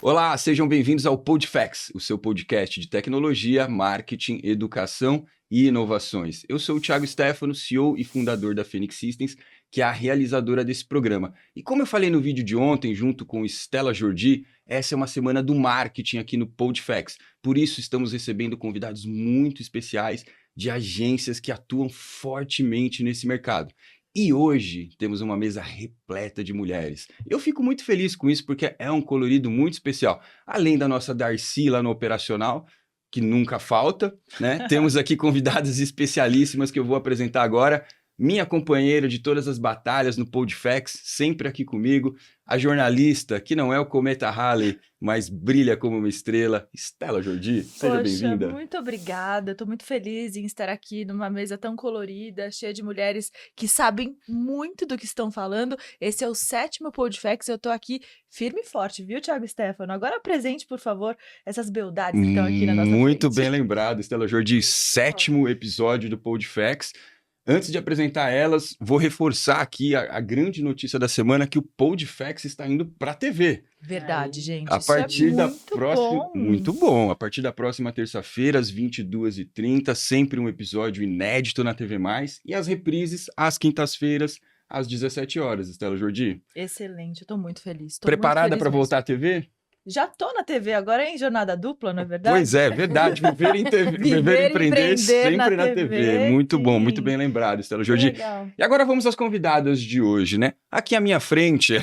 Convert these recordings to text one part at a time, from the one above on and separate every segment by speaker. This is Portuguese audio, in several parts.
Speaker 1: Olá, sejam bem-vindos ao PodFacts, o seu podcast de tecnologia, marketing, educação e inovações. Eu sou o Thiago Stefano, CEO e fundador da Phoenix Systems, que é a realizadora desse programa. E como eu falei no vídeo de ontem, junto com Stella Jordi, essa é uma semana do marketing aqui no PodFacts. Por isso, estamos recebendo convidados muito especiais de agências que atuam fortemente nesse mercado. E hoje temos uma mesa repleta de mulheres. Eu fico muito feliz com isso porque é um colorido muito especial. Além da nossa Darcy lá no operacional, que nunca falta, né? Temos aqui convidadas especialíssimas que eu vou apresentar agora. Minha companheira de todas as batalhas no PodFacts, sempre aqui comigo. A jornalista, que não é o Cometa Halley, mas brilha como uma estrela, Stella Jordi. Seja bem-vinda.
Speaker 2: Muito obrigada. Estou muito feliz em estar aqui numa mesa tão colorida, cheia de mulheres que sabem muito do que estão falando. Esse é o 7º PodFacts. Eu estou aqui firme e forte, viu, Thiago Stefano? Agora apresente, por favor, essas beldades que estão aqui na nossa frente.
Speaker 1: Muito bem lembrado, Stella Jordi. 7º episódio do PodFacts. Antes de apresentar elas, vou reforçar aqui a grande notícia da semana que o PodFacts está indo para a TV.
Speaker 2: Verdade, gente.
Speaker 1: A partir
Speaker 2: isso é
Speaker 1: da
Speaker 2: muito
Speaker 1: próxima,
Speaker 2: bom.
Speaker 1: muito bom. A partir da próxima terça-feira, às 22h30, sempre um episódio inédito na TV+, e as reprises às quintas-feiras, às 17 horas, Stella Jordi.
Speaker 2: Excelente, eu estou muito feliz.
Speaker 1: Preparada para voltar à TV?
Speaker 2: Já tô na TV agora em jornada dupla, não é verdade?
Speaker 1: Pois é, verdade. Viver em TV, viver e empreender sempre na TV. Muito bom, muito bem lembrado, Stella Jordi.
Speaker 2: Legal.
Speaker 1: E agora vamos às convidadas de hoje, né? Aqui à minha frente,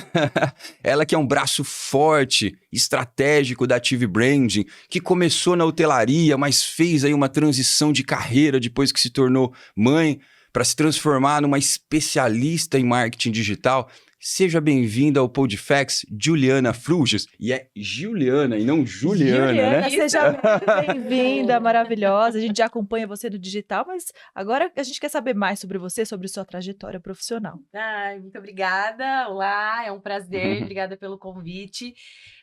Speaker 1: ela que é um braço forte, estratégico da Ative Branding, que começou na hotelaria, mas fez aí uma transição de carreira depois que se tornou mãe, para se transformar numa especialista em marketing digital. Seja bem-vinda ao PodFacts, Juliana Fruges. E é Juliana e não Juliana, né?
Speaker 2: Seja muito bem-vinda, maravilhosa. A gente já acompanha você no digital, mas agora a gente quer saber mais sobre você, sobre sua trajetória profissional.
Speaker 3: Ai, muito obrigada. Olá, é um prazer. Obrigada pelo convite.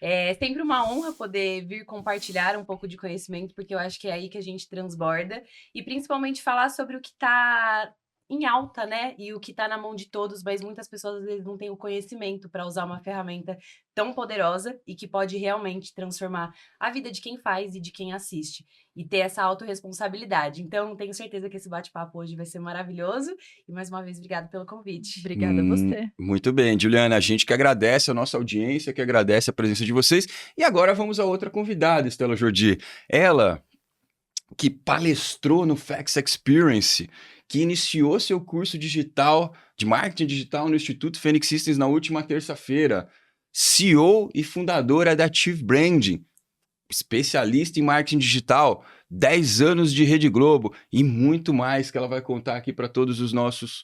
Speaker 3: É sempre uma honra poder vir compartilhar um pouco de conhecimento, porque eu acho que é aí que a gente transborda. E principalmente falar sobre o que está em alta, né? E o que está na mão de todos, mas muitas pessoas às vezes não têm o conhecimento para usar uma ferramenta tão poderosa e que pode realmente transformar a vida de quem faz e de quem assiste. E ter essa autorresponsabilidade. Então, tenho certeza que esse bate-papo hoje vai ser maravilhoso. E mais uma vez, obrigada pelo convite.
Speaker 2: Obrigada a você.
Speaker 1: Muito bem, Juliana. A gente que agradece a nossa audiência, que agradece a presença de vocês. E agora vamos a outra convidada, Stella Jordi. Ela que palestrou no Facts Experience, que iniciou seu curso digital, de marketing digital no Instituto Phoenix Systems na última terça-feira. CEO e fundadora da Ative Branding, especialista em marketing digital, 10 anos de Rede Globo e muito mais que ela vai contar aqui para todos os nossos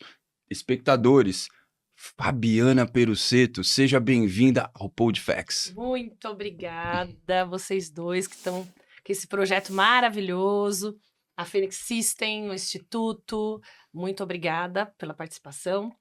Speaker 1: espectadores. Fabiana Perussetto, seja bem-vinda ao PodFacts.
Speaker 3: Muito obrigada, vocês dois que estão com esse projeto maravilhoso, a Phoenix System, o Instituto, muito obrigada pela participação.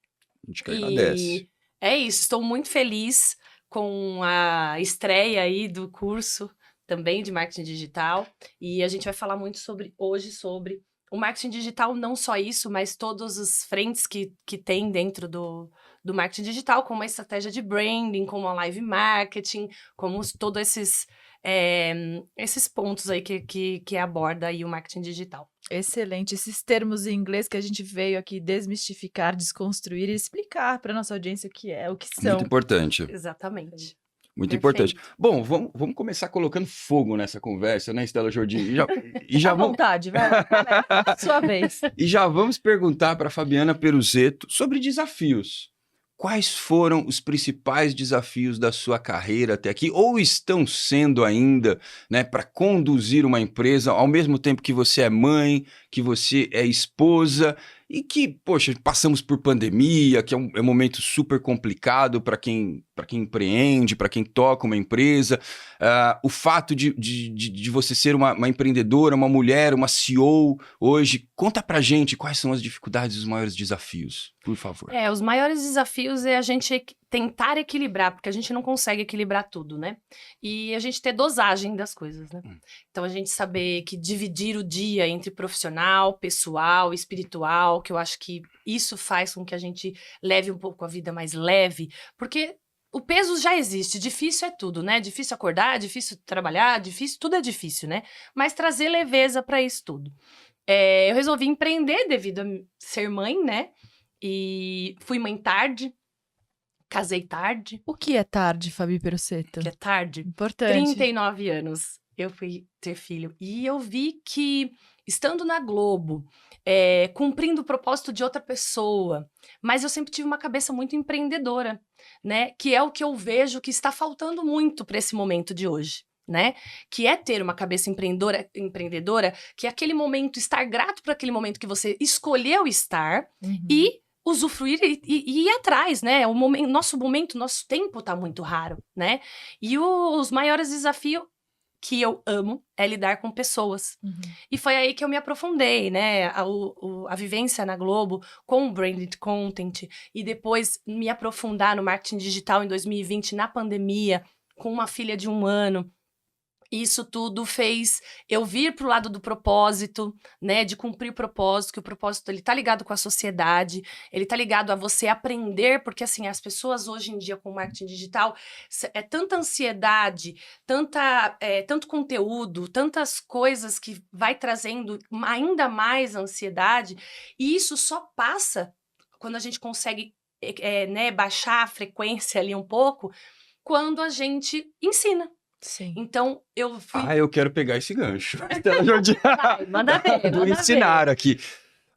Speaker 1: A gente que agradece.
Speaker 3: É isso, estou muito feliz com a estreia aí do curso também de marketing digital, e a gente vai falar muito hoje sobre o marketing digital, não só isso, mas todas as frentes que tem dentro do marketing digital, como a estratégia de branding, como a live marketing, como todos esses pontos aí que aborda aí o marketing digital.
Speaker 2: Excelente, esses termos em inglês que a gente veio aqui desmistificar, desconstruir e explicar para nossa audiência o que é, o que são.
Speaker 1: Muito importante.
Speaker 3: Exatamente.
Speaker 1: Muito
Speaker 3: Perfeito.
Speaker 1: importante. Bom, vamos começar colocando fogo nessa conversa, né, Stella Jordi?
Speaker 2: À vontade, vai. Sua vez.
Speaker 1: E já vamos perguntar para Fabiana Perussetto sobre desafios. Quais foram os principais desafios da sua carreira até aqui, ou estão sendo ainda, né, para conduzir uma empresa ao mesmo tempo que você é mãe, que você é esposa e que, poxa, passamos por pandemia, que é um momento super complicado para quem empreende, para quem toca uma empresa. O fato de você ser uma empreendedora, uma mulher, uma CEO hoje. Conta pra gente quais são as dificuldades e os maiores desafios, por favor.
Speaker 3: Os maiores desafios é a gente tentar equilibrar, porque a gente não consegue equilibrar tudo, né? E a gente ter dosagem das coisas, né? Então, a gente saber que dividir o dia entre profissional, pessoal, espiritual, que eu acho que isso faz com que a gente leve um pouco a vida mais leve, porque
Speaker 4: o peso já existe, difícil é tudo, né? Difícil acordar, difícil trabalhar, difícil, tudo é difícil, né? Mas trazer leveza para isso tudo. Eu resolvi empreender devido a ser mãe, né? E fui mãe tarde, casei tarde,
Speaker 2: O que é tarde, Fabi Perossetto?
Speaker 4: que é tarde.
Speaker 2: Importante.
Speaker 4: 39 anos eu fui ter filho. E eu vi que, estando na Globo, cumprindo o propósito de outra pessoa, mas eu sempre tive uma cabeça muito empreendedora, né? Que é o que eu vejo que está faltando muito para esse momento de hoje, né? Que é ter uma cabeça empreendedora, que é aquele momento, estar grato por aquele momento que você escolheu estar
Speaker 2: Uhum.
Speaker 4: e usufruir e ir atrás, né? Nosso momento, nosso tempo tá muito raro, né? E os maiores desafios que eu amo é lidar com pessoas.
Speaker 2: Uhum.
Speaker 4: E foi aí que eu me aprofundei, né? A vivência na Globo com o branded content e depois me aprofundar no marketing digital em 2020, na pandemia, com uma filha de 1 ano. Isso tudo fez eu vir pro lado do propósito, né, de cumprir o propósito, que o propósito ele tá ligado com a sociedade, ele tá ligado a você aprender, porque assim, as pessoas hoje em dia com o marketing digital, é tanta ansiedade, tanto conteúdo, tantas coisas que vai trazendo ainda mais ansiedade, e isso só passa quando a gente consegue, né, baixar a frequência ali um pouco, quando a gente ensina.
Speaker 2: Sim.
Speaker 4: Então, eu fui...
Speaker 1: Eu quero pegar esse gancho. Estela Jordi.
Speaker 4: Vai, manda ver,
Speaker 1: Do
Speaker 4: manda
Speaker 1: ensinar
Speaker 4: ver.
Speaker 1: aqui.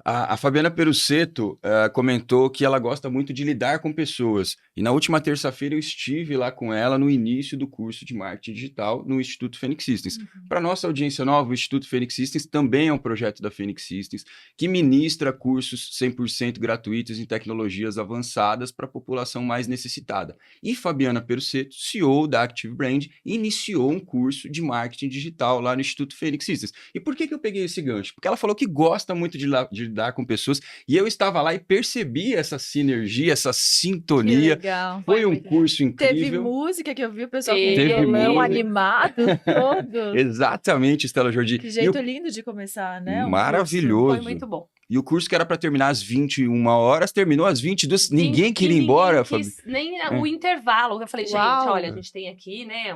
Speaker 1: A Fabiana Perussetto comentou que ela gosta muito de lidar com pessoas. E na última terça-feira eu estive lá com ela no início do curso de marketing digital no Instituto Phoenix Systems. Para nossa audiência nova, o Instituto Phoenix Systems também é um projeto da Phoenix Systems que ministra cursos 100% gratuitos em tecnologias avançadas para a população mais necessitada. E Fabiana Perussetto, CEO da Active Brand, iniciou um curso de marketing digital lá no Instituto Phoenix Systems. E por que eu peguei esse gancho? Porque ela falou que gosta muito de lidar com pessoas, e eu estava lá e percebi essa sinergia, essa
Speaker 2: Que
Speaker 1: sintonia.
Speaker 2: legal.
Speaker 1: Foi um
Speaker 4: muito
Speaker 1: curso
Speaker 2: Teve
Speaker 1: incrível.
Speaker 2: música que eu vi o pessoal com
Speaker 4: Teve
Speaker 2: violão
Speaker 1: música.
Speaker 2: animado, todo.
Speaker 1: Exatamente, Estela Jordi.
Speaker 2: Que
Speaker 1: E
Speaker 2: jeito
Speaker 1: o-
Speaker 2: lindo de começar, né? Um
Speaker 1: Maravilhoso.
Speaker 4: Foi muito bom.
Speaker 1: E o curso que era para terminar às 21 horas, terminou às 22. Ninguém queria ir
Speaker 4: Ninguém
Speaker 1: embora, Fabi.
Speaker 4: quis nem
Speaker 1: É.
Speaker 4: o intervalo. Eu falei, gente,
Speaker 2: Uau.
Speaker 4: olha, a gente tem aqui, né,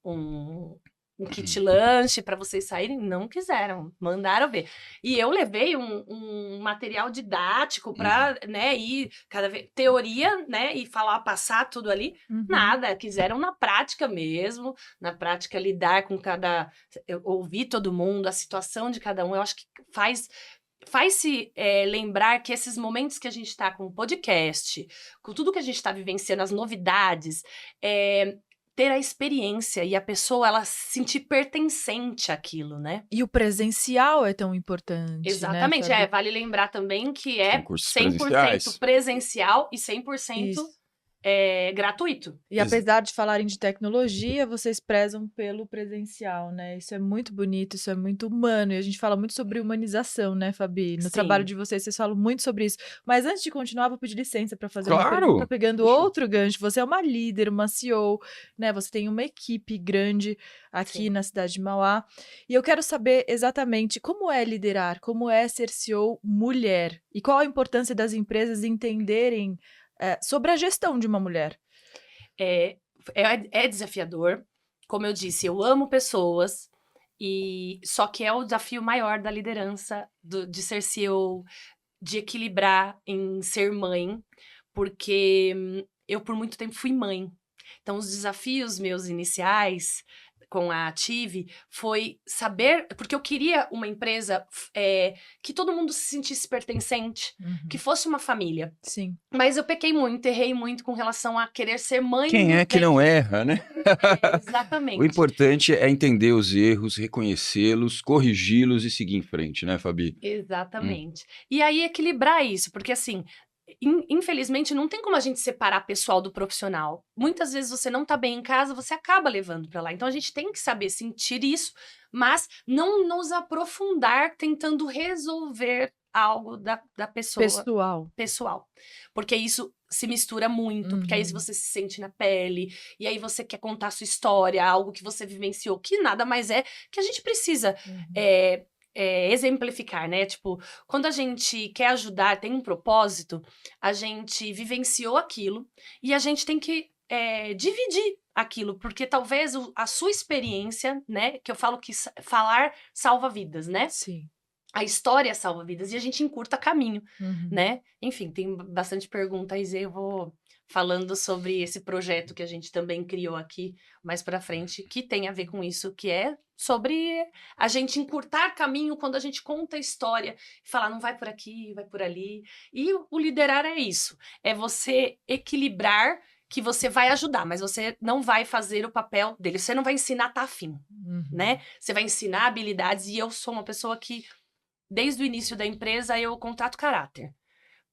Speaker 4: um kit lanche para vocês saírem. Não quiseram, mandaram ver. E eu levei um material didático para, né, ir cada vez teoria, né, e passar tudo ali.
Speaker 2: Uhum.
Speaker 4: Nada, quiseram na prática mesmo, na prática lidar com eu ouvir todo mundo, a situação de cada um. Eu acho que faz-se lembrar que esses momentos que a gente está com o podcast, com tudo que a gente está vivenciando, as novidades, ter a experiência e a pessoa ela se sentir pertencente àquilo, né?
Speaker 2: E o presencial é tão importante,
Speaker 4: Exatamente,
Speaker 2: né, Fabi?
Speaker 4: vale lembrar também que
Speaker 1: São
Speaker 4: é
Speaker 1: cursos
Speaker 4: 100%
Speaker 1: presenciais.
Speaker 4: presencial e 100%
Speaker 2: Isso.
Speaker 4: gratuito.
Speaker 2: E apesar de falarem de tecnologia, vocês prezam pelo presencial, né? Isso é muito bonito, isso é muito humano. E a gente fala muito sobre humanização, né, Fabi? No
Speaker 4: Sim.
Speaker 2: trabalho de vocês falam muito sobre isso. Mas antes de continuar, vou pedir licença para fazer uma
Speaker 1: Claro!
Speaker 2: pergunta, pegando
Speaker 1: Puxa.
Speaker 2: outro gancho. Você é uma líder, uma CEO, né? Você tem uma equipe grande aqui
Speaker 4: Sim.
Speaker 2: na cidade de Mauá. E eu quero saber exatamente como é liderar, como é ser CEO mulher. E qual a importância das empresas entenderem sobre a gestão de uma mulher.
Speaker 4: É desafiador. Como eu disse, eu amo pessoas, só que é o desafio maior da liderança, de ser CEO, de equilibrar em ser mãe, porque eu por muito tempo fui mãe. Então, os desafios meus iniciais com a Ative foi saber, porque eu queria uma empresa que todo mundo se sentisse pertencente, que fosse uma família.
Speaker 2: Sim.
Speaker 4: Mas eu pequei muito, errei muito com relação a querer ser mãe.
Speaker 1: Quem é que não erra, né?
Speaker 4: Exatamente.
Speaker 1: O importante é entender os erros, reconhecê-los, corrigi-los e seguir em frente, né, Fabi?
Speaker 4: Exatamente. E aí equilibrar isso, porque assim, infelizmente não tem como a gente separar pessoal do profissional. Muitas vezes você não tá bem em casa, você acaba levando para lá. Então a gente tem que saber sentir isso, mas não nos aprofundar tentando resolver algo da pessoa pessoal. Porque isso se mistura muito, porque aí você se sente na pele, e aí você quer contar a sua história, algo que você vivenciou, que nada mais é que a gente precisa exemplificar, né? Tipo, quando a gente quer ajudar, tem um propósito, a gente vivenciou aquilo, e a gente tem que dividir aquilo, porque talvez a sua experiência, né, que eu falo que falar salva vidas, né?
Speaker 2: Sim.
Speaker 4: A história salva vidas e a gente encurta caminho,
Speaker 2: Uhum.
Speaker 4: né? Enfim, tem bastante pergunta aí, eu vou falando sobre esse projeto que a gente também criou aqui mais pra frente, que tem a ver com isso, que é sobre a gente encurtar caminho quando a gente conta a história, e falar não vai por aqui, vai por ali. E o liderar é isso, é você equilibrar que você vai ajudar, mas você não vai fazer o papel dele, você não vai ensinar a tá afim,
Speaker 2: Uhum.
Speaker 4: né? Você vai ensinar habilidades e eu sou uma pessoa que desde o início da empresa, eu contrato caráter.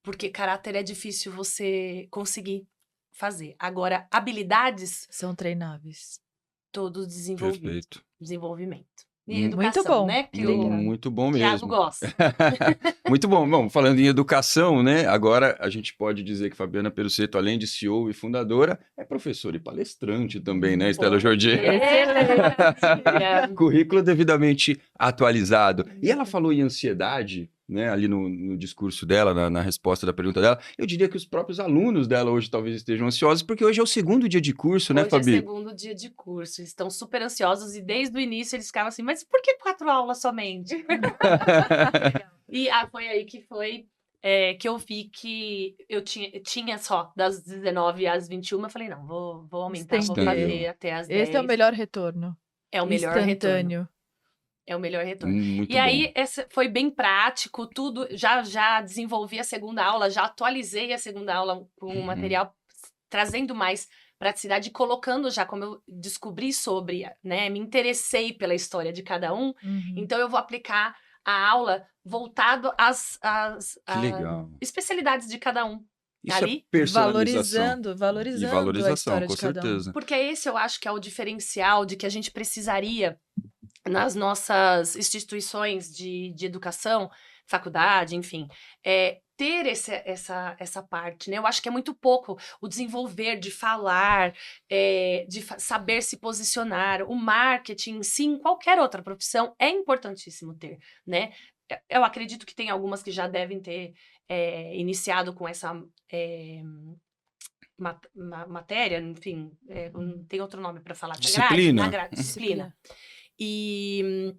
Speaker 4: Porque caráter é difícil você conseguir fazer. Agora, habilidades,
Speaker 2: São treináveis.
Speaker 4: todo desenvolvido.
Speaker 1: Perfeito.
Speaker 4: Desenvolvimento. E
Speaker 1: Muito
Speaker 4: educação,
Speaker 2: bom.
Speaker 4: né? Que
Speaker 2: Obrigada.
Speaker 4: o
Speaker 1: Muito bom
Speaker 4: Thiago
Speaker 1: mesmo.
Speaker 4: gosta.
Speaker 1: Muito bom. Bom, falando em educação, né? Agora a gente pode dizer que Fabiana Perucceto, além de CEO e fundadora, é professora e palestrante também, né, Estela Jordi?
Speaker 4: Excelente.
Speaker 1: Currículo devidamente atualizado. E ela falou em ansiedade, né, ali no discurso dela, na resposta da pergunta dela. Eu diria que os próprios alunos dela hoje talvez estejam ansiosos, porque hoje é o segundo dia de curso, né,
Speaker 4: Hoje
Speaker 1: Fabi?
Speaker 4: é segundo dia de curso, estão super ansiosos e desde o início eles ficavam assim, mas por que 4 aulas somente? E foi aí que foi que eu vi que eu tinha só das 19 às 21, eu falei, não, vou aumentar, vou
Speaker 2: Estender.
Speaker 4: fazer até às 10.
Speaker 2: Esse é o melhor retorno.
Speaker 4: É o melhor retorno.
Speaker 2: Instantâneo.
Speaker 4: É o melhor retorno.
Speaker 1: Muito
Speaker 4: E
Speaker 1: bom.
Speaker 4: aí, foi bem prático, tudo. Já desenvolvi a segunda aula, já atualizei a segunda aula com o material, trazendo mais praticidade e colocando já, como eu descobri sobre, né? Me interessei pela história de cada um.
Speaker 2: Uhum.
Speaker 4: Então, eu vou aplicar a aula voltado às
Speaker 1: Que legal.
Speaker 4: especialidades de cada um.
Speaker 1: Isso
Speaker 4: Ali,
Speaker 1: é personalização.
Speaker 2: Valorizando
Speaker 1: E
Speaker 2: a
Speaker 1: valorização,
Speaker 2: história
Speaker 1: com
Speaker 2: de cada um.
Speaker 1: certeza.
Speaker 4: porque esse eu acho que é o diferencial de que a gente precisaria nas nossas instituições de educação, faculdade, enfim, ter essa parte, né? Eu acho que é muito pouco o desenvolver, de falar, saber se posicionar. O marketing, sim, qualquer outra profissão é importantíssimo ter, né? Eu acredito que tem algumas que já devem ter iniciado com essa matéria, enfim, não tem outro nome para falar.
Speaker 1: Disciplina.
Speaker 4: Disciplina. E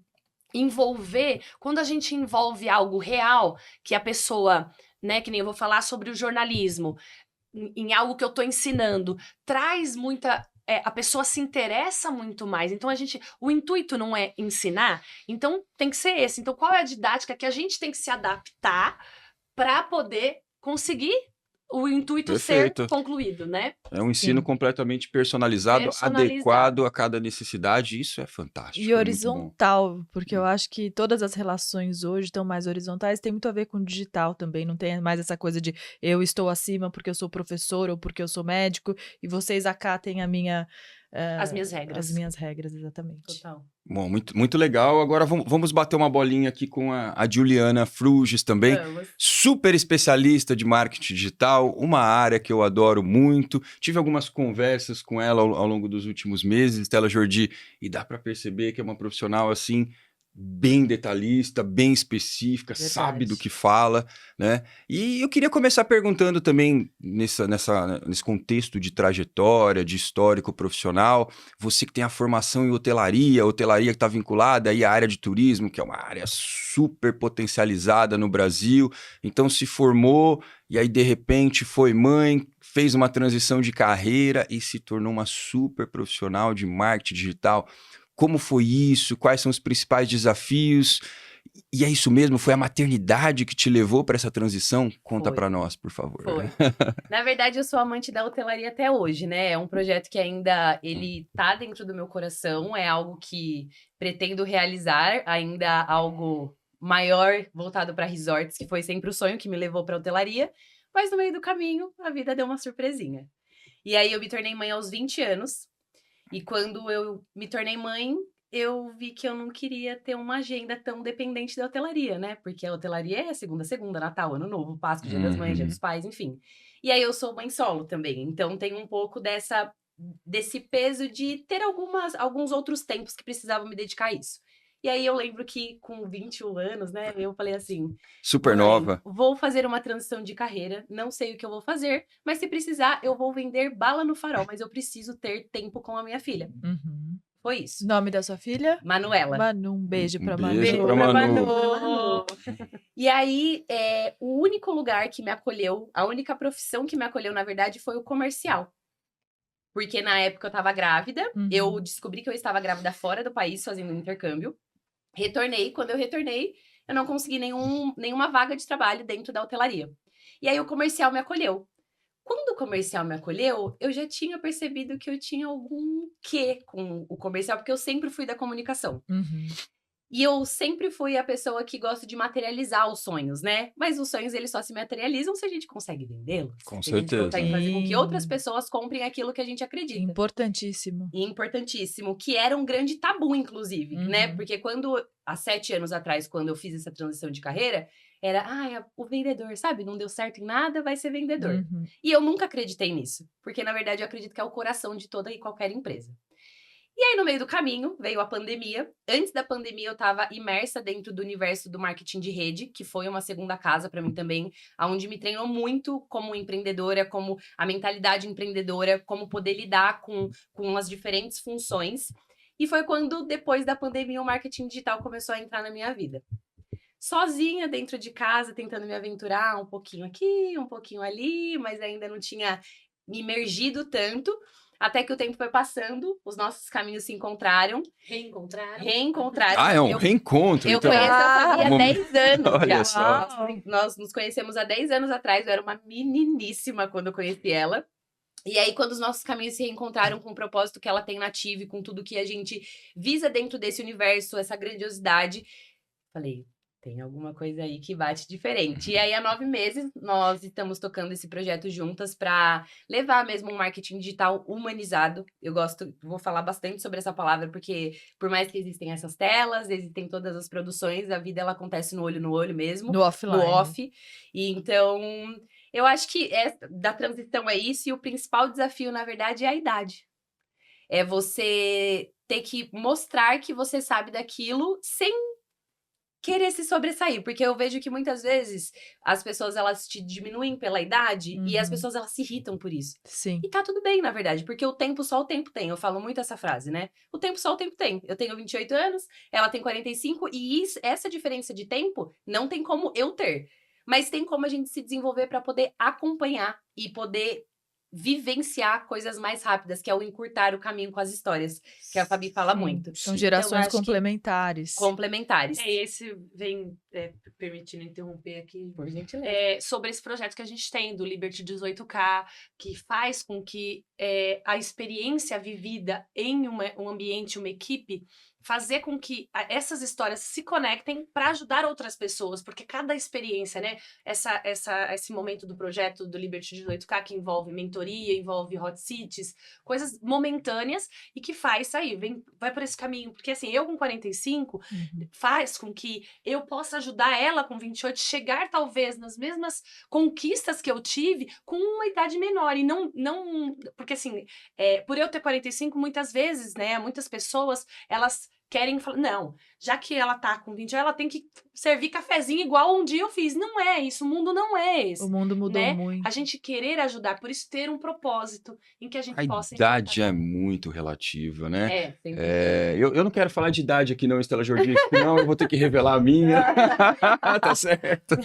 Speaker 4: envolver, quando a gente envolve algo real, que a pessoa, né, que nem eu vou falar sobre o jornalismo, em algo que eu tô ensinando, traz muita. A pessoa se interessa muito mais. Então, o intuito não é ensinar, então tem que ser esse. Então, qual é a didática que a gente tem que se adaptar para poder conseguir o intuito
Speaker 1: Perfeito.
Speaker 4: ser concluído, né?
Speaker 1: É um ensino
Speaker 2: Sim.
Speaker 1: completamente personalizado,
Speaker 4: Personalizado.
Speaker 1: adequado a cada necessidade. Isso é fantástico.
Speaker 2: E
Speaker 1: é muito bom.
Speaker 2: horizontal, porque eu acho que todas as relações hoje estão mais horizontais, tem muito a ver com o digital também, não tem mais essa coisa de eu estou acima porque eu sou professor ou porque eu sou médico e vocês acatem
Speaker 4: As minhas regras.
Speaker 2: as minhas regras, exatamente.
Speaker 4: Total.
Speaker 1: Bom, muito, muito legal. Agora vamos bater uma bolinha aqui com a Juliana Fruges também.
Speaker 4: Vamos.
Speaker 1: Super especialista de marketing digital, uma área que eu adoro muito. Tive algumas conversas com ela ao longo dos últimos meses, Estela Jordi, e dá para perceber que é uma profissional assim bem detalhista, bem específica,
Speaker 2: Verdade.
Speaker 1: sabe do que fala, né? E eu queria começar perguntando também nesse contexto de trajetória, de histórico profissional, você que tem a formação em hotelaria que está vinculada aí à área de turismo, que é uma área super potencializada no Brasil, então se formou e aí de repente foi mãe, fez uma transição de carreira e se tornou uma super profissional de marketing digital. Como foi isso? Quais são os principais desafios? E é isso mesmo? Foi a maternidade que te levou para essa transição? Conta
Speaker 3: Foi.
Speaker 1: para nós, por favor.
Speaker 3: Foi. Na verdade, eu sou amante da hotelaria até hoje, né? É um projeto que ainda ele tá dentro do meu coração, é algo que pretendo realizar, ainda algo maior voltado para resorts, que foi sempre o sonho que me levou para hotelaria, mas no meio do caminho a vida deu uma surpresinha. E aí eu me tornei mãe aos 20 anos. E quando eu me tornei mãe, eu vi que eu não queria ter uma agenda tão dependente da hotelaria, né? Porque a hotelaria é segunda, Natal, Ano Novo, Páscoa, Dia das Mães, Dia dos Pais, enfim. E aí eu sou mãe solo também, então tem um pouco desse peso de ter alguns outros tempos que precisavam me dedicar a isso. E aí eu lembro que com 21 anos, né, eu falei assim,
Speaker 1: Super
Speaker 3: mãe,
Speaker 1: nova.
Speaker 3: vou fazer uma transição de carreira, não sei o que eu vou fazer, mas se precisar, eu vou vender bala no farol, mas eu preciso ter tempo com a minha filha.
Speaker 2: Uhum.
Speaker 3: Foi isso.
Speaker 2: Nome da sua filha?
Speaker 3: Manuela.
Speaker 2: Manu, um beijo
Speaker 1: Um
Speaker 2: pra
Speaker 1: beijo
Speaker 2: Manu.
Speaker 1: pra Manu.
Speaker 3: Manu. E aí, o único lugar que me acolheu, a única profissão que me acolheu, na verdade, foi o comercial. Porque na época eu tava grávida,
Speaker 2: Uhum.
Speaker 3: eu descobri que eu estava grávida fora do país, fazendo um intercâmbio. Retornei, quando eu retornei, eu não consegui nenhuma vaga de trabalho dentro da hotelaria. E aí o comercial me acolheu. Quando o comercial me acolheu, eu já tinha percebido que eu tinha algum quê com o comercial, porque eu sempre fui da comunicação.
Speaker 2: Uhum.
Speaker 3: E eu sempre fui a pessoa que gosta de materializar os sonhos, né? Mas os sonhos, eles só se materializam se a gente consegue vendê-los.
Speaker 1: Com
Speaker 3: se a gente
Speaker 1: certeza.
Speaker 3: consegue fazer com que
Speaker 2: Sim.
Speaker 3: outras pessoas comprem aquilo que a gente acredita.
Speaker 2: Importantíssimo.
Speaker 3: E importantíssimo, que era um grande tabu, inclusive, né?
Speaker 2: Uhum.
Speaker 3: Porque há 7 anos atrás, quando eu fiz essa transição de carreira, era, o vendedor, sabe? Não deu certo em nada, vai ser vendedor.
Speaker 2: Uhum.
Speaker 3: E eu nunca acreditei nisso, porque na verdade eu acredito que é o coração de toda e qualquer empresa. E aí, no meio do caminho, veio a pandemia. Antes da pandemia, eu estava imersa dentro do universo do marketing de rede, que foi uma segunda casa para mim também, onde me treinou muito como empreendedora, como a mentalidade empreendedora, como poder lidar com as diferentes funções. E foi quando, depois da pandemia, o marketing digital começou a entrar na minha vida. Sozinha, dentro de casa, tentando me aventurar um pouquinho aqui, um pouquinho ali, mas ainda não tinha me imergido tanto. Até que o tempo foi passando, os nossos caminhos se encontraram. Reencontraram.
Speaker 1: Ah, é um reencontro,
Speaker 3: Eu
Speaker 1: então.
Speaker 3: conheço essa Fabi há
Speaker 1: Mom-
Speaker 3: 10 anos
Speaker 1: Olha
Speaker 3: já.
Speaker 1: só.
Speaker 3: Nós nos conhecemos há 10 anos atrás, eu era uma meniníssima quando eu conheci ela. E aí, quando os nossos caminhos se reencontraram com o propósito que ela tem na Ative, com tudo que a gente visa dentro desse universo, essa grandiosidade, falei, tem alguma coisa aí que bate diferente. E aí, há 9 meses, nós estamos tocando esse projeto juntas para levar mesmo um marketing digital humanizado. Vou falar bastante sobre essa palavra, porque por mais que existem essas telas, existem todas as produções, a vida ela acontece no olho mesmo.
Speaker 2: No offline.
Speaker 3: No off. E então, eu acho que da transição é isso, e o principal desafio, na verdade, é a idade. É você ter que mostrar que você sabe daquilo sem querer se sobressair, porque eu vejo que muitas vezes as pessoas elas te diminuem pela idade e as
Speaker 2: Uhum.
Speaker 3: pessoas elas se irritam por isso.
Speaker 2: Sim.
Speaker 3: E tá tudo bem, na verdade, porque o tempo só o tempo tem. Eu falo muito essa frase, né? O tempo só o tempo tem. Eu tenho 28 anos, ela tem 45 e essa diferença de tempo não tem como eu ter. Mas tem como a gente se desenvolver para poder acompanhar e poder vivenciar coisas mais rápidas, que é o encurtar o caminho com as histórias, que a Fabi fala
Speaker 2: Sim.
Speaker 3: muito.
Speaker 2: São
Speaker 3: Então,
Speaker 2: gerações
Speaker 3: eu acho que
Speaker 2: complementares.
Speaker 3: complementares.
Speaker 4: Esse vem, permitindo interromper aqui,
Speaker 3: Por gentileza.
Speaker 4: sobre esse projeto que a gente tem do Liberty 18K, que faz com que a experiência vivida em um ambiente, uma equipe, fazer com que essas histórias se conectem para ajudar outras pessoas, porque cada experiência, né, esse momento do projeto do Liberty 18K, que envolve mentoria, envolve hot seats, coisas momentâneas e que faz sair, vai por esse caminho, porque assim, eu com 45, faz com que eu possa ajudar ela com 28 chegar talvez nas mesmas conquistas que eu tive com uma idade menor, e não porque assim, por eu ter 45, muitas vezes, né, muitas pessoas, elas querem falar, não, já que ela tá com 20 anos, ela tem que servir cafezinho igual um dia eu fiz. Não é isso, o mundo não é esse.
Speaker 2: O mundo mudou
Speaker 4: né?
Speaker 2: muito.
Speaker 4: A gente querer ajudar, por isso ter um propósito em que a gente
Speaker 1: A
Speaker 4: possa...
Speaker 1: idade é muito relativa, né?
Speaker 3: Sempre.
Speaker 1: Eu não quero falar de idade aqui não, Estela Jordini, senão eu vou ter que revelar a minha. Tá certo.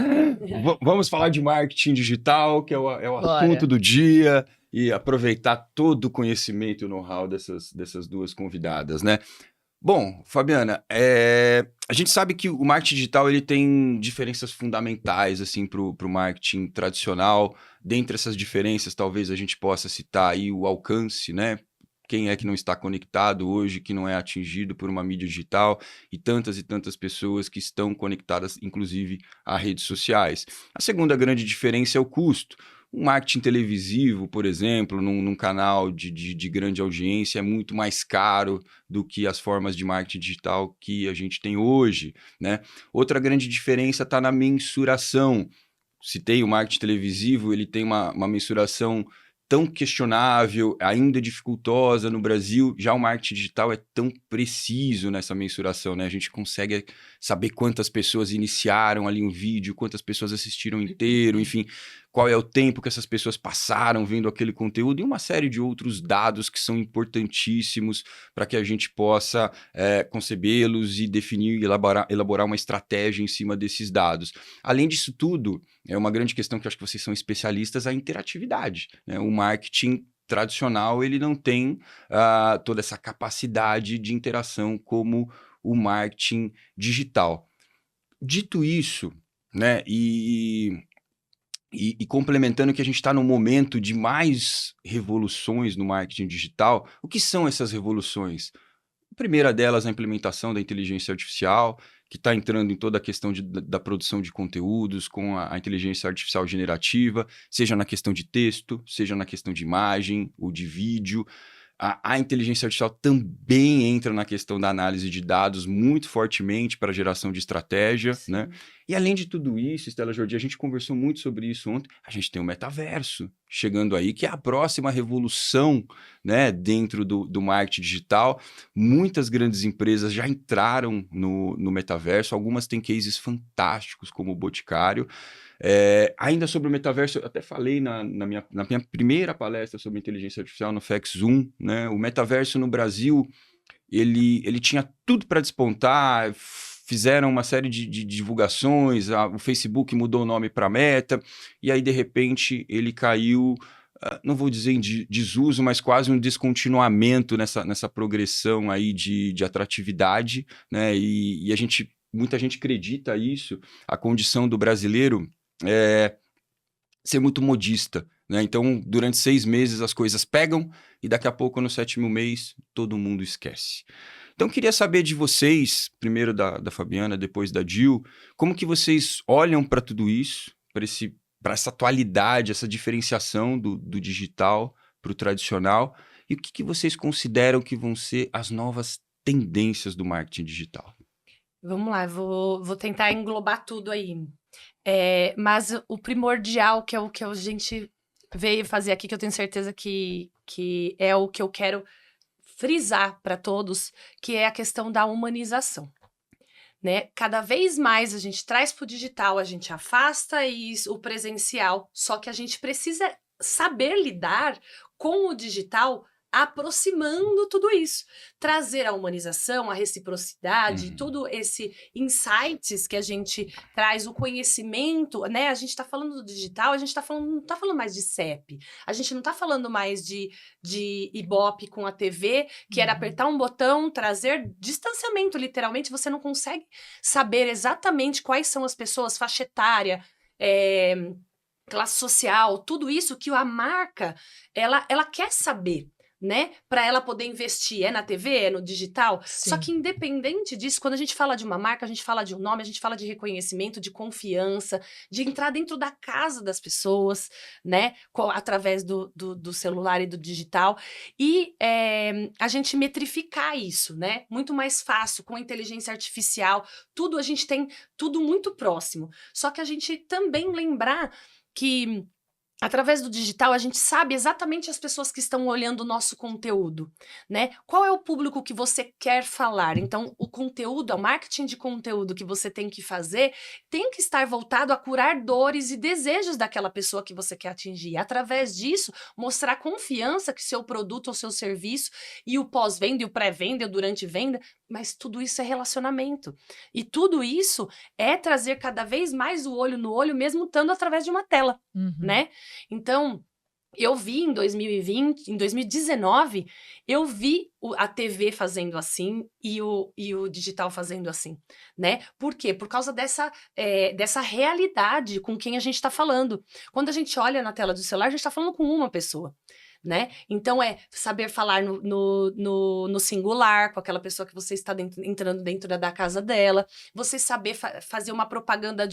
Speaker 1: Vamos falar de marketing digital, que é o
Speaker 2: Bora.
Speaker 1: assunto do dia, e aproveitar todo o conhecimento e o know-how dessas duas convidadas, né? Bom, Fabiana, a gente sabe que o marketing digital ele tem diferenças fundamentais assim, para o marketing tradicional. Dentre essas diferenças, talvez a gente possa citar aí o alcance, né? Quem é que não está conectado hoje, que não é atingido por uma mídia digital, e tantas pessoas que estão conectadas, inclusive, a redes sociais. A segunda grande diferença é o custo. Um marketing televisivo, por exemplo, num canal de grande audiência é muito mais caro do que as formas de marketing digital que a gente tem hoje, né? Outra grande diferença está na mensuração. Citei o marketing televisivo, ele tem uma mensuração tão questionável, ainda dificultosa no Brasil, já o marketing digital é tão preciso nessa mensuração, né? A gente consegue saber quantas pessoas iniciaram ali um vídeo, quantas pessoas assistiram inteiro, enfim, qual é o tempo que essas pessoas passaram vendo aquele conteúdo e uma série de outros dados que são importantíssimos para que a gente possa concebê-los e definir e elaborar uma estratégia em cima desses dados. Além disso tudo, é uma grande questão que eu acho que vocês são especialistas, a interatividade, né? O marketing tradicional, ele não tem toda essa capacidade de interação como o marketing digital. Dito isso, né, e complementando que a gente está num momento de mais revoluções no marketing digital, o que são essas revoluções? A primeira delas é a implementação da inteligência artificial, que está entrando em toda a questão da produção de conteúdos com a inteligência artificial generativa, seja na questão de texto, seja na questão de imagem ou de vídeo. A inteligência artificial também entra na questão da análise de dados muito fortemente para a geração de estratégia, né? E além de tudo isso, Stella Jordi, a gente conversou muito sobre isso ontem, a gente tem o metaverso chegando aí, que é a próxima revolução, né, dentro do marketing digital. Muitas grandes empresas já entraram no metaverso, algumas têm cases fantásticos, como o Boticário. Ainda sobre o metaverso, eu até falei na minha primeira palestra sobre inteligência artificial no FX1, né? O metaverso no Brasil, ele tinha tudo para despontar, fizeram uma série de divulgações, o Facebook mudou o nome para Meta, e aí de repente ele caiu, não vou dizer em desuso, mas quase um descontinuamento nessa progressão aí de atratividade, né? E muita gente acredita isso, a condição do brasileiro ser muito modista, né? Então, durante 6 meses as coisas pegam e daqui a pouco, no 7º mês, todo mundo esquece. Então, queria saber de vocês, primeiro da Fabiana, depois da Jill, como que vocês olham para tudo isso, para essa atualidade, essa diferenciação do digital para o tradicional, e o que vocês consideram que vão ser as novas tendências do marketing digital?
Speaker 4: Vamos lá, vou tentar englobar tudo aí. Mas o primordial, que é o que a gente veio fazer aqui, que eu tenho certeza que é o que eu quero frisar para todos, que é a questão da humanização, né? Cada vez mais a gente traz para o digital, a gente afasta o presencial, só que a gente precisa saber lidar com o digital, aproximando tudo isso, trazer a humanização, a reciprocidade, tudo esse insights que a gente traz, o conhecimento, né? A gente está falando do digital, a gente não tá falando mais de CEP, a gente não tá falando mais de Ibope com a TV, que era apertar um botão, trazer distanciamento, literalmente, você não consegue saber exatamente quais são as pessoas, faixa etária, classe social, tudo isso que a marca, ela quer saber, né? Para ela poder investir, na TV, no digital.
Speaker 2: Sim.
Speaker 4: Só que independente disso, quando a gente fala de uma marca, a gente fala de um nome, a gente fala de reconhecimento, de confiança, de entrar dentro da casa das pessoas, né? Através do celular e do digital. E a gente metrificar isso, né? Muito mais fácil, com a inteligência artificial, tudo, a gente tem tudo muito próximo. Só que a gente também lembrar que através do digital, a gente sabe exatamente as pessoas que estão olhando o nosso conteúdo, né? Qual é o público que você quer falar? Então, o conteúdo, o marketing de conteúdo que você tem que fazer, tem que estar voltado a curar dores e desejos daquela pessoa que você quer atingir. Através disso, mostrar confiança que seu produto ou seu serviço, e o pós-venda, e o pré-venda, e o durante-venda, mas tudo isso é relacionamento. E tudo isso é trazer cada vez mais o olho no olho, mesmo estando através de uma tela, né? Então, eu vi em 2019, eu vi a TV fazendo assim e o digital fazendo assim, né? Por quê? Por causa dessa realidade com quem a gente está falando. Quando a gente olha na tela do celular, a gente está falando com uma pessoa, né? Então, saber falar no singular, com aquela pessoa que você está entrando dentro da casa dela, você saber fazer uma propaganda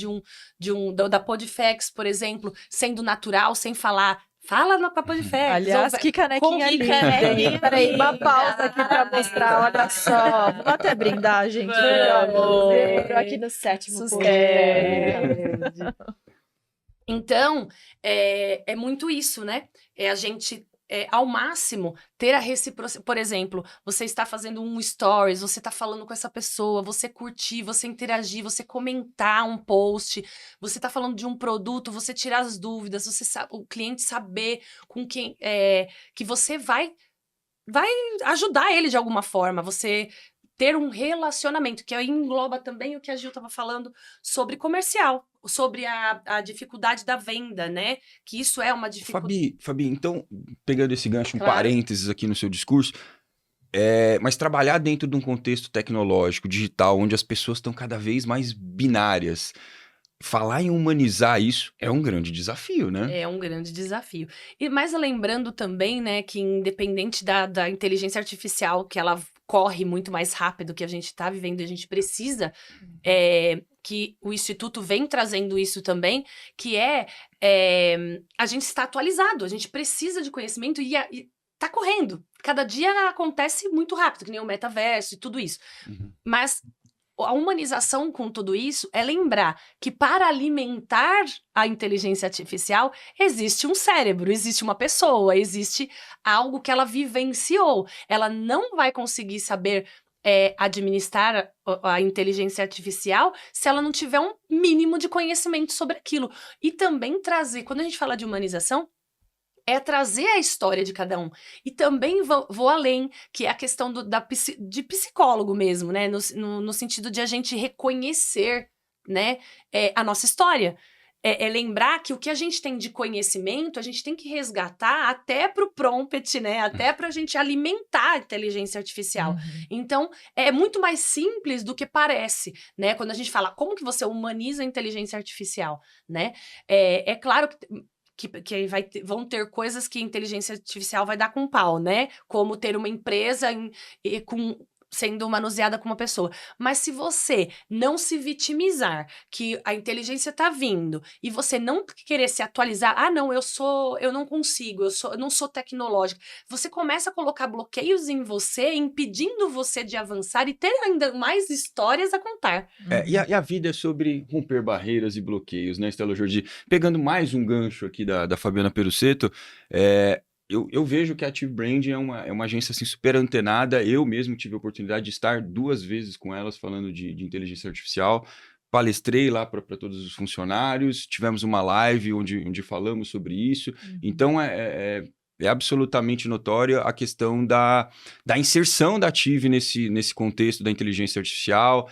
Speaker 4: da Podfex, por exemplo, sendo natural, sem falar. Fala na Podfex.
Speaker 2: Aliás, que canequinha linda, hein? Peraí, uma pausa aqui pra mostrar, olha só. Vamos até brindar, gente. Entrou aqui no 7º.
Speaker 4: Então, é muito isso, né? É a gente, ao máximo, ter a reciprocidade. Por exemplo, você está fazendo um stories, você está falando com essa pessoa, você curtir, você interagir, você comentar um post, você está falando de um produto, você tirar as dúvidas, o cliente saber com quem que você vai ajudar ele de alguma forma, você ter um relacionamento, que aí engloba também o que a Gil estava falando sobre comercial, sobre a dificuldade da venda, né? Que isso é uma dificuldade.
Speaker 1: Fabi, então, pegando esse gancho, um
Speaker 4: Claro.
Speaker 1: parênteses aqui no seu discurso, mas trabalhar dentro de um contexto tecnológico, digital, onde as pessoas estão cada vez mais binárias, falar em humanizar isso é um grande desafio, né?
Speaker 4: É um grande desafio. Mas lembrando também, né, que independente da inteligência artificial, que ela corre muito mais rápido que a gente está vivendo e a gente precisa, que o Instituto vem trazendo isso também, que a gente está atualizado, a gente precisa de conhecimento e tá correndo. Cada dia acontece muito rápido, que nem o metaverso e tudo isso.
Speaker 1: Uhum.
Speaker 4: Mas a humanização com tudo isso é lembrar que para alimentar a inteligência artificial existe um cérebro, existe uma pessoa, existe algo que ela vivenciou. Ela não vai conseguir saber administrar a inteligência artificial se ela não tiver um mínimo de conhecimento sobre aquilo. E também trazer, quando a gente fala de humanização, é trazer a história de cada um. E também vou além, que é a questão de psicólogo mesmo, né? No sentido de a gente reconhecer, né, a nossa história. Lembrar que o que a gente tem de conhecimento, a gente tem que resgatar até para o prompt, né? Até para a gente alimentar a inteligência artificial.
Speaker 2: Uhum.
Speaker 4: Então, é muito mais simples do que parece, né? Quando a gente fala como que você humaniza a inteligência artificial, né? É claro que vão ter coisas que a inteligência artificial vai dar com pau, né? Como ter uma empresa sendo manuseada com uma pessoa. Mas se você não se vitimizar que a inteligência tá vindo e você não querer se atualizar, não, eu não consigo, eu não sou tecnológica. Você começa a colocar bloqueios em você, impedindo você de avançar e ter ainda mais histórias a contar.
Speaker 1: E a vida é sobre romper barreiras e bloqueios, né, Stella Jordi? Pegando mais um gancho aqui da Fabiana Perussetto, eu vejo que a Active Brand é uma agência assim, super antenada. Eu mesmo tive a oportunidade de estar 2 vezes com elas falando de inteligência artificial. Palestrei lá para todos os funcionários, tivemos uma live onde falamos sobre isso. Então, é absolutamente notória a questão da inserção da Active nesse contexto da inteligência artificial,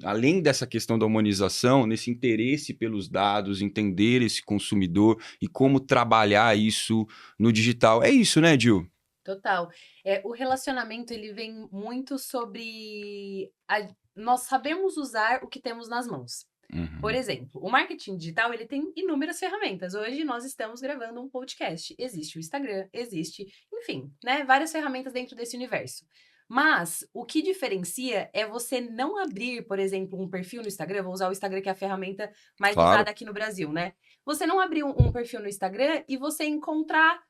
Speaker 1: além dessa questão da humanização, nesse interesse pelos dados, entender esse consumidor e como trabalhar isso no digital. É isso, né, Gil?
Speaker 3: Total. O relacionamento, ele vem muito sobre... nós sabemos usar o que temos nas mãos.
Speaker 1: Uhum.
Speaker 3: Por exemplo, o marketing digital, ele tem inúmeras ferramentas. Hoje nós estamos gravando um podcast. Existe o Instagram, enfim, né? Várias ferramentas dentro desse universo. Mas o que diferencia é você não abrir, por exemplo, um perfil no Instagram. Vou usar o Instagram, que é a ferramenta mais
Speaker 1: Claro.
Speaker 3: usada aqui no Brasil, né? Você não abrir um perfil no Instagram e você encontrar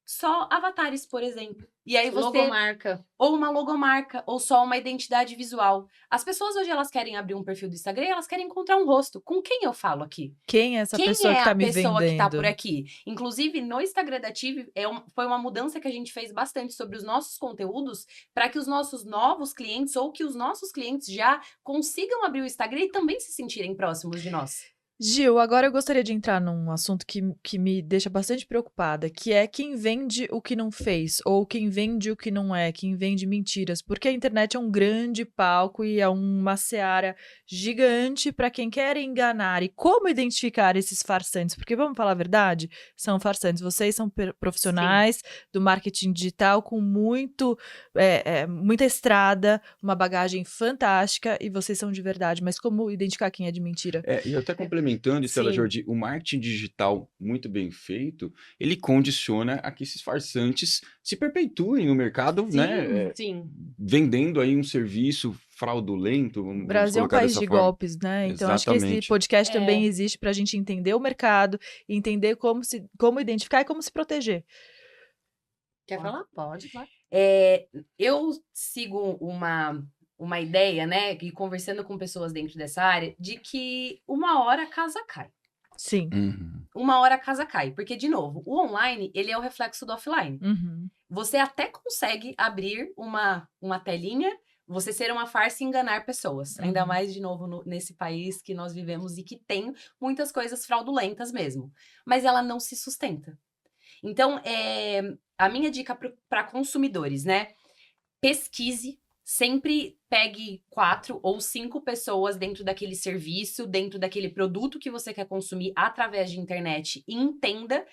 Speaker 3: só avatares, por exemplo. E aí você...
Speaker 4: Logomarca.
Speaker 3: Ou uma logomarca, ou só uma identidade visual. As pessoas hoje, elas querem abrir um perfil do Instagram e elas querem encontrar um rosto. Com quem eu falo aqui?
Speaker 2: Quem é essa
Speaker 3: Quem
Speaker 2: pessoa
Speaker 3: é
Speaker 2: que tá
Speaker 3: a
Speaker 2: me
Speaker 3: pessoa que tá
Speaker 2: vendendo?
Speaker 3: por aqui? Inclusive, no Instagram da Active, foi uma mudança que a gente fez bastante sobre os nossos conteúdos para que os nossos novos clientes ou que os nossos clientes já consigam abrir o Instagram e também se sentirem próximos de nós.
Speaker 2: Gil, agora eu gostaria de entrar num assunto que me deixa bastante preocupada, que é quem vende o que não fez, ou quem vende o que não é, quem vende mentiras, porque a internet é um grande palco e é uma seara gigante para quem quer enganar. E como identificar esses farsantes? Porque, vamos falar a verdade, são farsantes. Vocês são profissionais do marketing digital com muita estrada, uma bagagem fantástica, e vocês são de verdade. Mas como identificar quem é de mentira?
Speaker 1: E até complementando, Stella
Speaker 4: Sim.
Speaker 1: Jordi, o marketing digital muito bem feito, ele condiciona a que esses farsantes se perpetuem no mercado, né?
Speaker 4: Sim.
Speaker 1: Vendendo aí um serviço fraudulento, vamos
Speaker 2: O Brasil é um
Speaker 1: colocar
Speaker 2: país
Speaker 1: dessa
Speaker 2: de
Speaker 1: forma.
Speaker 2: golpes, né? Então acho que esse
Speaker 1: Exatamente.
Speaker 2: podcast também existe para a gente entender o mercado, entender como identificar e como se proteger.
Speaker 3: Quer falar? Pode, claro. Eu sigo uma ideia, né, e conversando com pessoas dentro dessa área, de que uma hora a casa cai.
Speaker 2: Sim.
Speaker 1: Uhum.
Speaker 3: uma hora a casa cai. Porque, de novo, o online, ele é o reflexo do offline.
Speaker 2: Uhum.
Speaker 3: Você até consegue abrir uma telinha, você ser uma farsa e enganar pessoas. Ainda
Speaker 2: Uhum.
Speaker 3: mais, de novo, nesse país que nós vivemos e que tem muitas coisas fraudulentas mesmo. Mas ela não se sustenta. Então, a minha dica para consumidores, né? Pesquise, sempre pegue 4 ou 5 pessoas dentro daquele serviço, dentro daquele produto que você quer consumir através de internet e entenda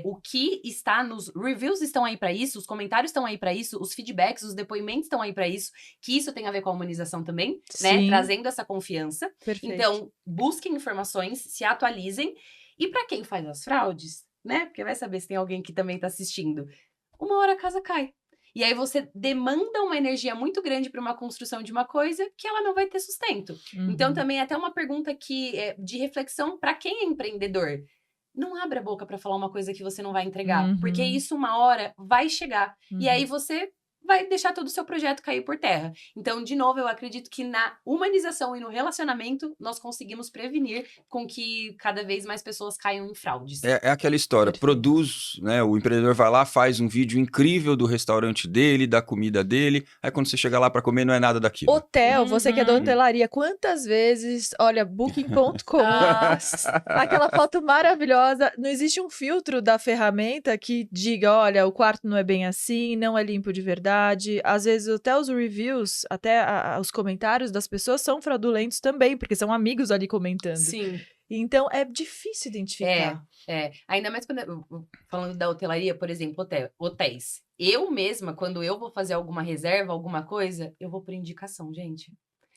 Speaker 3: o que está nos reviews estão aí para isso, os comentários estão aí para isso, os feedbacks, os depoimentos estão aí para isso, que isso tem a ver com a humanização também, né?
Speaker 2: Sim.
Speaker 3: Trazendo essa confiança.
Speaker 2: Perfeito.
Speaker 3: Então, busquem informações, se atualizem. E para quem faz as fraudes, né? Porque vai saber se tem alguém que também tá assistindo. Uma hora a casa cai. E aí você demanda uma energia muito grande para uma construção de uma coisa que ela não vai ter sustento.
Speaker 2: Uhum.
Speaker 3: Então, também é até uma pergunta de reflexão para quem é empreendedor. Não abra a boca para falar uma coisa que você não vai entregar.
Speaker 2: Uhum.
Speaker 3: Porque isso uma hora vai chegar.
Speaker 2: Uhum.
Speaker 3: E aí você vai deixar todo o seu projeto cair por terra. Então, de novo, eu acredito que na humanização e no relacionamento, nós conseguimos prevenir com que cada vez mais pessoas caiam em fraudes.
Speaker 1: É aquela história,
Speaker 2: Perfeito.
Speaker 1: produz, né? O empreendedor vai lá, faz um vídeo incrível do restaurante dele, da comida dele, aí quando você chega lá para comer não é nada daquilo.
Speaker 2: Hotel, você que é da
Speaker 3: Uhum.
Speaker 2: hotelaria, quantas vezes, olha, booking.com,
Speaker 3: Nossa.
Speaker 2: aquela foto maravilhosa, não existe um filtro da ferramenta que diga, olha, o quarto não é bem assim, não é limpo de verdade, às vezes até os reviews, até os comentários das pessoas são fraudulentos também, porque são amigos ali comentando.
Speaker 4: Sim.
Speaker 2: Então, é difícil identificar.
Speaker 3: Ainda mais falando da hotelaria, por exemplo, hotéis. Eu mesma, quando eu vou fazer alguma reserva, alguma coisa, eu vou por indicação, gente.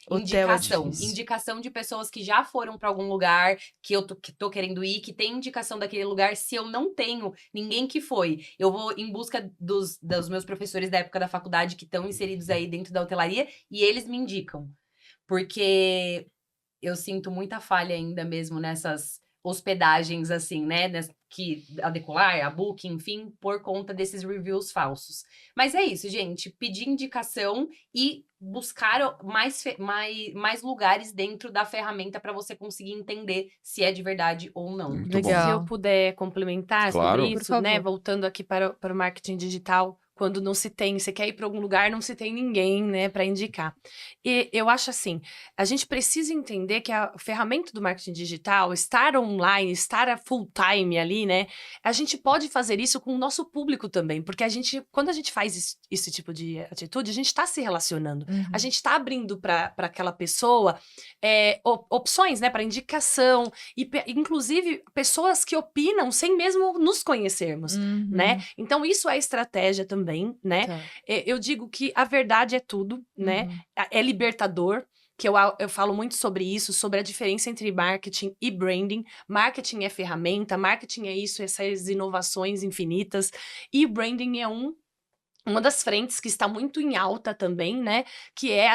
Speaker 2: Hotel é difícil.
Speaker 3: Indicação de pessoas que já foram para algum lugar que eu tô querendo ir, que tem indicação daquele lugar. Se eu não tenho ninguém que foi, eu vou em busca dos meus professores da época da faculdade que estão inseridos aí dentro da hotelaria e eles me indicam. Porque eu sinto muita falha ainda mesmo nessas hospedagens, assim, né? Que a Decolar, a Booking, enfim, por conta desses reviews falsos. Mas é isso, gente. Pedir indicação e buscar mais lugares dentro da ferramenta para você conseguir entender se é de verdade ou não.
Speaker 1: Muito
Speaker 2: Legal.
Speaker 4: Se eu puder complementar
Speaker 1: Claro.
Speaker 4: sobre
Speaker 2: Por
Speaker 4: isso, né?
Speaker 2: favor.
Speaker 4: Voltando aqui para o marketing digital, quando não se tem, você quer ir para algum lugar, não se tem ninguém, né, para indicar. E eu acho assim, a gente precisa entender que a ferramenta do marketing digital, estar online, estar a full time ali, né, a gente pode fazer isso com o nosso público também, porque quando a gente faz esse tipo de atitude, a gente está se relacionando,
Speaker 2: Uhum.
Speaker 4: a gente está abrindo para aquela pessoa opções, né, para indicação, e inclusive pessoas que opinam sem mesmo nos conhecermos,
Speaker 2: Uhum.
Speaker 4: né? Então isso é estratégia também, né?
Speaker 2: Tá.
Speaker 4: Eu digo que a verdade é tudo, né?
Speaker 2: Uhum.
Speaker 4: É libertador, que eu falo muito sobre isso, sobre a diferença entre marketing e branding. Marketing é ferramenta, marketing é isso, essas inovações infinitas, e branding é uma das frentes que está muito em alta também, né? Que é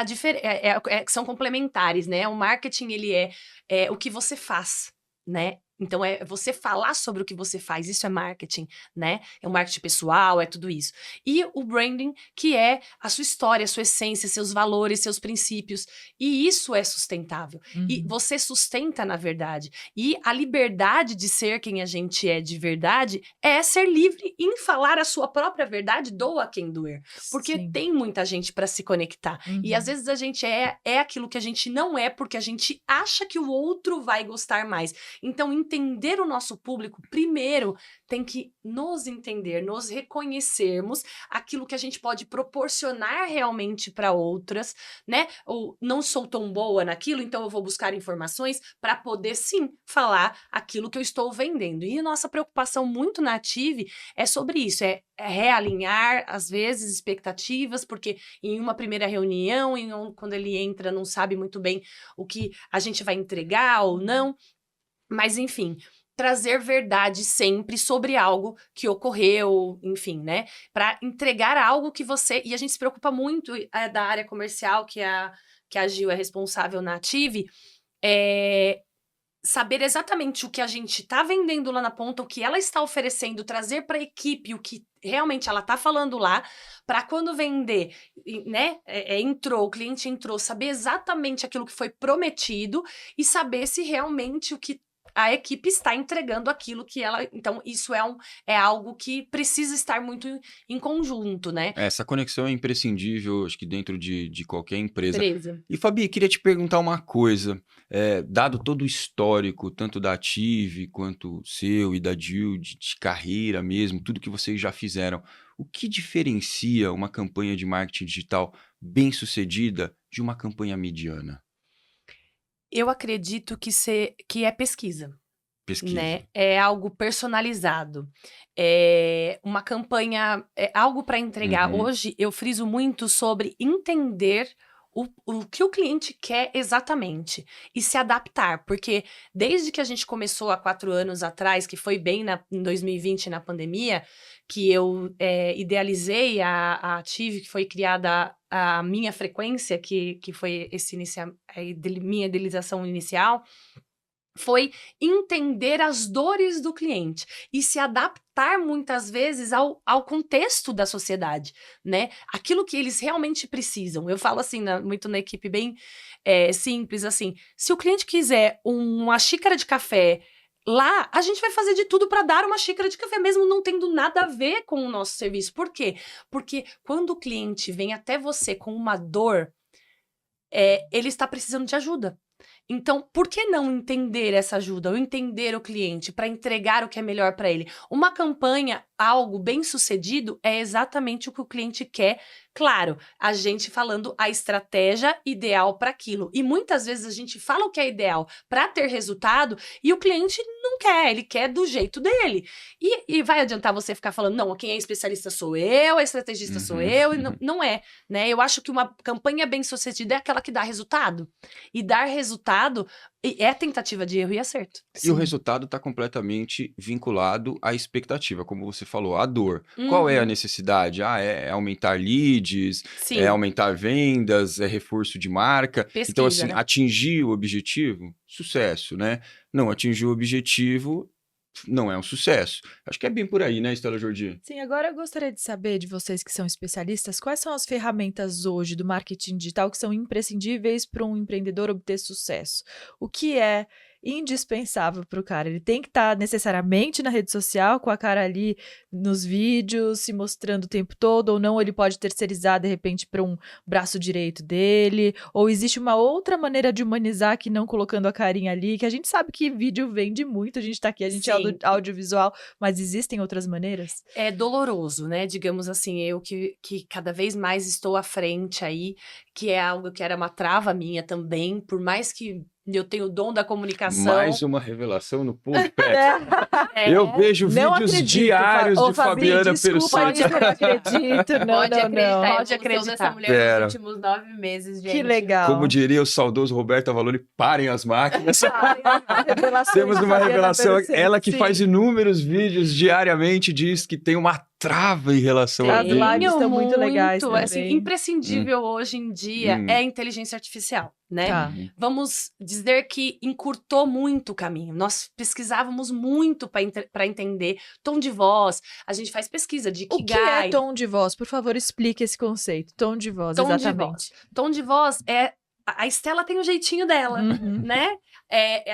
Speaker 4: que são complementares, né? O marketing, ele é o que você faz, né? Então, é você falar sobre o que você faz, isso é marketing, né? É o marketing pessoal, é tudo isso. E o branding, que é a sua história, a sua essência, seus valores, seus princípios. E isso é sustentável. E
Speaker 2: Uhum.
Speaker 4: você sustenta na verdade. E a liberdade de ser quem a gente é de verdade é ser livre em falar a sua própria verdade, doa quem doer. Porque
Speaker 2: Sim.
Speaker 4: tem muita gente para se conectar. E
Speaker 2: Uhum.
Speaker 4: às vezes a gente é aquilo que a gente não é, porque a gente acha que o outro vai gostar mais. Então, entender o nosso público, primeiro, tem que nos entender, nos reconhecermos aquilo que a gente pode proporcionar realmente para outras, né? Ou não sou tão boa naquilo, então eu vou buscar informações para poder, sim, falar aquilo que eu estou vendendo. E a nossa preocupação muito na Ative é sobre isso, é realinhar, às vezes, expectativas, porque em uma primeira reunião, quando ele entra, não sabe muito bem o que a gente vai entregar ou não. Mas, enfim, trazer verdade sempre sobre algo que ocorreu, enfim, né? Para entregar algo que você... E a gente se preocupa muito da área comercial, que a Gil é responsável na Ative, saber exatamente o que a gente está vendendo lá na ponta, o que ela está oferecendo, trazer para a equipe o que realmente ela está falando lá, para quando vender, né, o cliente entrou, saber exatamente aquilo que foi prometido e saber se realmente o que a equipe está entregando aquilo que ela... Então, isso é algo que precisa estar muito em conjunto, né?
Speaker 1: Essa conexão é imprescindível, acho que dentro de qualquer empresa.
Speaker 4: Empresa.
Speaker 1: E, Fabi, queria te perguntar uma coisa. Dado todo o histórico, tanto da Ative quanto seu e da Jill, de carreira mesmo, tudo que vocês já fizeram, o que diferencia uma campanha de marketing digital bem-sucedida de uma campanha mediana?
Speaker 4: Eu acredito que é pesquisa.
Speaker 1: Pesquisa.
Speaker 4: Né? É algo personalizado. É uma campanha, é algo para entregar.
Speaker 1: Uhum.
Speaker 4: Hoje eu friso muito sobre entender o que o cliente quer exatamente e se adaptar, porque desde que a gente começou há 4 anos atrás, que foi bem em 2020, na pandemia, que eu idealizei a Ative, que foi criada a minha frequência, que foi minha idealização inicial, foi entender as dores do cliente e se adaptar muitas vezes ao contexto da sociedade, né? Aquilo que eles realmente precisam. Eu falo assim, muito na equipe bem simples, assim, se o cliente quiser uma xícara de café lá, a gente vai fazer de tudo para dar uma xícara de café, mesmo não tendo nada a ver com o nosso serviço. Por quê? Porque quando o cliente vem até você com uma dor, ele está precisando de ajuda. Então, por que não entender essa ajuda, ou entender o cliente para entregar o que é melhor para ele? Uma campanha, algo bem sucedido, é exatamente o que o cliente quer. Claro, a gente falando a estratégia ideal para aquilo. E muitas vezes a gente fala o que é ideal para ter resultado e o cliente não quer, ele quer do jeito dele. E vai adiantar você ficar falando, não, quem é especialista sou eu, a estrategista sou eu, e não é, né? Eu acho que uma campanha bem sucedida é aquela que dá resultado. E dar resultado é tentativa de erro e acerto.
Speaker 1: E o resultado está completamente vinculado à expectativa, como você falou, à dor. Qual é a necessidade? É aumentar leads,
Speaker 4: Sim.
Speaker 1: é aumentar vendas, é reforço de marca.
Speaker 4: Pesquisa,
Speaker 1: Então, assim,
Speaker 4: né?
Speaker 1: atingir o objetivo, sucesso, né? Não atingir o objetivo, não é um sucesso. Acho que é bem por aí, né, Estela Jordi?
Speaker 2: Sim, agora eu gostaria de saber de vocês que são especialistas, quais são as ferramentas hoje do marketing digital que são imprescindíveis para um empreendedor obter sucesso? O que é indispensável para o cara? Ele tem que estar necessariamente na rede social, com a cara ali nos vídeos, se mostrando o tempo todo, ou não, ele pode terceirizar, de repente, para um braço direito dele, ou existe uma outra maneira de humanizar que não colocando a carinha ali, que a gente sabe que vídeo vende muito, a gente está aqui, a gente é
Speaker 4: Sim.
Speaker 2: audiovisual, mas existem outras maneiras?
Speaker 4: É doloroso, né? Digamos assim, eu que cada vez mais estou à frente aí, que é algo que era uma trava minha também, por mais que eu tenha o dom da comunicação.
Speaker 1: Mais uma revelação no podcast.
Speaker 4: É,
Speaker 1: Eu vejo
Speaker 2: Não
Speaker 1: vídeos
Speaker 2: acredito,
Speaker 1: diários
Speaker 2: Ô,
Speaker 1: de
Speaker 2: Fabi,
Speaker 1: Fabiana
Speaker 2: desculpa,
Speaker 1: Persante.
Speaker 2: eu não acredito, não,
Speaker 3: Pode
Speaker 2: não,
Speaker 3: acreditar,
Speaker 2: não.
Speaker 3: a
Speaker 4: Pode
Speaker 3: evolução
Speaker 4: acreditar.
Speaker 3: dessa mulher
Speaker 1: Pera.
Speaker 3: nos últimos 9 meses, gente.
Speaker 2: Que legal.
Speaker 1: Como diria o saudoso Roberto Avalone, parem as máquinas.
Speaker 2: Revelações
Speaker 1: Temos
Speaker 2: de
Speaker 1: uma
Speaker 2: Fabiana
Speaker 1: revelação.
Speaker 2: Persante,
Speaker 1: Ela que
Speaker 2: sim.
Speaker 1: faz inúmeros vídeos diariamente diz que tem uma trava em relação a
Speaker 2: As lives
Speaker 1: vídeos.
Speaker 2: estão muito legais
Speaker 4: assim,
Speaker 2: também.
Speaker 4: imprescindível hoje em dia é a inteligência artificial, né?
Speaker 2: Tá.
Speaker 4: Vamos dizer que encurtou muito o caminho. Nós pesquisávamos muito para entender tom de voz. A gente faz pesquisa de
Speaker 2: O que é tom de voz? Por favor, explique esse conceito. Tom de voz,
Speaker 4: Tom de
Speaker 2: exatamente.
Speaker 4: voz. Tom de voz é... A Estela tem o jeitinho dela,
Speaker 2: Uhum.
Speaker 4: né?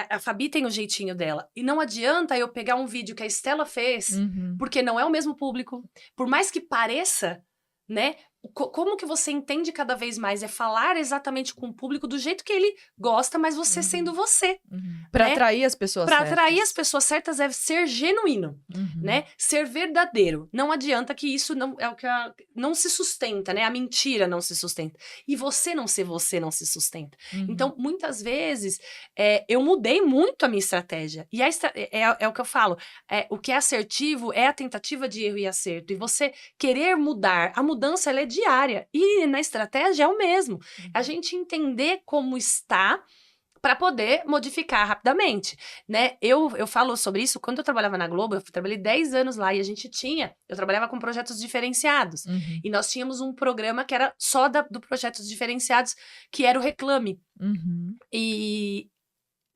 Speaker 4: A Fabi tem o jeitinho dela. E não adianta eu pegar um vídeo que a Estela fez,
Speaker 2: Uhum.
Speaker 4: porque não é o mesmo público. Por mais que pareça, né? Como que você entende cada vez mais? É falar exatamente com o público do jeito que ele gosta, mas você sendo você.
Speaker 2: Para
Speaker 4: né?
Speaker 2: atrair as pessoas
Speaker 4: Para
Speaker 2: certas.
Speaker 4: atrair as pessoas certas é ser genuíno, né? Ser verdadeiro. Não adianta que isso não é o que não se sustenta, né? A mentira não se sustenta. E você não ser você não se sustenta. Então, muitas vezes, eu mudei muito a minha estratégia. E é o que eu falo. O que é assertivo é a tentativa de erro e acerto. E você querer mudar. A mudança, ela é diária. E na estratégia é o mesmo. A gente entender como está para poder modificar rapidamente, né? Eu falo sobre isso, quando eu trabalhava na Globo, eu trabalhei 10 anos lá e eu trabalhava com projetos diferenciados. E nós tínhamos um programa que era só do projetos diferenciados, que era o Reclame. E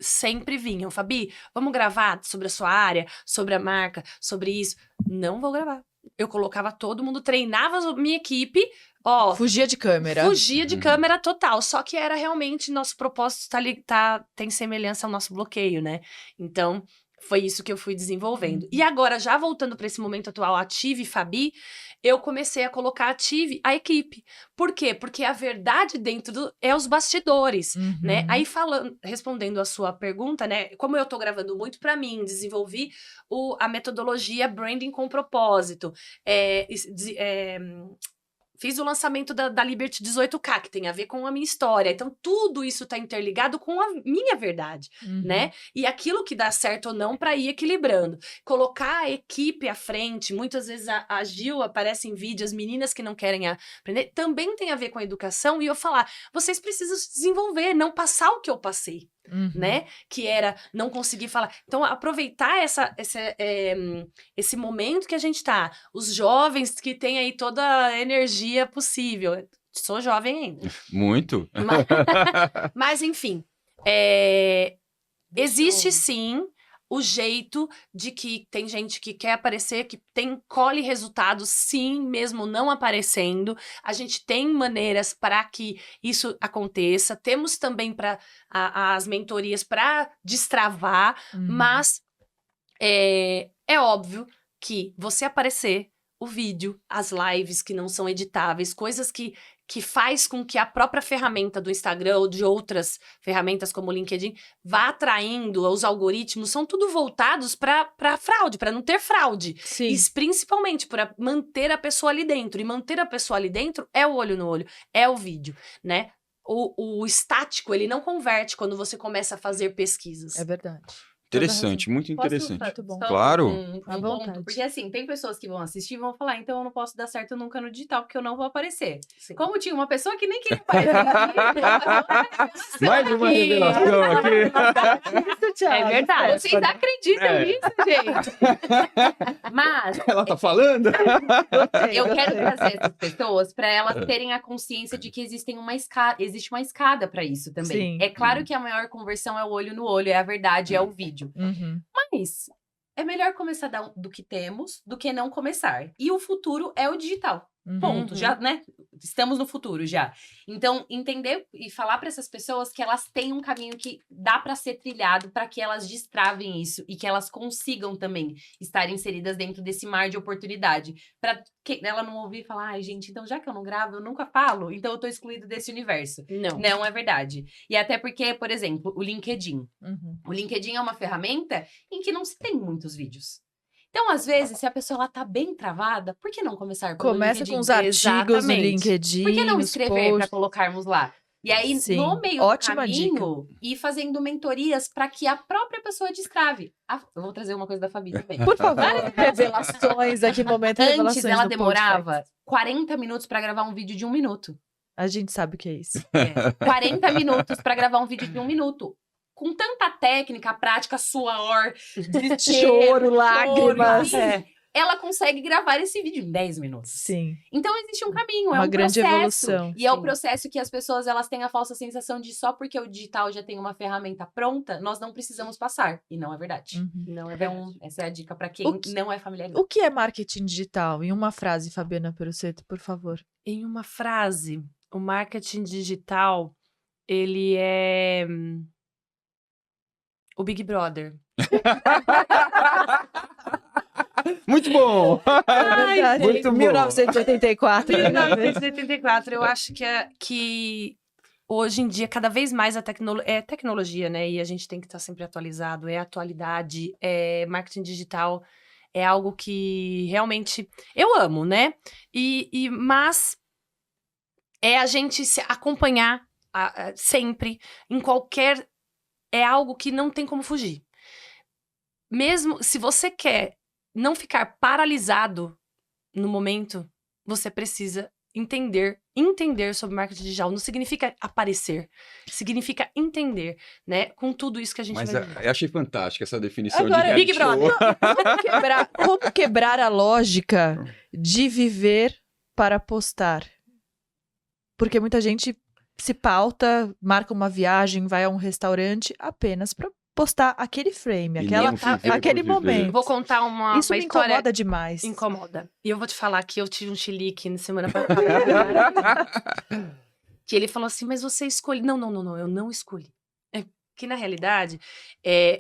Speaker 4: sempre vinham, Fabi, vamos gravar sobre a sua área, sobre a marca, sobre isso. Não vou gravar. eu colocava todo mundo, treinava a minha equipe, ó,
Speaker 2: Fugia de câmera.
Speaker 4: fugia de câmera total. Só que era realmente, nosso propósito tem semelhança ao nosso bloqueio, né? Então, foi isso que eu fui desenvolvendo. E agora, já voltando para esse momento atual, Ative e Fabi, eu comecei a colocar Ative a equipe. Por quê? Porque a verdade é os bastidores, né? Aí respondendo a sua pergunta, né? Como eu tô gravando muito para mim, desenvolvi a metodologia Branding com Propósito. Fiz o lançamento da Liberty 18K, que tem a ver com a minha história. Então, tudo isso tá interligado com a minha verdade, né? E aquilo que dá certo ou não para ir equilibrando. Colocar a equipe à frente, muitas vezes a Gil aparece em vídeo, as meninas que não querem aprender, também tem a ver com a educação. E eu falar, vocês precisam se desenvolver, não passar o que eu passei. Né? Que era não conseguir falar. Então, aproveitar esse momento que a gente tá. Os jovens que têm aí toda a energia possível. Sou jovem ainda.
Speaker 1: Muito.
Speaker 4: Mas enfim. Existe sim o jeito de que tem gente que quer aparecer, que colhe resultados, sim, mesmo não aparecendo. A gente tem maneiras para que isso aconteça. Temos também as mentorias para destravar, mas é óbvio que você aparecer, o vídeo, as lives que não são editáveis, coisas que faz com que a própria ferramenta do Instagram ou de outras ferramentas como o LinkedIn vá atraindo, os algoritmos são tudo voltados para fraude, para não ter fraude.
Speaker 2: Sim.
Speaker 4: E principalmente para manter a pessoa ali dentro. E manter a pessoa ali dentro é o olho no olho, é o vídeo, né? O estático, ele não converte quando você começa a fazer pesquisas.
Speaker 2: É verdade.
Speaker 1: Interessante, muito interessante.
Speaker 2: Muito bom.
Speaker 1: Claro.
Speaker 2: À
Speaker 3: ponto,
Speaker 2: vontade.
Speaker 3: porque assim, tem pessoas que vão assistir e vão falar, então eu não posso dar certo nunca no digital, porque eu não vou aparecer.
Speaker 4: Sim.
Speaker 3: Como tinha uma pessoa que nem queria aparecer aqui,
Speaker 1: Mais uma revelação aqui.
Speaker 2: Isso, Thiago.
Speaker 3: É verdade. Vocês acreditam
Speaker 2: É.
Speaker 3: nisso, gente? Mas
Speaker 1: Ela tá falando?
Speaker 3: eu quero trazer essas pessoas para elas terem a consciência de que existe uma escada para isso também.
Speaker 2: Sim.
Speaker 3: É claro que a maior conversão é o olho no olho, é a verdade, é o vídeo. Mas é melhor começar do que temos do que não começar. E o futuro é o digital. Ponto. Já, né? Estamos no futuro já. Então, entender e falar para essas pessoas que elas têm um caminho que dá para ser trilhado para que elas destravem isso e que elas consigam também estar inseridas dentro desse mar de oportunidade. Para que ela não ouvir e falar, ai, gente, então já que eu não gravo, eu nunca falo, então eu tô excluído desse universo.
Speaker 4: Não.
Speaker 3: Não é verdade. E até porque, por exemplo, o LinkedIn. O LinkedIn é uma ferramenta em que não se tem muitos vídeos. Então, às vezes, se a pessoa ela tá bem travada, por que não começar pelo
Speaker 2: Começa
Speaker 3: LinkedIn?
Speaker 2: com os artigos no
Speaker 3: Exatamente.
Speaker 2: LinkedIn.
Speaker 3: Por que não
Speaker 2: nos
Speaker 3: escrever para
Speaker 2: posts?
Speaker 3: colocarmos lá? E aí,
Speaker 2: Sim,
Speaker 3: no meio
Speaker 2: ótima
Speaker 3: do caminho, ir fazendo mentorias para que a própria pessoa destrave. Eu vou trazer uma coisa da Fabi também.
Speaker 2: Por favor, revelações aqui, momento de revelações
Speaker 3: Antes, ela
Speaker 2: do
Speaker 3: demorava
Speaker 2: podcast.
Speaker 3: 40 minutos para gravar um vídeo de 1 minuto.
Speaker 2: A gente sabe o que é isso.
Speaker 3: 40 minutos para gravar um vídeo de 1 minuto. Com tanta técnica, prática, suor,
Speaker 2: Choro, lágrimas.
Speaker 3: ela consegue gravar esse vídeo em 10 minutos.
Speaker 2: Sim.
Speaker 3: Então, existe um caminho, é
Speaker 2: Uma
Speaker 3: um
Speaker 2: grande
Speaker 3: processo.
Speaker 2: evolução.
Speaker 3: E é o
Speaker 4: Sim.
Speaker 3: processo que as pessoas elas têm a falsa sensação de só porque o digital já tem uma ferramenta pronta, nós não precisamos passar. E não é verdade.
Speaker 4: Não é
Speaker 3: Então, essa é a dica para quem
Speaker 2: O que-
Speaker 3: não é familiarizado.
Speaker 2: O que é marketing digital? Em uma frase, Fabiana Perucceto, por favor.
Speaker 4: Em uma frase, o marketing digital, ele é o Big Brother.
Speaker 1: Muito bom!
Speaker 2: É verdade.
Speaker 1: Muito bom.
Speaker 2: 1984.
Speaker 4: 1984, eu acho que hoje em dia, cada vez mais é tecnologia, né? E a gente tem que estar sempre atualizado, é atualidade, é marketing digital, é algo que realmente eu amo, né? Mas é a gente se acompanhar sempre, em qualquer... É algo que não tem como fugir. Mesmo se você quer não ficar paralisado no momento, você precisa entender sobre marketing digital. Não significa aparecer, significa entender, né? Com tudo isso que a gente
Speaker 1: Mas
Speaker 4: vai viver.
Speaker 1: eu achei fantástica essa definição
Speaker 2: Agora,
Speaker 1: de reality
Speaker 4: Big Brother.
Speaker 1: show.
Speaker 2: Como quebrar a lógica de viver para postar? Porque muita gente se pauta, marca uma viagem, vai a um restaurante apenas para postar aquele frame,
Speaker 1: E
Speaker 2: aquela,
Speaker 1: não viver
Speaker 2: aquele
Speaker 1: por viver.
Speaker 2: momento.
Speaker 4: Vou contar uma
Speaker 2: Isso me
Speaker 4: história.
Speaker 2: incomoda demais.
Speaker 4: Incomoda. E eu vou te falar que eu tive um chilique na semana passada. Que ele falou assim, mas você escolhe. Não, eu não escolhi. Que na realidade,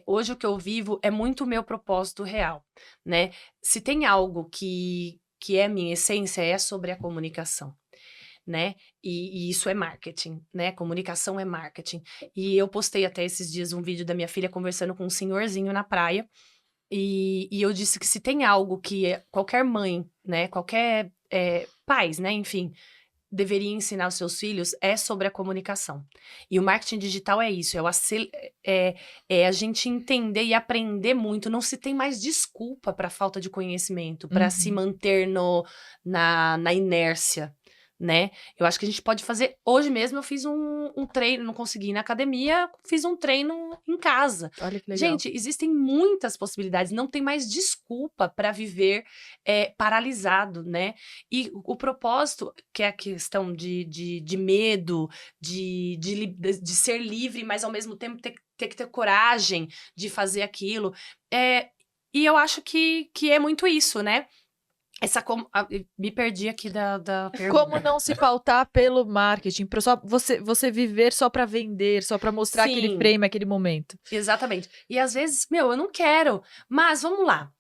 Speaker 4: hoje o que eu vivo é muito o meu propósito real, né? Se tem algo que é minha essência, é sobre a comunicação, né? E isso é marketing, né? Comunicação é marketing. E eu postei até esses dias um vídeo da minha filha conversando com um senhorzinho na praia, e eu disse que se tem algo que qualquer mãe, né? Qualquer pais, né? Enfim, deveria ensinar os seus filhos é sobre a comunicação. E o marketing digital é isso, é a gente entender e aprender muito. Não se tem mais desculpa para falta de conhecimento, para se manter na inércia, né? Eu acho que a gente pode fazer. Hoje mesmo eu fiz um treino, não consegui ir na academia, fiz um treino em casa.
Speaker 2: Olha que legal.
Speaker 4: Gente, existem muitas possibilidades, não tem mais desculpa para viver paralisado, né? E o propósito, que é a questão de medo, de ser livre, mas ao mesmo tempo ter que ter coragem de fazer aquilo. E eu acho que é muito isso, né? Me perdi aqui da pergunta.
Speaker 2: Como não se pautar pelo marketing? Só você viver só para vender, só para mostrar aquele
Speaker 4: Sim.
Speaker 2: frame, aquele momento.
Speaker 4: Exatamente. E às vezes, eu não quero. Mas vamos lá.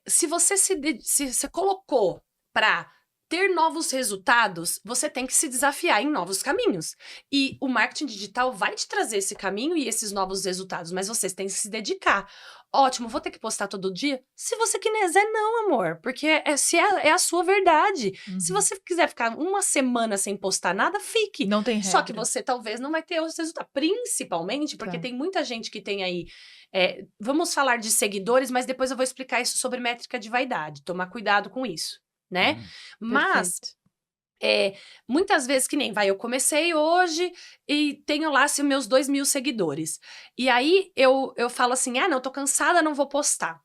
Speaker 4: Se você se colocou para ter novos resultados, você tem que se desafiar em novos caminhos. E o marketing digital vai te trazer esse caminho e esses novos resultados, mas vocês têm que se dedicar. Ótimo, vou ter que postar todo dia? Se você quiser, não, amor, porque é a sua verdade. Se você quiser ficar uma semana sem postar nada, fique.
Speaker 2: Não tem regra.
Speaker 4: Só que você talvez não vai ter os resultados, principalmente porque tem muita gente que tem aí, vamos falar de seguidores, mas depois eu vou explicar isso sobre métrica de vaidade, tomar cuidado com isso, né? Mas muitas vezes, que nem eu comecei hoje e tenho lá meus 2.000 seguidores. E aí eu falo assim, não, tô cansada, não vou postar.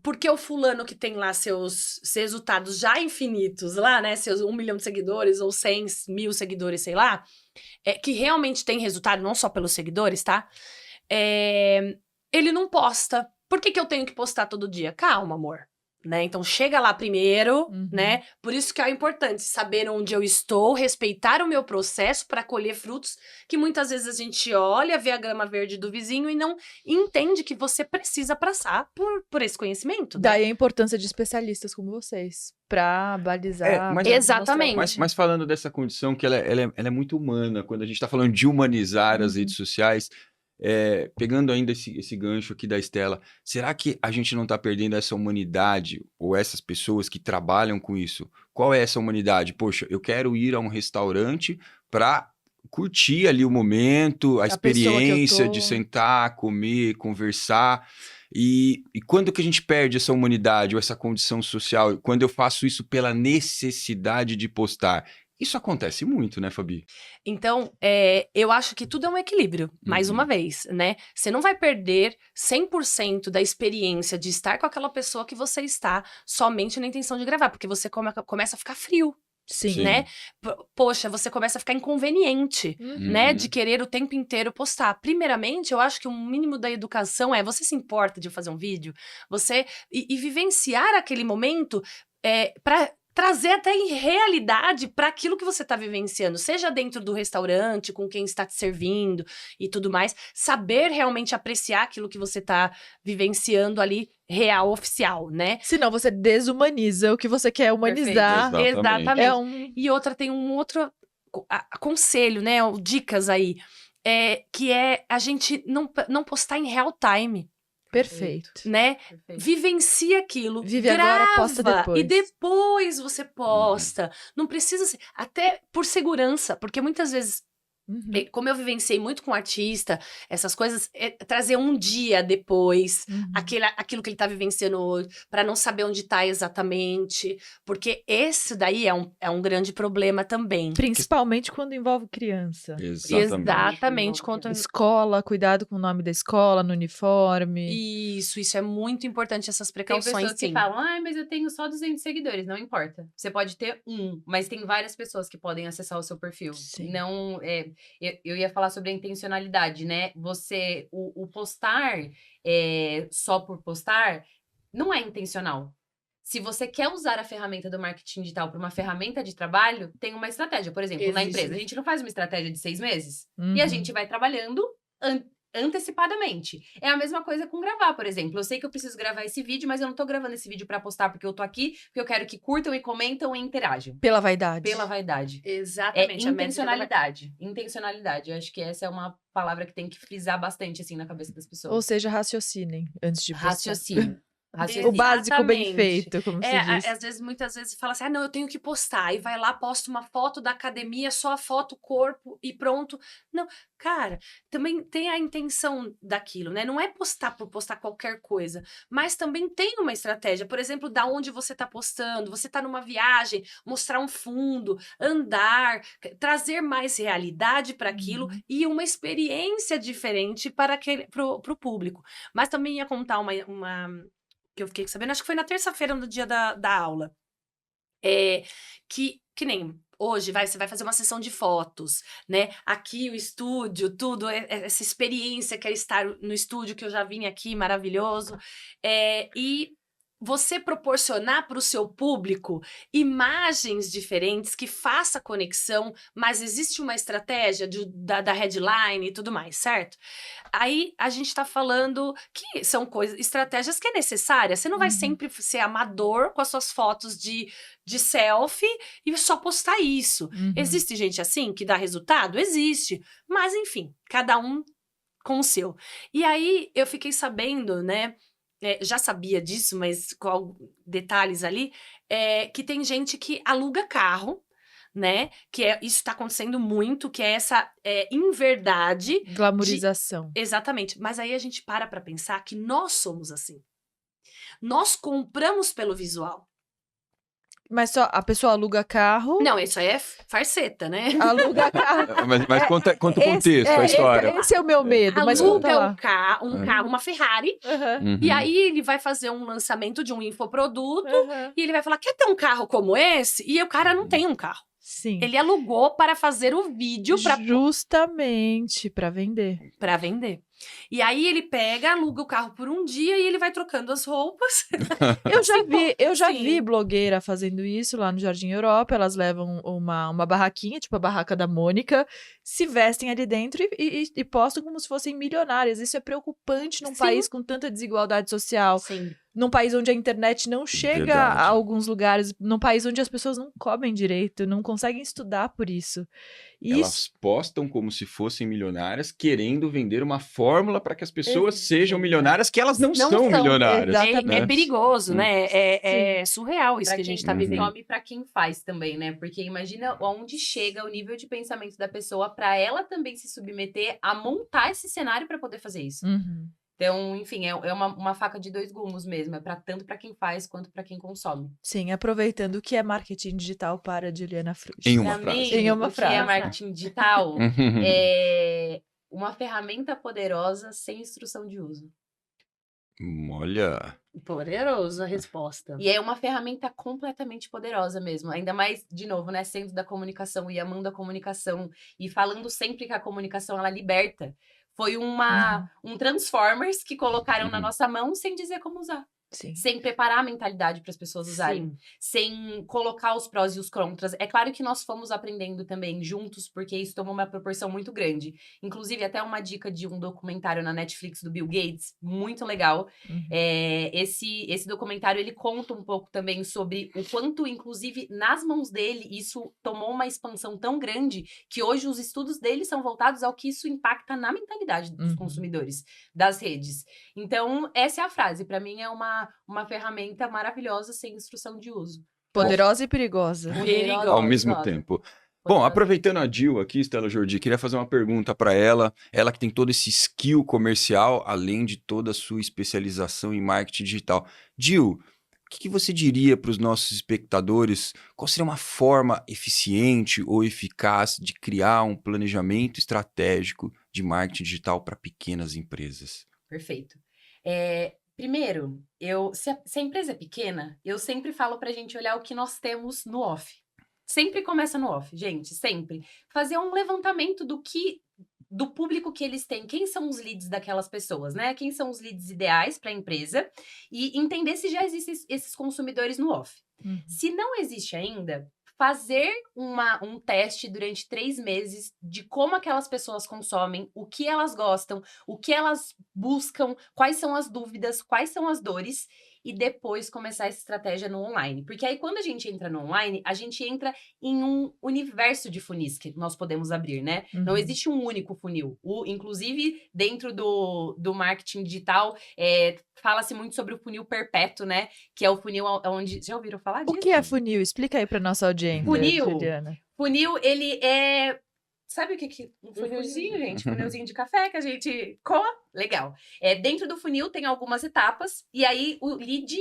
Speaker 4: Porque o fulano que tem lá seus resultados já infinitos lá, né? Seus 1 milhão de seguidores ou 100 mil seguidores, sei lá, que realmente tem resultado, não só pelos seguidores, tá? Ele não posta. Por que eu tenho que postar todo dia? Calma, amor. Né? Então chega lá primeiro, né? Por isso que é importante saber onde eu estou, respeitar o meu processo para colher frutos, que muitas vezes a gente olha, vê a grama verde do vizinho e não entende que você precisa passar por esse conhecimento. Né?
Speaker 2: Daí a importância de especialistas como vocês para balizar.
Speaker 4: Exatamente.
Speaker 1: Mas falando dessa condição que ela é muito humana, quando a gente está falando de humanizar as redes sociais. Pegando ainda esse gancho aqui da Estela, será que a gente não está perdendo essa humanidade ou essas pessoas que trabalham com isso? Qual é essa humanidade? Poxa, eu quero ir a um restaurante para curtir ali o momento, a experiência de sentar, comer, conversar. E quando que a gente perde essa humanidade ou essa condição social? Quando eu faço isso pela necessidade de postar. Isso acontece muito, né, Fabi?
Speaker 4: Então, eu acho que tudo é um equilíbrio, mais uma vez, né? Você não vai perder 100% da experiência de estar com aquela pessoa que você está somente na intenção de gravar, porque você começa a ficar frio.
Speaker 2: Sim.
Speaker 4: Né? Poxa, você começa a ficar inconveniente, né? De querer o tempo inteiro postar. Primeiramente, eu acho que o mínimo da educação você se importa de fazer um vídeo? E vivenciar aquele momento para trazer até em realidade para aquilo que você está vivenciando, seja dentro do restaurante, com quem está te servindo e tudo mais, saber realmente apreciar aquilo que você está vivenciando ali, real, oficial, né?
Speaker 2: Senão você desumaniza o que você quer humanizar.
Speaker 4: Exatamente. E outra, tem um outro conselho, né, dicas aí, que é a gente não postar em real time.
Speaker 2: Perfeito.
Speaker 4: Né? Vivencia aquilo.
Speaker 2: Vive
Speaker 4: grava,
Speaker 2: agora, posta depois.
Speaker 4: E depois você posta. Não precisa ser. Até por segurança, porque muitas vezes, como eu vivenciei muito com artista, essas coisas, trazer um dia depois aquilo que ele tá vivenciando hoje, pra não saber onde tá exatamente. Porque esse daí é um grande problema também.
Speaker 2: Principalmente quando envolve criança.
Speaker 4: Exatamente.
Speaker 2: Escola, cuidado com o nome da escola, no uniforme.
Speaker 4: Isso é muito importante, essas precauções.
Speaker 3: Tem pessoas que falam, mas eu tenho só 200 seguidores. Não importa. Você pode ter mas tem várias pessoas que podem acessar o seu perfil.
Speaker 2: Sim.
Speaker 3: Não, eu ia falar sobre a intencionalidade, né? O postar só por postar não é intencional. Se você quer usar a ferramenta do marketing digital para uma ferramenta de trabalho, tem uma estratégia. Por exemplo, na
Speaker 4: Existe.
Speaker 3: empresa, a gente não faz uma estratégia de 6 meses
Speaker 2: Uhum.
Speaker 3: e a gente vai trabalhando antecipadamente. É a mesma coisa com gravar, por exemplo. Eu sei que eu preciso gravar esse vídeo, mas eu não tô gravando esse vídeo para postar porque eu tô aqui, porque eu quero que curtam e comentam e interajam.
Speaker 2: Pela vaidade.
Speaker 3: Pela vaidade.
Speaker 4: Exatamente.
Speaker 3: É intencionalidade. Intencionalidade. Eu acho que essa é uma palavra que tem que frisar bastante, assim, na cabeça das pessoas.
Speaker 2: Ou seja, raciocinem antes de postar.
Speaker 3: Raciocínio.
Speaker 2: O básico bem
Speaker 4: Exatamente.
Speaker 2: feito, como se diz.
Speaker 4: Às vezes, muitas vezes, fala assim, não, eu tenho que postar. E vai lá, posta uma foto da academia, só a foto, corpo e pronto. Não, cara, também tem a intenção daquilo, né? Não é postar por postar qualquer coisa, mas também tem uma estratégia. Por exemplo, da onde você tá postando, você tá numa viagem, mostrar um fundo, andar, trazer mais realidade para aquilo e uma experiência diferente para pro público. Mas também ia contar uma que eu fiquei sabendo, acho que foi na terça-feira, no dia da aula. Que nem hoje, você vai fazer uma sessão de fotos, né? Aqui o estúdio, tudo, essa experiência que é estar no estúdio, que eu já vim aqui, maravilhoso. E você proporcionar para o seu público imagens diferentes que faça conexão, mas existe uma estratégia da headline e tudo mais, certo? Aí a gente tá falando que são estratégias que é necessária. Você não vai sempre ser amador com as suas fotos de selfie e só postar isso. Existe gente assim que dá resultado? Existe. Mas enfim, cada um com o seu. E aí eu fiquei sabendo, né? Já sabia disso, mas com detalhes ali, que tem gente que aluga carro, né? Isso está acontecendo muito, que é essa inverdade.
Speaker 2: Glamorização.
Speaker 4: Exatamente. Mas aí a gente para pensar que nós somos assim. Nós compramos pelo visual.
Speaker 2: Mas só a pessoa aluga carro.
Speaker 4: Não, isso aí é farseta, né?
Speaker 2: Aluga carro.
Speaker 1: Mas conta o contexto, a história.
Speaker 2: Esse é o meu medo. Mas conta
Speaker 4: Aluga
Speaker 2: lá.
Speaker 4: um carro, uma Ferrari,
Speaker 2: Uhum.
Speaker 4: e aí ele vai fazer um lançamento de um infoproduto,
Speaker 2: Uhum.
Speaker 4: e ele vai falar, quer ter um carro como esse? E o cara não tem um carro.
Speaker 2: Sim.
Speaker 4: Ele alugou para fazer o vídeo
Speaker 2: Justamente para vender.
Speaker 4: Para vender. E aí ele aluga o carro por um dia e ele vai trocando as roupas.
Speaker 2: Eu já
Speaker 4: Sim.
Speaker 2: vi blogueira fazendo isso lá no Jardim Europa. Elas levam uma barraquinha, tipo a barraca da Mônica, se vestem ali dentro e postam como se fossem milionárias. Isso é preocupante num
Speaker 4: Sim.
Speaker 2: país com tanta desigualdade social.
Speaker 4: Sim.
Speaker 2: Num país onde a internet não chega
Speaker 1: Verdade.
Speaker 2: a alguns lugares, num país onde as pessoas não comem direito, não conseguem estudar por isso.
Speaker 1: Elas postam como se fossem milionárias, querendo vender uma fórmula para que as pessoas sejam milionárias, que elas não são milionárias.
Speaker 2: Exatamente.
Speaker 4: É perigoso, né? É surreal isso
Speaker 3: Pra
Speaker 4: que a gente
Speaker 3: quem
Speaker 4: tá vivendo.
Speaker 3: consome, pra quem faz também, né? Porque imagina onde chega o nível de pensamento da pessoa pra ela também se submeter a montar esse cenário pra poder fazer isso.
Speaker 2: Uhum.
Speaker 3: Então, enfim, é uma faca de dois gumes mesmo. É tanto pra quem faz quanto pra quem consome.
Speaker 2: Sim, aproveitando o que é marketing digital para Juliana Frutti.
Speaker 1: Em uma
Speaker 3: Pra
Speaker 1: frase.
Speaker 3: mim,
Speaker 2: Em uma
Speaker 3: o que é
Speaker 2: frase.
Speaker 3: marketing digital é uma ferramenta poderosa sem instrução de uso.
Speaker 1: Olha,
Speaker 4: Poderosa a resposta.
Speaker 3: E é uma ferramenta completamente poderosa mesmo. Ainda mais, de novo, né? Sendo da comunicação e amando a comunicação. E falando sempre que a comunicação, ela liberta. Foi um Transformers que colocaram na nossa mão sem dizer como usar.
Speaker 2: Sim.
Speaker 3: Sem preparar a mentalidade para as pessoas usarem.
Speaker 4: Sim.
Speaker 3: Sem colocar os prós e os contras. É claro que nós fomos aprendendo também juntos, porque isso tomou uma proporção muito grande. Inclusive, até uma dica de um documentário na Netflix do Bill Gates, muito legal.
Speaker 2: Uhum.
Speaker 3: Esse documentário, ele conta um pouco também sobre o quanto, inclusive, nas mãos dele, isso tomou uma expansão tão grande que hoje os estudos dele são voltados ao que isso impacta na mentalidade dos consumidores, das redes. Então, essa é a frase. Para mim, é uma ferramenta maravilhosa sem instrução de uso.
Speaker 2: Poderosa e perigosa.
Speaker 4: Perigosa.
Speaker 1: ao mesmo tempo. Bom, aproveitando a Jill aqui, Stella Jordi, queria fazer uma pergunta para ela. Ela que tem todo esse skill comercial, além de toda a sua especialização em marketing digital. Jill, o que você diria para os nossos espectadores? Qual seria uma forma eficiente ou eficaz de criar um planejamento estratégico de marketing digital para pequenas empresas?
Speaker 3: Perfeito. Primeiro, se a empresa é pequena, eu sempre falo pra gente olhar o que nós temos no off. Sempre começa no off, gente, sempre. Fazer um levantamento do público que eles têm, quem são os leads daquelas pessoas, né? Quem são os leads ideais para a empresa e entender se já existem esses consumidores no off. Se não existe ainda, fazer um teste durante 3 meses de como aquelas pessoas consomem, o que elas gostam, o que elas buscam, quais são as dúvidas, quais são as dores, e depois começar essa estratégia no online. Porque aí, quando a gente entra no online, a gente entra em um universo de funis que nós podemos abrir, né? Não existe um único funil. Inclusive, dentro do marketing digital, fala-se muito sobre o funil perpétuo, né? Que é o funil onde... Já ouviram falar disso?
Speaker 2: O que é funil? Explica aí para nossa audiência, Juliana.
Speaker 3: Funil, ele é... Sabe o que um funilzinho, gente? Funilzinho de café que a gente coa? Legal. Dentro do funil tem algumas etapas, e aí o lead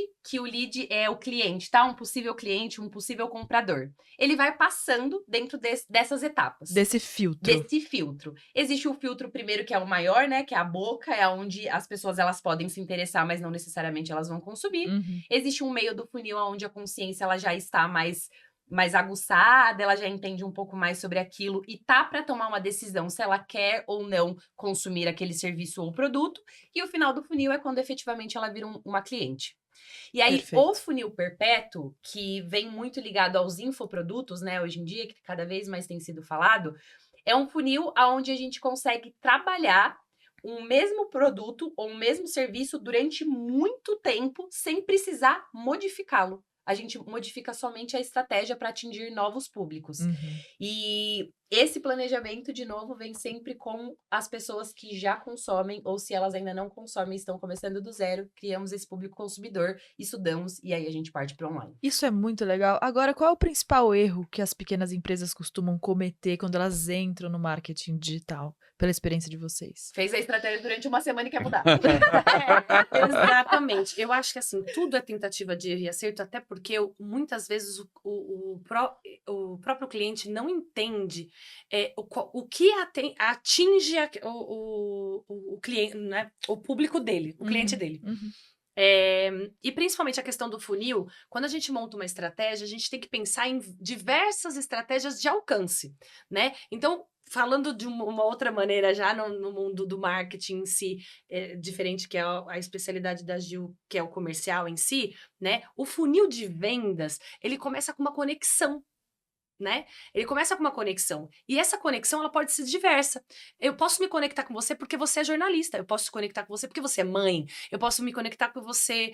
Speaker 3: é o cliente, tá? Um possível cliente, um possível comprador. Ele vai passando dentro dessas etapas.
Speaker 2: Desse filtro.
Speaker 3: Existe o filtro primeiro, que é o maior, né? Que é a boca, é onde as pessoas elas podem se interessar, mas não necessariamente elas vão consumir. Existe um meio do funil, onde a consciência ela já está mais aguçada, ela já entende um pouco mais sobre aquilo e tá para tomar uma decisão se ela quer ou não consumir aquele serviço ou produto. E o final do funil é quando efetivamente ela vira uma cliente. E aí, o funil perpétuo, que vem muito ligado aos infoprodutos, né, hoje em dia, que cada vez mais tem sido falado, é um funil onde a gente consegue trabalhar um mesmo produto ou um mesmo serviço durante muito tempo sem precisar modificá-lo. A gente modifica somente a estratégia para atingir novos públicos. E esse planejamento, de novo, vem sempre com as pessoas que já consomem, ou se elas ainda não consomem, estão começando do zero, criamos esse público consumidor, estudamos, e aí a gente parte para online.
Speaker 2: Isso é muito legal. Agora, qual é o principal erro que as pequenas empresas costumam cometer quando elas entram no marketing digital, pela experiência de vocês?
Speaker 3: Fez a estratégia durante uma semana e quer mudar.
Speaker 4: Exatamente. Eu acho que, assim, tudo é tentativa de erro e acerto, até porque muitas vezes o próprio cliente não entende o que atinge o cliente, né? O público dele, o cliente dele. E principalmente a questão do funil, quando a gente monta uma estratégia, a gente tem que pensar em diversas estratégias de alcance, né? Então, falando de uma outra maneira já no mundo do marketing em si, diferente que é a especialidade da Gil, que é o comercial em si, né? O funil de vendas, ele começa com uma conexão, né? Ele começa com uma conexão. E essa conexão, ela pode ser diversa. Eu posso me conectar com você porque você é jornalista. Eu posso me conectar com você porque você é mãe. Eu posso me conectar com você...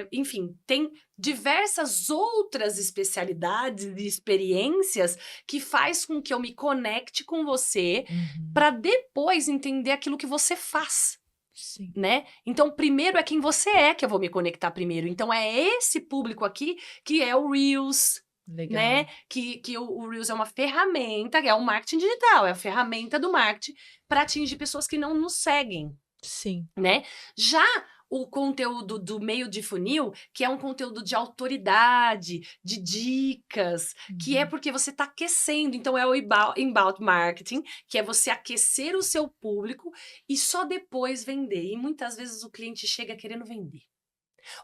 Speaker 4: enfim, tem diversas outras especialidades e experiências que faz com que eu me conecte com você para depois entender aquilo que você faz.
Speaker 2: Sim.
Speaker 4: Né? Então, primeiro é quem você é que eu vou me conectar primeiro. Então, é esse público aqui que é o Reels,
Speaker 2: Legal.
Speaker 4: né? Que o Reels é uma ferramenta, é o marketing digital, é a ferramenta do marketing para atingir pessoas que não nos seguem.
Speaker 2: Sim.
Speaker 4: Né? Já o conteúdo do meio de funil, que é um conteúdo de autoridade, de dicas, que é porque você está aquecendo. Então, é o inbound marketing, que é você aquecer o seu público e só depois vender. E muitas vezes o cliente chega querendo vender.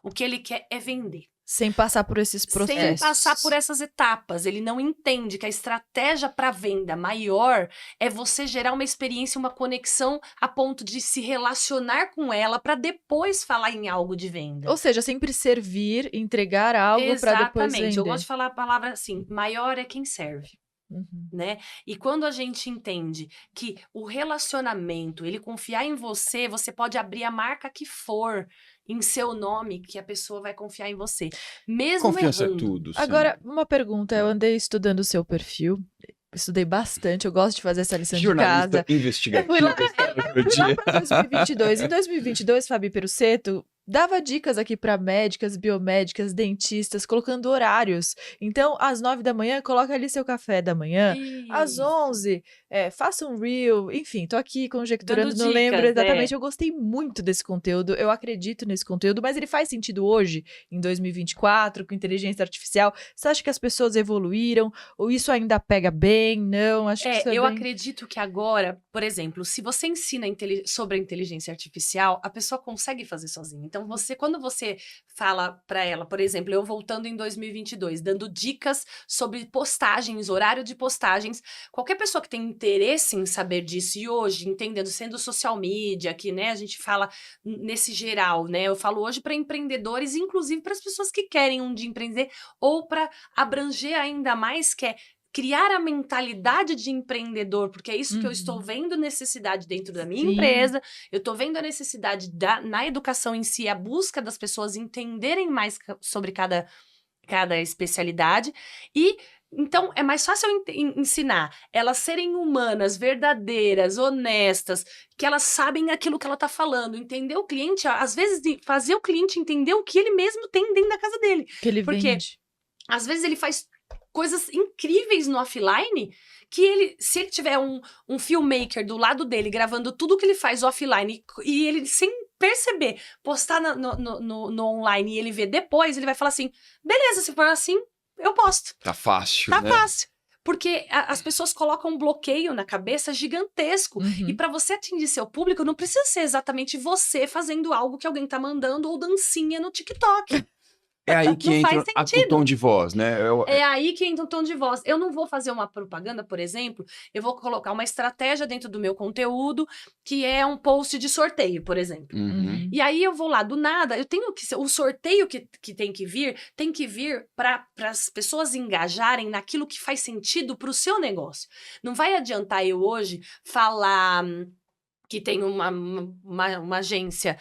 Speaker 4: O que ele quer é vender.
Speaker 2: Sem passar por esses processos.
Speaker 4: Sem passar por essas etapas. Ele não entende que a estratégia para venda maior é você gerar uma experiência, uma conexão a ponto de se relacionar com ela para depois falar em algo de venda.
Speaker 2: Ou seja, sempre servir, entregar algo para depois vender.
Speaker 4: Exatamente. Eu gosto de falar a palavra assim, maior é quem serve. Né? E quando a gente entende que o relacionamento, ele confiar em você, você pode abrir a marca que for em seu nome, que a pessoa vai confiar em você. Mesmo
Speaker 1: Confiança
Speaker 4: errando.
Speaker 1: é tudo. Sim.
Speaker 2: Agora, uma pergunta. Eu andei estudando o seu perfil. Estudei bastante. Eu gosto de fazer essa lição de
Speaker 1: Jornalista
Speaker 2: casa.
Speaker 1: investigativo.
Speaker 2: Eu fui lá para 2022. Em 2022, Fabi Perussetto dava dicas aqui para médicas, biomédicas, dentistas, colocando horários. Então, às 9 da manhã, coloca ali seu café da manhã.
Speaker 4: Isso.
Speaker 2: Às 11, faça um reel. Enfim, tô aqui conjecturando,
Speaker 4: Dando
Speaker 2: não lembro
Speaker 4: dicas,
Speaker 2: exatamente. Eu gostei muito desse conteúdo, eu acredito nesse conteúdo, mas ele faz sentido hoje, em 2024, com inteligência artificial? Você acha que as pessoas evoluíram? Ou isso ainda pega bem? Não, acho que isso é
Speaker 4: eu
Speaker 2: bem...
Speaker 4: acredito que agora, por exemplo, se você ensina sobre a inteligência artificial, a pessoa consegue fazer sozinha. Então, quando você fala para ela, por exemplo, eu voltando em 2022, dando dicas sobre postagens, horário de postagens, qualquer pessoa que tem interesse em saber disso, e hoje, entendendo, sendo social media, que, né, a gente fala nesse geral, né, eu falo hoje para empreendedores, inclusive para as pessoas que querem um dia empreender, ou para abranger ainda mais, que é criar a mentalidade de empreendedor, porque é isso que eu estou vendo necessidade dentro da minha empresa, eu estou vendo a necessidade na educação em si, a busca das pessoas entenderem mais sobre cada especialidade, e então é mais fácil eu ensinar elas serem humanas, verdadeiras, honestas, que elas sabem aquilo que ela está falando, entender o cliente, às vezes fazer o cliente entender o que ele mesmo tem dentro da casa dele.
Speaker 2: Que ele
Speaker 4: porque
Speaker 2: vende.
Speaker 4: Às vezes ele faz coisas incríveis no offline, que se ele tiver um filmmaker do lado dele, gravando tudo que ele faz offline, e ele, sem perceber, postar no online e ele ver depois, ele vai falar assim, beleza, se for assim, eu posto.
Speaker 1: Tá fácil,
Speaker 4: Tá
Speaker 1: né?
Speaker 4: fácil. Porque as pessoas colocam um bloqueio na cabeça gigantesco. E para você atingir seu público, não precisa ser exatamente você fazendo algo que alguém tá mandando ou dancinha no TikTok.
Speaker 1: É aí que
Speaker 4: Não
Speaker 1: entra
Speaker 4: faz sentido.
Speaker 1: o tom de voz, né?
Speaker 4: É aí que entra o tom de voz. Eu não vou fazer uma propaganda, por exemplo, eu vou colocar uma estratégia dentro do meu conteúdo, que é um post de sorteio, por exemplo. E aí eu vou lá, do nada, eu tenho que... O sorteio que tem que vir para as pessoas engajarem naquilo que faz sentido para o seu negócio. Não vai adiantar eu hoje falar que tem uma agência...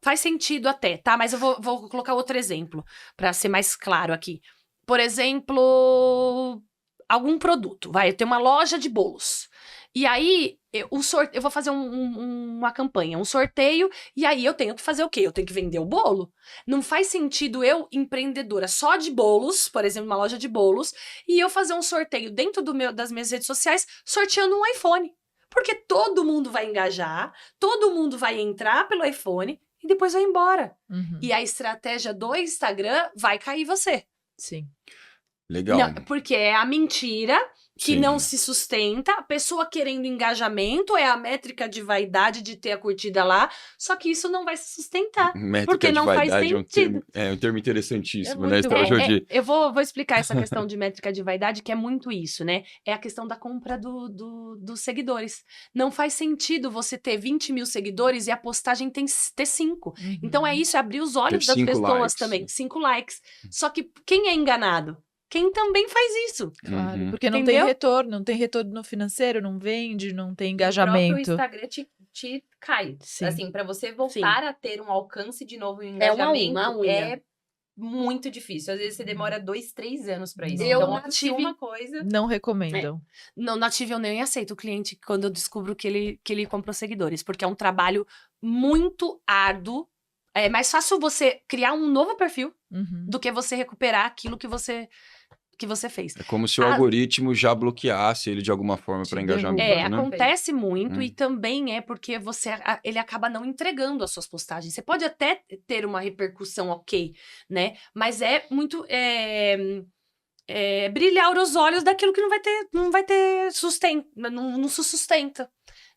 Speaker 4: Faz sentido até, tá? Mas eu vou colocar outro exemplo, para ser mais claro aqui. Por exemplo, algum produto. Eu tenho uma loja de bolos. E aí, eu vou fazer uma campanha, um sorteio, e aí eu tenho que fazer o quê? Eu tenho que vender o bolo? Não faz sentido eu, empreendedora só de bolos, por exemplo, uma loja de bolos, e eu fazer um sorteio dentro das minhas redes sociais, sorteando um iPhone. Porque todo mundo vai engajar, todo mundo vai entrar pelo iPhone, e depois vai embora. E a estratégia do Instagram vai cair você.
Speaker 2: Sim.
Speaker 1: Legal.
Speaker 4: Não, porque é a mentira que
Speaker 1: Sim.
Speaker 4: não se sustenta, a pessoa querendo engajamento, é a métrica de vaidade de ter a curtida lá, só que isso não vai se sustentar.
Speaker 1: Métrica
Speaker 4: porque
Speaker 1: de
Speaker 4: não faz
Speaker 1: vaidade
Speaker 4: sentido.
Speaker 1: é um termo interessantíssimo,
Speaker 2: É
Speaker 1: né,
Speaker 2: muito
Speaker 1: Estela
Speaker 2: bom.
Speaker 1: Jodi?
Speaker 4: Eu vou explicar essa questão de métrica de vaidade, que é muito isso, né? É a questão da compra dos seguidores. Não faz sentido você ter 20 mil seguidores e a postagem ter 5. Então é isso, é abrir os olhos
Speaker 1: Ter
Speaker 4: das
Speaker 1: 5
Speaker 4: pessoas
Speaker 1: likes.
Speaker 4: também. 5 likes. Só que quem é enganado? Quem também faz isso.
Speaker 2: Claro,
Speaker 1: Uhum.
Speaker 2: porque não
Speaker 4: Entendeu?
Speaker 2: tem retorno no financeiro, não vende, não tem
Speaker 3: O próprio
Speaker 2: engajamento.
Speaker 3: Instagram te cai.
Speaker 2: Sim.
Speaker 3: Assim, para você voltar a ter um alcance de novo, um
Speaker 4: É uma
Speaker 3: engajamento,
Speaker 4: unha.
Speaker 3: é muito difícil. Às vezes você demora 2, 3 anos para isso.
Speaker 2: Eu
Speaker 3: Então,
Speaker 4: não tive-
Speaker 3: uma coisa...
Speaker 2: Não recomendam.
Speaker 4: No Native eu nem aceito o cliente quando eu descubro que ele comprou seguidores, porque é um trabalho muito árduo. É mais fácil você criar um novo perfil do que você recuperar aquilo que você fez.
Speaker 1: É como se o algoritmo já bloqueasse ele de alguma forma para engajamento, né?
Speaker 4: Acontece muito e também é porque ele acaba não entregando as suas postagens. Você pode até ter uma repercussão ok, né? Mas é muito... brilhar os olhos daquilo que não vai ter sustento, não se sustenta,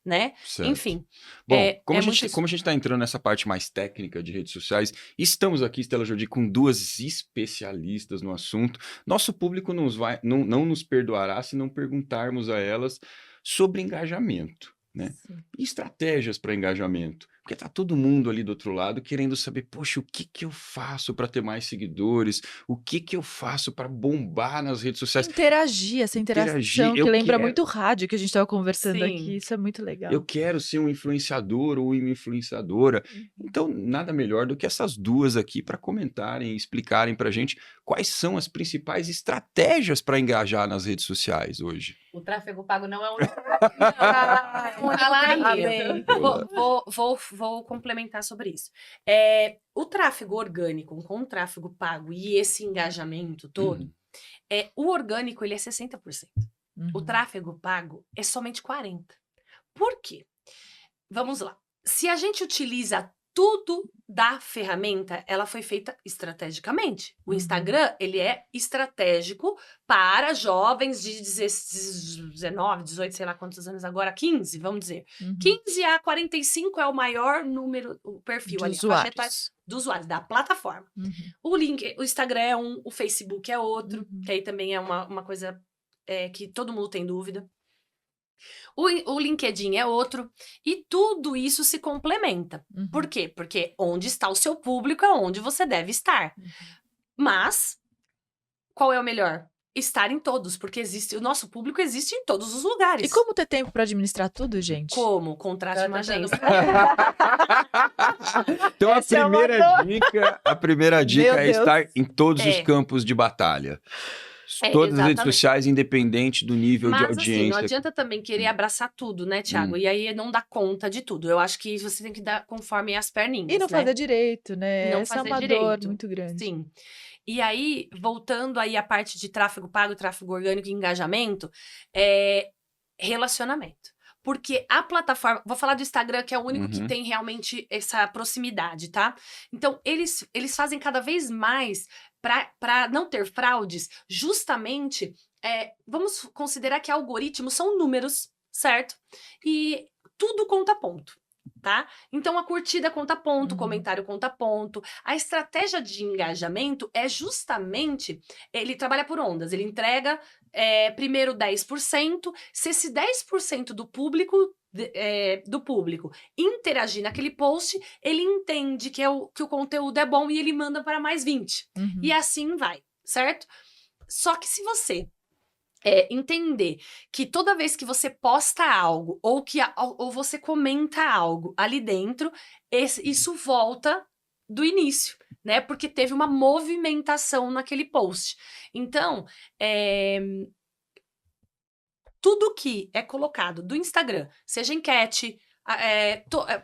Speaker 4: né?
Speaker 1: Certo.
Speaker 4: Enfim.
Speaker 1: Bom,
Speaker 4: muito
Speaker 1: como a gente está entrando nessa parte mais técnica de redes sociais, estamos aqui, Estela Jodi, com duas especialistas no assunto. Nosso público não nos perdoará se não perguntarmos a elas sobre engajamento, né? E estratégias para engajamento. Porque tá todo mundo ali do outro lado querendo saber, poxa, o que que eu faço para ter mais seguidores? O que que eu faço para bombar nas redes sociais?
Speaker 2: Interagir, essa interação que
Speaker 1: eu
Speaker 2: lembra
Speaker 1: quero.
Speaker 2: muito rádio que a gente estava conversando
Speaker 4: Sim.
Speaker 2: aqui. Isso é muito legal.
Speaker 1: Eu quero ser um influenciador ou uma influenciadora. Então, nada melhor do que essas duas aqui para comentarem e explicarem para a gente quais são as principais estratégias para engajar nas redes sociais hoje.
Speaker 3: O tráfego pago não é o
Speaker 2: Amém.
Speaker 4: Vou complementar sobre isso. O tráfego orgânico com o tráfego pago e esse engajamento todo, o orgânico ele é 60%. O tráfego pago é somente 40%. Por quê? Vamos lá. Se a gente utiliza tudo da ferramenta, ela foi feita estrategicamente. O Instagram, ele é estratégico para jovens de 19, 18, sei lá quantos anos agora, 15, vamos dizer. 15 a 45 é o maior número, o perfil
Speaker 2: De
Speaker 4: ali, a faixa etária
Speaker 2: usuários.
Speaker 4: do usuário, da plataforma. O Instagram é um, o Facebook é outro, que aí também é uma coisa que todo mundo tem dúvida. O LinkedIn é outro, e tudo isso se complementa. Por quê? Porque onde está o seu público é onde você deve estar. Mas, qual é o melhor? Estar em todos, porque o nosso público existe em todos os lugares.
Speaker 2: E como ter tempo para administrar tudo, gente?
Speaker 4: Como? Contrate uma agência.
Speaker 1: Então
Speaker 2: Esse é o
Speaker 1: a primeira dica
Speaker 2: Meu
Speaker 1: é
Speaker 2: Deus.
Speaker 1: estar em todos os campos de batalha. Todas as redes
Speaker 4: exatamente.
Speaker 1: sociais, independente do nível de
Speaker 4: Mas assim, não
Speaker 1: audiência.
Speaker 4: adianta também querer abraçar tudo, né, Thiago? E aí não dá conta de tudo. Eu acho que você tem que dar conforme as perninhas,
Speaker 2: E não
Speaker 4: né?
Speaker 2: fazer direito, né?
Speaker 4: Não
Speaker 2: Essa é
Speaker 4: fazer
Speaker 2: uma dor
Speaker 4: direito.
Speaker 2: muito grande.
Speaker 4: Sim. E aí, voltando aí à parte de tráfego pago, tráfego orgânico e engajamento, relacionamento. Porque a plataforma, vou falar do Instagram, que é o único que tem realmente essa proximidade, tá? Então, eles fazem cada vez mais para não ter fraudes, justamente, vamos considerar que algoritmos são números, certo? E tudo conta ponto. Tá? Então, a curtida conta ponto, o comentário conta ponto. A estratégia de engajamento é justamente, ele trabalha por ondas, ele entrega primeiro 10%, se esse 10% do público interagir naquele post, ele entende que o conteúdo é bom e ele manda para mais 20. E assim vai, certo? Só que se você entender que toda vez que você posta algo ou você comenta algo ali dentro, isso volta do início, né? Porque teve uma movimentação naquele post. Então, tudo que é colocado do Instagram, seja enquete,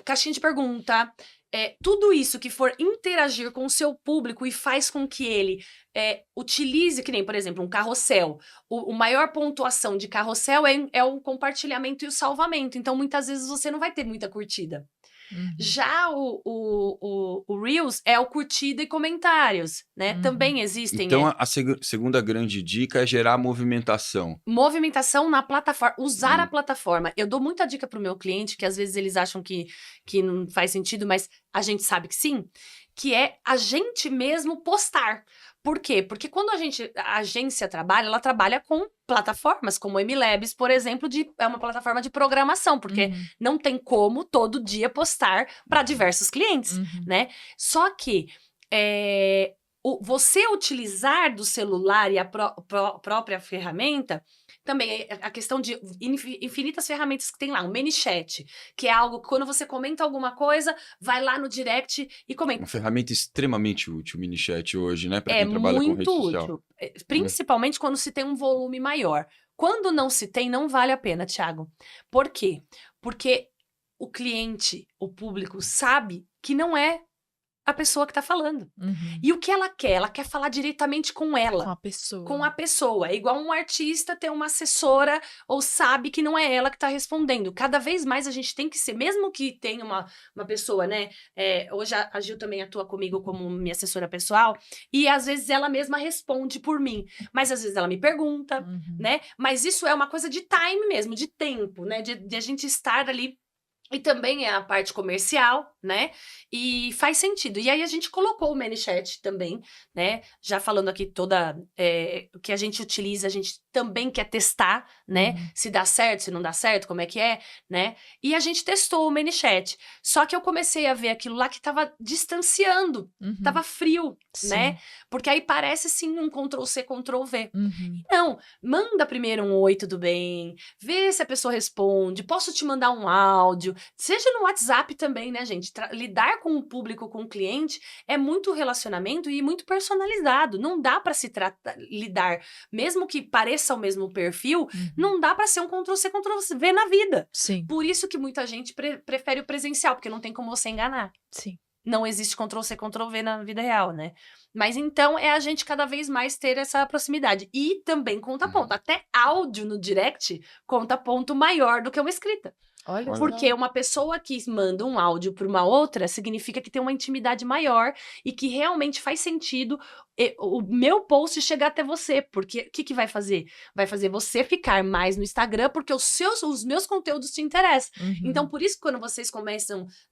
Speaker 4: caixinha de pergunta, tudo isso que for interagir com o seu público e faz com que ele utilize, que nem, por exemplo, um carrossel. O maior pontuação de carrossel é o compartilhamento e o salvamento. Então, muitas vezes, você não vai ter muita curtida. Já o Reels é o curtida e comentários, né? Também existem.
Speaker 1: Então, a segunda grande dica é gerar movimentação.
Speaker 4: Movimentação na plataforma, usar a plataforma. Eu dou muita dica pro meu cliente, que às vezes eles acham que não faz sentido, mas a gente sabe que sim, que é a gente mesmo postar. Por quê? Porque quando a agência trabalha, ela trabalha com plataformas, como o MLabs, por exemplo, é uma plataforma de programação, porque não tem como todo dia postar para diversos clientes, né? Só que você utilizar do celular e a própria ferramenta, também a questão de infinitas ferramentas que tem lá, um ManyChat, que é algo que quando você comenta alguma coisa, vai lá no direct e comenta.
Speaker 1: Uma ferramenta extremamente útil, o ManyChat hoje, né? Para quem trabalha com rede social.
Speaker 4: Muito útil, principalmente quando se tem um volume maior. Quando não se tem, não vale a pena, Thiago. Por quê? Porque o cliente, o público, sabe que não é a pessoa que tá falando. E o que ela quer? Ela quer falar diretamente com ela.
Speaker 2: Com a pessoa.
Speaker 4: Com a pessoa. É igual um artista ter uma assessora ou sabe que não é ela que tá respondendo. Cada vez mais a gente tem que ser, mesmo que tenha uma pessoa, né? Hoje a Gil também atua comigo como minha assessora pessoal, e às vezes ela mesma responde por mim. Mas às vezes ela me pergunta, né? Mas isso é uma coisa de time mesmo, de tempo, né? De a gente estar ali. E também é a parte comercial, né? E faz sentido. E aí a gente colocou o ManyChat também, né? Já falando aqui o que a gente utiliza, a gente também quer testar, né? Se dá certo, se não dá certo, como é que é, né? E a gente testou o ManyChat. Só que eu comecei a ver aquilo lá que tava distanciando, tava frio, né? Porque aí parece sim um Ctrl+C, Ctrl+V. Não, manda primeiro um oi, tudo bem? Vê se a pessoa responde. Posso te mandar um áudio? Seja no WhatsApp também, né, gente? Lidar com o público, com o cliente, é muito relacionamento e muito personalizado. Não dá para lidar, mesmo que pareça o mesmo perfil, não dá para ser um Ctrl+C, Ctrl+V na vida.
Speaker 2: Sim.
Speaker 4: Por isso que muita gente prefere o presencial, porque não tem como você enganar.
Speaker 2: Sim.
Speaker 4: Não existe Ctrl+C, Ctrl+V na vida real, né? Mas então é a gente cada vez mais ter essa proximidade. E também conta ponto. Até áudio no direct conta ponto maior do que uma escrita.
Speaker 2: Olha só.
Speaker 4: Porque uma pessoa que manda um áudio para uma outra significa que tem uma intimidade maior e que realmente faz sentido o meu post chegar até você. Porque o que vai fazer? Vai fazer você ficar mais no Instagram porque os meus conteúdos te interessam.
Speaker 2: Uhum.
Speaker 4: Então, por isso que quando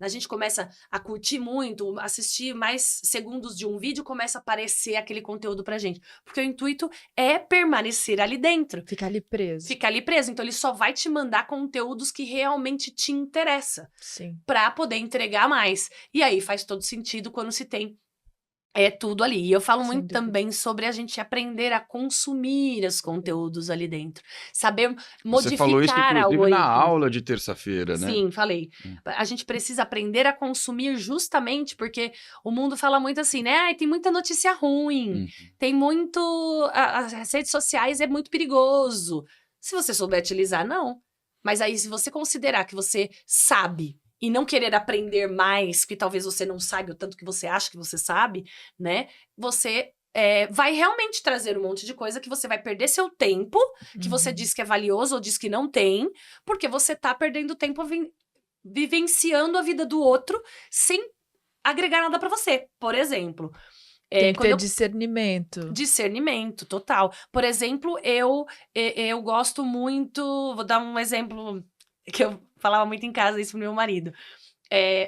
Speaker 4: a gente começa a curtir muito, assistir mais segundos de um vídeo, começa a aparecer aquele conteúdo pra gente. Porque o intuito é permanecer ali dentro.
Speaker 2: Ficar ali preso.
Speaker 4: Ficar ali preso. Então, ele só vai te mandar conteúdos que realmente te interessam
Speaker 2: Sim.
Speaker 4: pra poder entregar mais. E aí faz todo sentido quando se tem tudo ali. E eu falo
Speaker 2: Sem
Speaker 4: muito
Speaker 2: dúvida.
Speaker 4: também sobre a gente aprender a consumir os conteúdos ali dentro. Saber
Speaker 1: Você falou isso,
Speaker 4: modificar
Speaker 1: inclusive, na
Speaker 4: algoritmos.
Speaker 1: aula de terça-feira, né?
Speaker 4: Sim, falei. A gente precisa aprender a consumir justamente porque o mundo fala muito assim, né? Ai, tem muita notícia ruim, tem muito... As redes sociais é muito perigoso. Se você souber utilizar, não. Mas aí, se você considerar que você sabe e não querer aprender mais, que talvez você não saiba o tanto que você acha que você sabe, né? Você vai realmente trazer um monte de coisa que você vai perder seu tempo, que você diz que é valioso ou diz que não tem, porque você tá perdendo tempo vivenciando a vida do outro sem agregar nada pra você. Por exemplo,
Speaker 2: Tem que
Speaker 4: quando
Speaker 2: ter
Speaker 4: eu
Speaker 2: discernimento.
Speaker 4: discernimento total. Por exemplo, eu gosto muito, vou dar um exemplo que eu falava muito em casa isso pro meu marido.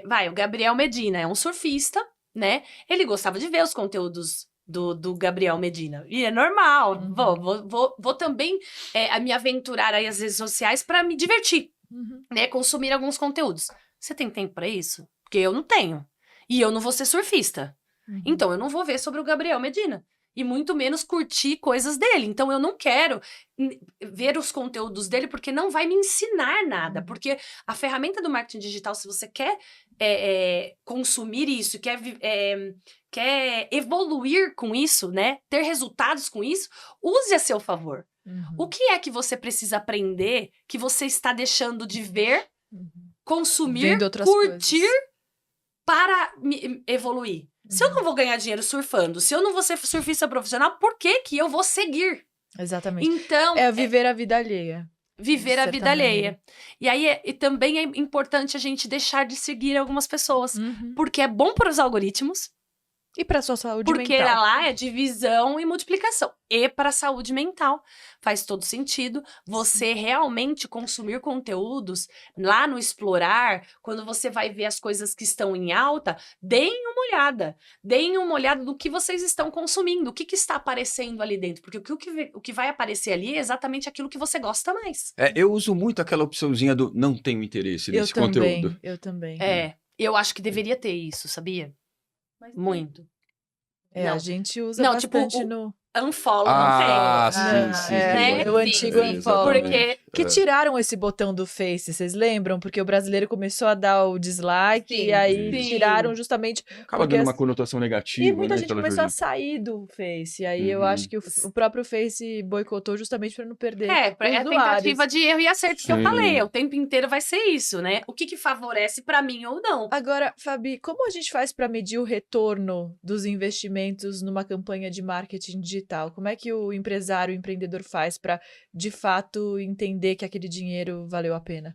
Speaker 4: O Gabriel Medina é um surfista, né? Ele gostava de ver os conteúdos do Gabriel Medina. E é normal.
Speaker 2: Uhum.
Speaker 4: Vou também me aventurar aí às redes sociais pra me divertir,
Speaker 2: Uhum.
Speaker 4: né? Consumir alguns conteúdos. Você tem tempo pra isso? Porque eu não tenho. E eu não vou ser surfista.
Speaker 2: Uhum.
Speaker 4: Então, eu não vou ver sobre o Gabriel Medina. E muito menos curtir coisas dele. Então, eu não quero ver os conteúdos dele porque não vai me ensinar nada. Porque a ferramenta do marketing digital, se você quer consumir isso, quer evoluir com isso, né? Ter resultados com isso, use a seu favor. O que é que você precisa aprender que você está deixando de ver, consumir,
Speaker 2: Vendo outras
Speaker 4: curtir
Speaker 2: coisas.
Speaker 4: para evoluir? Se eu não vou ganhar dinheiro surfando, se eu não vou ser surfista profissional, por que que eu vou seguir?
Speaker 2: Exatamente.
Speaker 4: Então,
Speaker 2: É viver a vida alheia.
Speaker 4: viver a
Speaker 2: de
Speaker 4: vida
Speaker 2: certa
Speaker 4: alheia. E aí, e também é importante a gente deixar de seguir algumas pessoas.
Speaker 2: Uhum.
Speaker 4: Porque é bom para os algoritmos,
Speaker 2: E pra sua saúde
Speaker 4: porque
Speaker 2: mental.
Speaker 4: lá é divisão e multiplicação. E para a saúde mental. Faz todo sentido você realmente consumir conteúdos lá no Explorar, quando você vai ver as coisas que estão em alta, deem uma olhada. Deem uma olhada no que vocês estão consumindo, o que está aparecendo ali dentro. Porque o que vai aparecer ali é exatamente aquilo que você gosta mais.
Speaker 1: Eu uso muito aquela opçãozinha do não tenho interesse nesse conteúdo.
Speaker 2: Eu também.
Speaker 4: Eu acho que deveria ter isso, sabia?
Speaker 3: Mas
Speaker 4: Muito.
Speaker 2: A
Speaker 4: Não.
Speaker 2: gente usa
Speaker 4: Não, tipo,
Speaker 2: bastante no...
Speaker 4: Unfollow
Speaker 1: Ah,
Speaker 4: não tem.
Speaker 1: sim.
Speaker 4: né?
Speaker 2: O antigo
Speaker 4: Sim,
Speaker 2: unfollow.
Speaker 4: porque
Speaker 2: Que tiraram esse botão do Face, vocês lembram? Porque o brasileiro começou a dar o dislike
Speaker 3: Sim,
Speaker 2: e aí
Speaker 4: sim.
Speaker 2: tiraram justamente...
Speaker 1: Acaba
Speaker 2: porque
Speaker 1: dando uma conotação negativa,
Speaker 2: E muita
Speaker 1: né?
Speaker 2: gente
Speaker 1: pela
Speaker 2: começou a
Speaker 1: jornada.
Speaker 2: sair do Face. E aí eu acho que o próprio Face boicotou justamente para não perder
Speaker 4: é a
Speaker 2: usuários.
Speaker 4: tentativa de erro e acerto que eu
Speaker 1: Sim.
Speaker 4: falei. O tempo inteiro vai ser isso, né? O que favorece pra mim ou não.
Speaker 2: Agora, Fabi, como a gente faz para medir o retorno dos investimentos numa campanha de marketing digital? Como é que o empresário, o empreendedor faz para, de fato, entender que aquele dinheiro valeu a pena?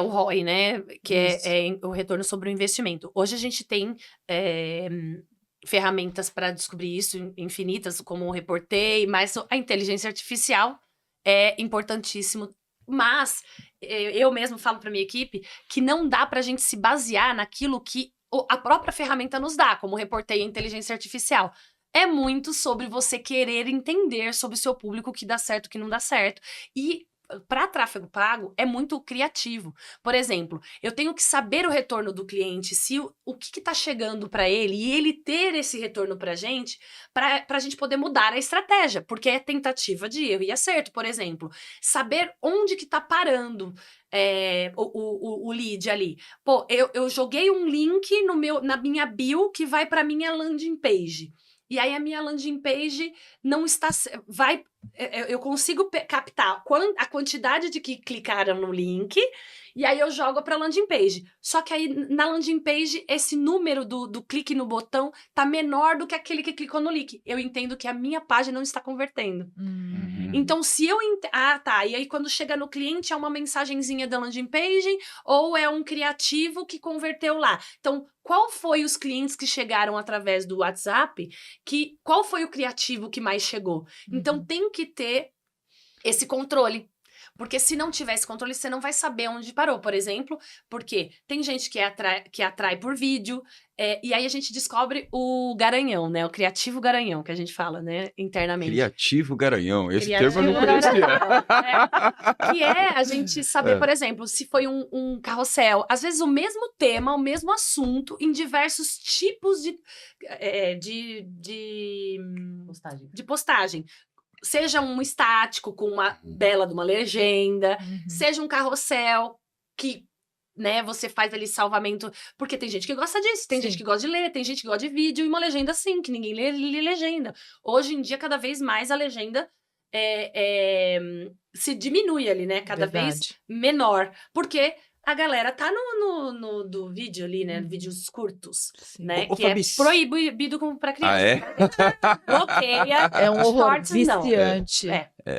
Speaker 4: O ROI, né? Que
Speaker 2: Isso.
Speaker 4: é o retorno sobre o investimento. Hoje a gente tem ferramentas para descobrir isso, infinitas, como o Reportei, mas a inteligência artificial é importantíssimo. Mas eu mesmo falo para minha equipe que não dá para a gente se basear naquilo que a própria ferramenta nos dá, como o Reportei e a inteligência artificial. É muito sobre você querer entender sobre o seu público o que dá certo, o que não dá certo. E para tráfego pago é muito criativo. Por exemplo, eu tenho que saber o retorno do cliente, se o que está chegando para ele e ele ter esse retorno para a gente poder mudar a estratégia, porque é tentativa de erro e acerto. Por exemplo, saber onde que está parando o lead ali. Pô, eu joguei um link na minha bio que vai para minha landing page. E aí a minha landing page não está... eu consigo captar a quantidade de que clicaram no link, e aí eu jogo para a landing page. Só que aí na landing page, esse número do clique no botão tá menor do que aquele que clicou no link. Eu entendo que a minha página não está convertendo. Então, se eu... tá. E aí, quando chega no cliente, é uma mensagenzinha da landing page ou é um criativo que converteu lá? Então, qual foi os clientes que chegaram através do WhatsApp? Qual foi o criativo que mais chegou? Então, tem que ter esse controle. Porque se não tiver esse controle, você não vai saber onde parou, por exemplo, porque tem gente que atrai por vídeo, e aí a gente descobre o garanhão, né? O criativo garanhão, que a gente fala, né, internamente.
Speaker 1: Criativo garanhão, esse
Speaker 4: Criativo
Speaker 1: termo eu não conhecia.
Speaker 4: Que é a gente saber, por exemplo, se foi um carrossel, às vezes o mesmo tema, o mesmo assunto, em diversos tipos de postagem. Seja um estático com uma bela de uma legenda, seja um carrossel que, né, você faz ali salvamento, porque tem gente que gosta disso, tem gente que gosta de ler, tem gente que gosta de vídeo e uma legenda assim, que ninguém lê legenda. Hoje em dia, cada vez mais a legenda se diminui ali, né, cada vez menor, porque a galera tá no do vídeo ali, né? Vídeos curtos, né?
Speaker 1: Ô,
Speaker 4: que
Speaker 1: Fabi,
Speaker 4: é proibido pra criança.
Speaker 1: Ah, é?
Speaker 4: Bloqueia.
Speaker 2: É um horror
Speaker 4: shorts, não.
Speaker 2: viciante.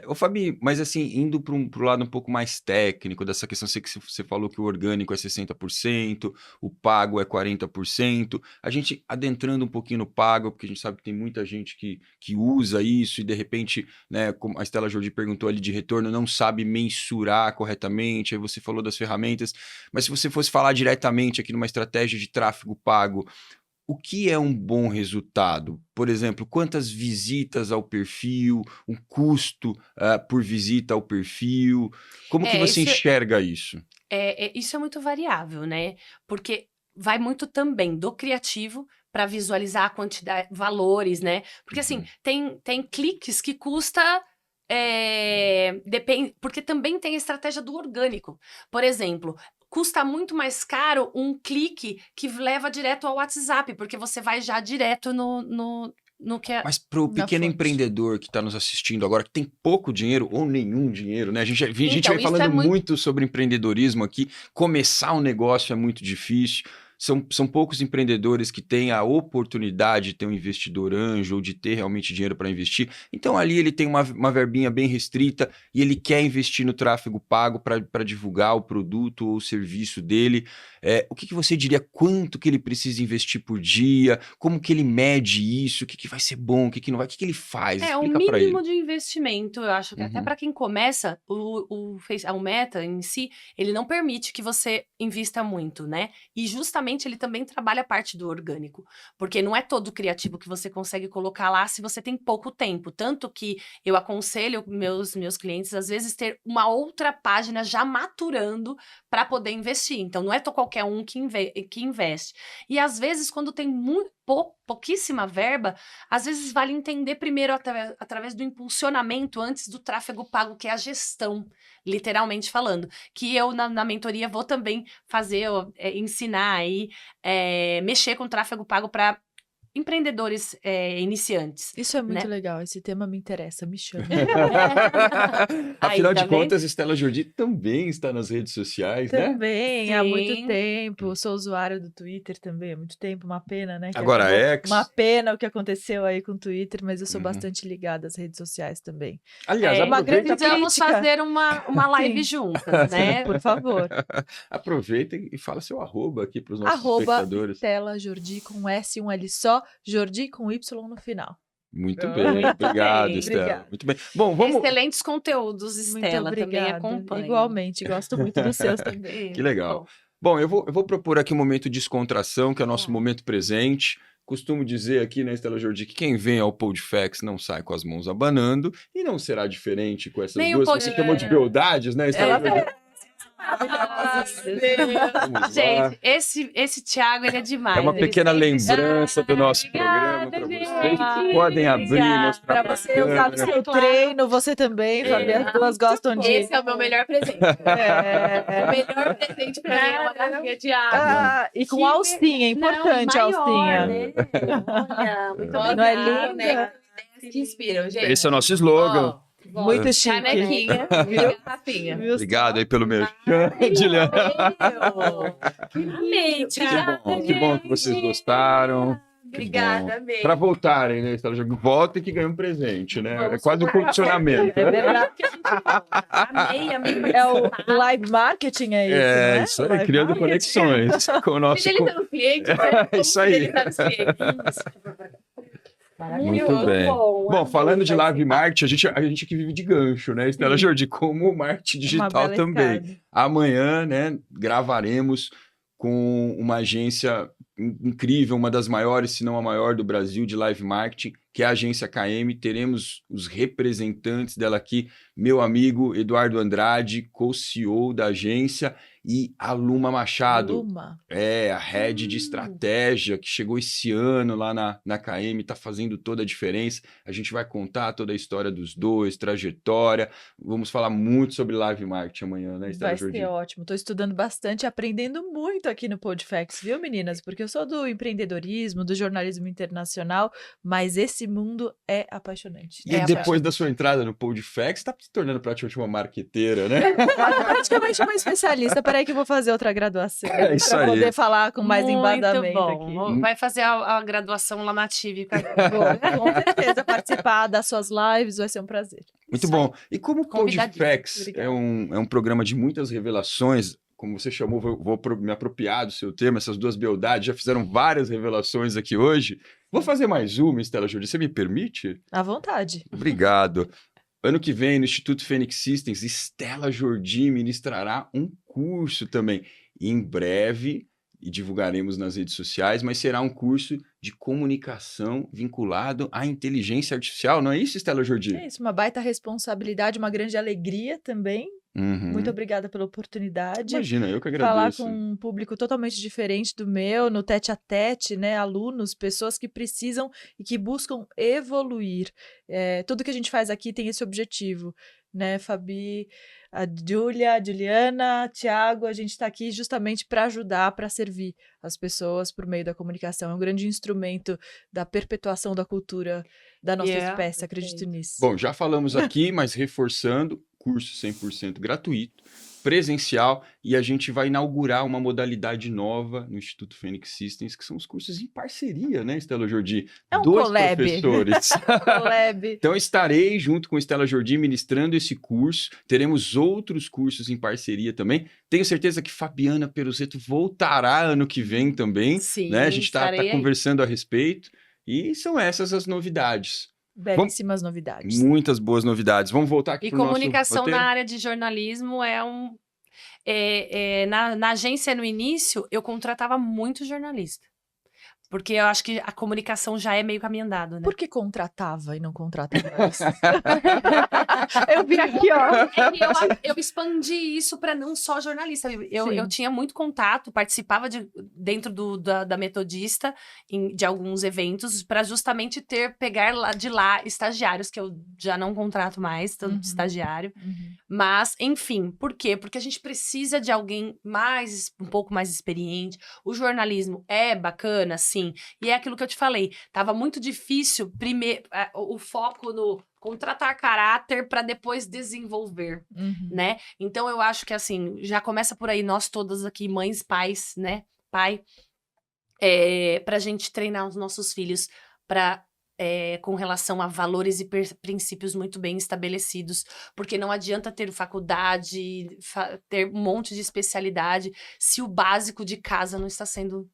Speaker 1: Ô, Fabi, mas assim, indo pro lado um pouco mais técnico dessa questão, sei que você falou que o orgânico é 60%, o pago é 40%, a gente adentrando um pouquinho no pago, porque a gente sabe que tem muita gente que usa isso e de repente, né, como a Estela Jordi perguntou ali de retorno, não sabe mensurar corretamente, aí você falou das ferramentas, mas se você fosse falar diretamente aqui numa estratégia de tráfego pago, o que é um bom resultado? Por exemplo, quantas visitas ao perfil, um custo por visita ao perfil? Como que você enxerga isso?
Speaker 4: Isso é muito variável, né? Porque vai muito também do criativo para visualizar a quantidade, valores, né? Porque assim, tem cliques que custa... depende, porque também tem a estratégia do orgânico. Por exemplo, custa muito mais caro um clique que leva direto ao WhatsApp, porque você vai já direto no que é...
Speaker 1: Mas para o pequeno empreendedor que está nos assistindo agora, que tem pouco dinheiro ou nenhum dinheiro, né? A gente vai falando muito sobre empreendedorismo aqui. Começar um negócio é muito difícil. São poucos empreendedores que têm a oportunidade de ter um investidor anjo ou de ter realmente dinheiro para investir. Então, ali ele tem uma verbinha bem restrita e ele quer investir no tráfego pago para divulgar o produto ou o serviço dele. O que você diria? Quanto que ele precisa investir por dia? Como que ele mede isso? O que vai ser bom? O que não vai? O que ele faz?
Speaker 4: Explica o mínimo de investimento, eu acho que até para quem começa, o Meta em si, ele não permite que você invista muito, né? E justamente ele também trabalha a parte do orgânico, porque não é todo criativo que você consegue colocar lá se você tem pouco tempo, tanto que eu aconselho meus clientes, às vezes, ter uma outra página já maturando para poder investir, então não é qualquer um que investe, e às vezes quando tem pouquíssima verba, às vezes vale entender primeiro através do impulsionamento antes do tráfego pago, que é a gestão, literalmente falando, que eu na mentoria vou também fazer, ensinar aí, mexer com tráfego pago para empreendedores iniciantes.
Speaker 2: Isso é muito legal, esse tema me interessa, me chama.
Speaker 1: Afinal de contas, Estela Jordi também está nas redes sociais, né?
Speaker 2: Também, há muito tempo. Sou usuária do Twitter também, há muito tempo. Uma pena, né?
Speaker 1: Agora X.
Speaker 2: Uma pena o que aconteceu aí com o Twitter, mas eu sou bastante ligada às redes sociais também.
Speaker 1: Aliás,
Speaker 4: precisamos fazer uma live juntas, né?
Speaker 2: Por favor.
Speaker 1: Aproveita e fala seu arroba aqui para os nossos espectadores.
Speaker 2: Estela Jordi com S e um L só. Jordi com Y no final.
Speaker 1: Muito bem, obrigado, Estela. Muito bem. Bom, vamos...
Speaker 4: Excelentes conteúdos, Estela, também acompanha.
Speaker 2: Igualmente, gosto muito dos seus também.
Speaker 1: Que legal. Bom, eu vou propor aqui um momento de descontração, que é o nosso momento presente. Costumo dizer aqui, né, Estela Jordi, que quem vem ao Podfacts não sai com as mãos abanando, e não será diferente com essas duas que você chamou de beldades, né, Estela Jordi?
Speaker 4: Gente, esse Thiago, ele é demais.
Speaker 1: É uma pequena lembrança do nosso programa para vocês. Podem abrir, mostrar
Speaker 2: para você usar no seu treino, você também, Fabi, as duas gostam disso.
Speaker 3: Esse é o meu melhor presente. O melhor presente para mim é uma garrafinha de água.
Speaker 2: E com alcinha, é importante a alcinha.
Speaker 3: Né? Olha, muito obrigada.
Speaker 2: Não é linda?
Speaker 3: Né? Que inspiram, gente.
Speaker 1: Esse é o nosso slogan.
Speaker 2: Muito chique.
Speaker 3: Canequinha e garrafinha.
Speaker 1: Obrigado aí pelo meu Juliana.
Speaker 3: Amei,
Speaker 1: Que bom que vocês gostaram.
Speaker 3: Obrigada, amei.
Speaker 1: Para voltarem, né? Voltem que ganham um presente, né?
Speaker 3: Vamos
Speaker 1: É quase um
Speaker 3: voltar.
Speaker 1: condicionamento.
Speaker 2: É verdade.
Speaker 3: Que a gente volta. Amei
Speaker 2: É o
Speaker 3: participar.
Speaker 2: live marketing, é isso, né?
Speaker 1: Isso aí,
Speaker 2: Live
Speaker 1: criando
Speaker 2: marketing.
Speaker 1: conexões com o nosso...
Speaker 3: Fidelizando os clientes, né?
Speaker 1: É isso aí.
Speaker 3: Fidelizar os clientes. Maravilhoso.
Speaker 1: Muito bem. Bom,
Speaker 3: amei
Speaker 1: falando de live
Speaker 3: participar.
Speaker 1: marketing, a gente que vive de gancho, né, Estela Jordi, como o marketing
Speaker 2: Uma
Speaker 1: digital
Speaker 2: bela
Speaker 1: também.
Speaker 2: escada.
Speaker 1: Amanhã, né, gravaremos com uma agência incrível, uma das maiores, se não a maior do Brasil de live marketing, que é a agência KM. Teremos os representantes dela aqui, meu amigo Eduardo Andrade, co-CEO da agência, e a Luma Machado,
Speaker 2: Luma.
Speaker 1: a head de estratégia, que chegou esse ano lá na KM, está fazendo toda a diferença. A gente vai contar toda a história dos dois, trajetória. Vamos falar muito sobre live marketing amanhã, né, Estela
Speaker 2: Vai
Speaker 1: Jordi?
Speaker 2: ser ótimo. Estou estudando bastante, aprendendo muito aqui no Podfacts, viu, meninas? Porque eu sou do empreendedorismo, do jornalismo internacional, mas esse mundo é apaixonante.
Speaker 1: E
Speaker 2: É
Speaker 1: depois da sua entrada no Podfacts, está se tornando praticamente uma marqueteira, né?
Speaker 2: praticamente uma especialista. Peraí que eu vou fazer outra graduação.
Speaker 1: É isso
Speaker 2: Para
Speaker 1: aí.
Speaker 2: poder falar com mais
Speaker 4: Muito
Speaker 2: embadamento
Speaker 4: bom.
Speaker 2: aqui.
Speaker 4: Vai fazer a graduação lá na TIV.
Speaker 2: Vou, com certeza, participar das suas lives vai ser um prazer.
Speaker 1: Muito
Speaker 4: Isso
Speaker 1: bom. E como o
Speaker 4: Convidadíssimo.
Speaker 1: Podfacts
Speaker 2: Obrigada.
Speaker 1: é um programa de muitas revelações, como você chamou, vou me apropriar do seu termo, essas duas beldades já fizeram várias revelações aqui hoje. Vou fazer mais uma, Estela Jordi, você me permite?
Speaker 2: À vontade.
Speaker 1: Obrigado. Ano que vem, no Instituto Phoenix Systems, Estela Jordi ministrará um curso também. Em breve, e divulgaremos nas redes sociais, mas será um curso de comunicação vinculado à inteligência artificial. Não é isso, Estela Jordi?
Speaker 2: É isso, uma baita responsabilidade, uma grande alegria também.
Speaker 1: Uhum.
Speaker 2: Muito obrigada pela oportunidade.
Speaker 1: Imagina, eu que
Speaker 2: Falar
Speaker 1: agradeço.
Speaker 2: com um público totalmente diferente do meu, no tete a tete, né? Alunos, pessoas que precisam e que buscam evoluir. Tudo que a gente faz aqui tem esse objetivo, né, Fabi, a Júlia, a Juliana, Tiago, a gente está aqui justamente para ajudar, para servir as pessoas por meio da comunicação. É um grande instrumento da perpetuação da cultura da nossa espécie, acredito nisso.
Speaker 1: Bom, já falamos aqui, mas reforçando, curso 100% gratuito, presencial, e a gente vai inaugurar uma modalidade nova no Instituto Phoenix Systems, que são os cursos em parceria, né, Estela Jordi?
Speaker 2: É um
Speaker 1: Dois
Speaker 2: collab.
Speaker 1: professores.
Speaker 2: Collab.
Speaker 1: Então, estarei junto com Estela Jordi ministrando esse curso. Teremos outros cursos em parceria também. Tenho certeza que Fabiana Peruzetto voltará ano que vem também.
Speaker 4: Sim,
Speaker 1: Né? A gente está
Speaker 4: estarei aí.
Speaker 1: conversando a respeito. E são essas as novidades.
Speaker 2: Belíssimas novidades.
Speaker 1: Muitas boas novidades. Vamos voltar aqui
Speaker 4: E
Speaker 1: para o nosso
Speaker 4: comunicação
Speaker 1: roteiro?
Speaker 4: na área de jornalismo na agência, no início, eu contratava muito jornalista. Porque eu acho que a comunicação já é meio caminho andado, né?
Speaker 2: Por que contratava e não contrata mais? Eu vi aqui, ó.
Speaker 4: É que eu expandi isso para não só jornalista. Eu tinha muito contato, participava dentro da Metodista de alguns eventos para justamente pegar de lá estagiários, que eu já não contrato mais, tanto de estagiário. Mas, enfim, por quê? Porque a gente precisa de alguém um pouco mais experiente. O jornalismo é bacana, sim. E é aquilo que eu te falei. Tava muito difícil, o foco no contratar caráter para depois desenvolver, né? Então, eu acho que, assim, já começa por aí, nós todas aqui, mães, pais, né? Pai, pra gente treinar os nossos filhos com relação a valores e princípios muito bem estabelecidos, porque não adianta ter faculdade, ter um monte de especialidade, se o básico de casa não está sendo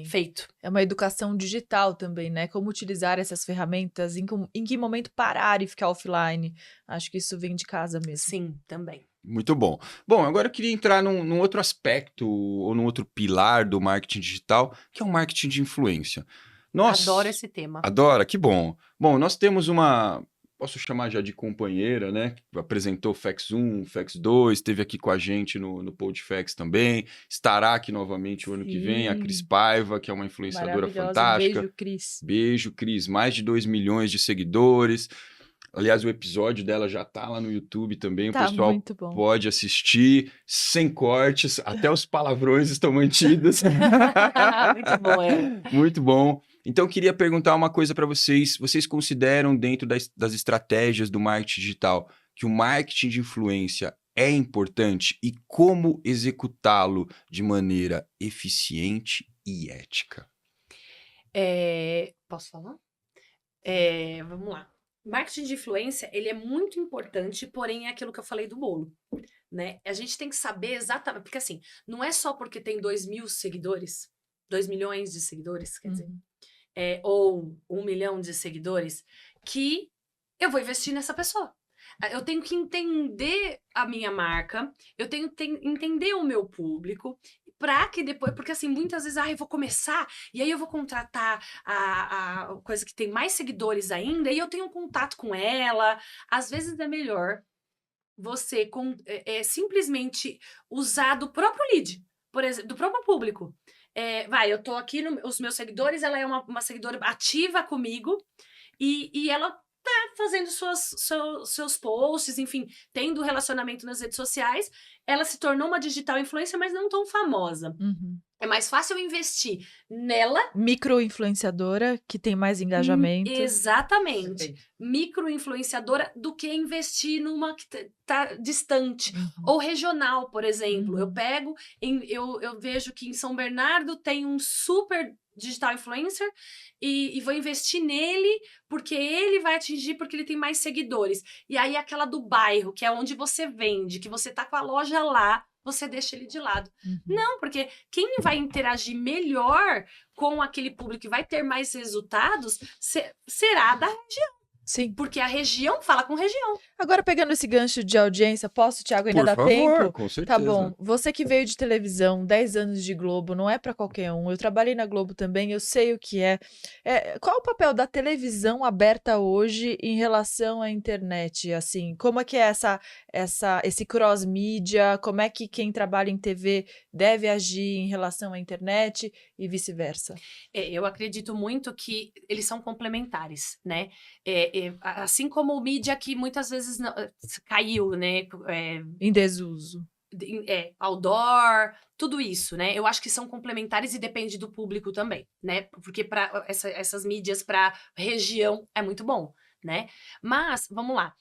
Speaker 4: feito.
Speaker 2: É uma educação digital também, né? Como utilizar essas ferramentas, em que momento parar e ficar offline. Acho que isso vem de casa mesmo.
Speaker 4: Sim, também.
Speaker 1: Muito bom. Bom, agora eu queria entrar num outro aspecto, ou num outro pilar do marketing digital, que é o marketing de influência.
Speaker 4: Adoro esse tema.
Speaker 1: Adora? Que bom. Bom, nós temos posso chamar já de companheira, né? Que apresentou Fax 1, Fax 2, esteve aqui com a gente no Podfacts também, estará aqui novamente o ano que vem, a Cris Paiva, que é uma influenciadora fantástica.
Speaker 2: Beijo, Cris.
Speaker 1: Beijo, Cris. Mais de 2 milhões de seguidores. Aliás, o episódio dela já tá lá no YouTube também, o pessoal
Speaker 2: muito bom.
Speaker 1: pode assistir, sem cortes, até os palavrões estão mantidos.
Speaker 4: Muito bom,
Speaker 1: Muito bom. Então, eu queria perguntar uma coisa para vocês. Vocês consideram, dentro das estratégias do marketing digital, que o marketing de influência é importante e como executá-lo de maneira eficiente e ética?
Speaker 4: Posso falar? Vamos lá. Marketing de influência, ele é muito importante, porém é aquilo que eu falei do bolo, né? A gente tem que saber exatamente, porque assim, não é só porque tem 2.000 seguidores, 2 milhões de seguidores, quer dizer, ou 1 milhão de seguidores, que eu vou investir nessa pessoa. Eu tenho que entender a minha marca, eu tenho que entender o meu público, para que depois, porque assim, muitas vezes, eu vou começar, e aí eu vou contratar a coisa que tem mais seguidores ainda, e eu tenho um contato com ela. Às vezes é melhor você simplesmente usar do próprio lead, por exemplo, do próprio público. Eu tô aqui, os meus seguidores, ela é uma seguidora ativa comigo, e ela tá fazendo seus posts, enfim, tendo relacionamento nas redes sociais. Ela se tornou uma digital influencer, mas não tão famosa.
Speaker 2: Uhum.
Speaker 4: É mais fácil eu investir nela.
Speaker 2: Micro-influenciadora, que tem mais engajamento.
Speaker 4: Exatamente. Micro-influenciadora do que investir numa que tá distante. Ou regional, por exemplo. Eu pego, eu vejo que em São Bernardo tem um super digital influencer e vou investir nele porque ele vai atingir, porque ele tem mais seguidores. E aí aquela do bairro, que é onde você vende, que você tá com a loja lá, você deixa ele de lado. Não, porque quem vai interagir melhor com aquele público e vai ter mais resultados será da região.
Speaker 2: Sim.
Speaker 4: Porque a região fala com região.
Speaker 2: Agora, pegando esse gancho de audiência, posso, Thiago, ainda
Speaker 1: Por
Speaker 2: dá
Speaker 1: favor,
Speaker 2: tempo?
Speaker 1: com certeza.
Speaker 2: Tá bom. Você que veio de televisão, 10 anos de Globo, não é pra qualquer um. Eu trabalhei na Globo também, eu sei o que é. Qual o papel da televisão aberta hoje em relação à internet? Assim, como é que é esse cross-mídia? Como é que quem trabalha em TV deve agir em relação à internet e vice-versa?
Speaker 4: Eu acredito muito que eles são complementares, né? Assim como o mídia que muitas vezes caiu, né?
Speaker 2: Em desuso.
Speaker 4: Outdoor, tudo isso, né? Eu acho que são complementares e depende do público também, né? Porque para essas mídias para região é muito bom, né? Mas, vamos lá,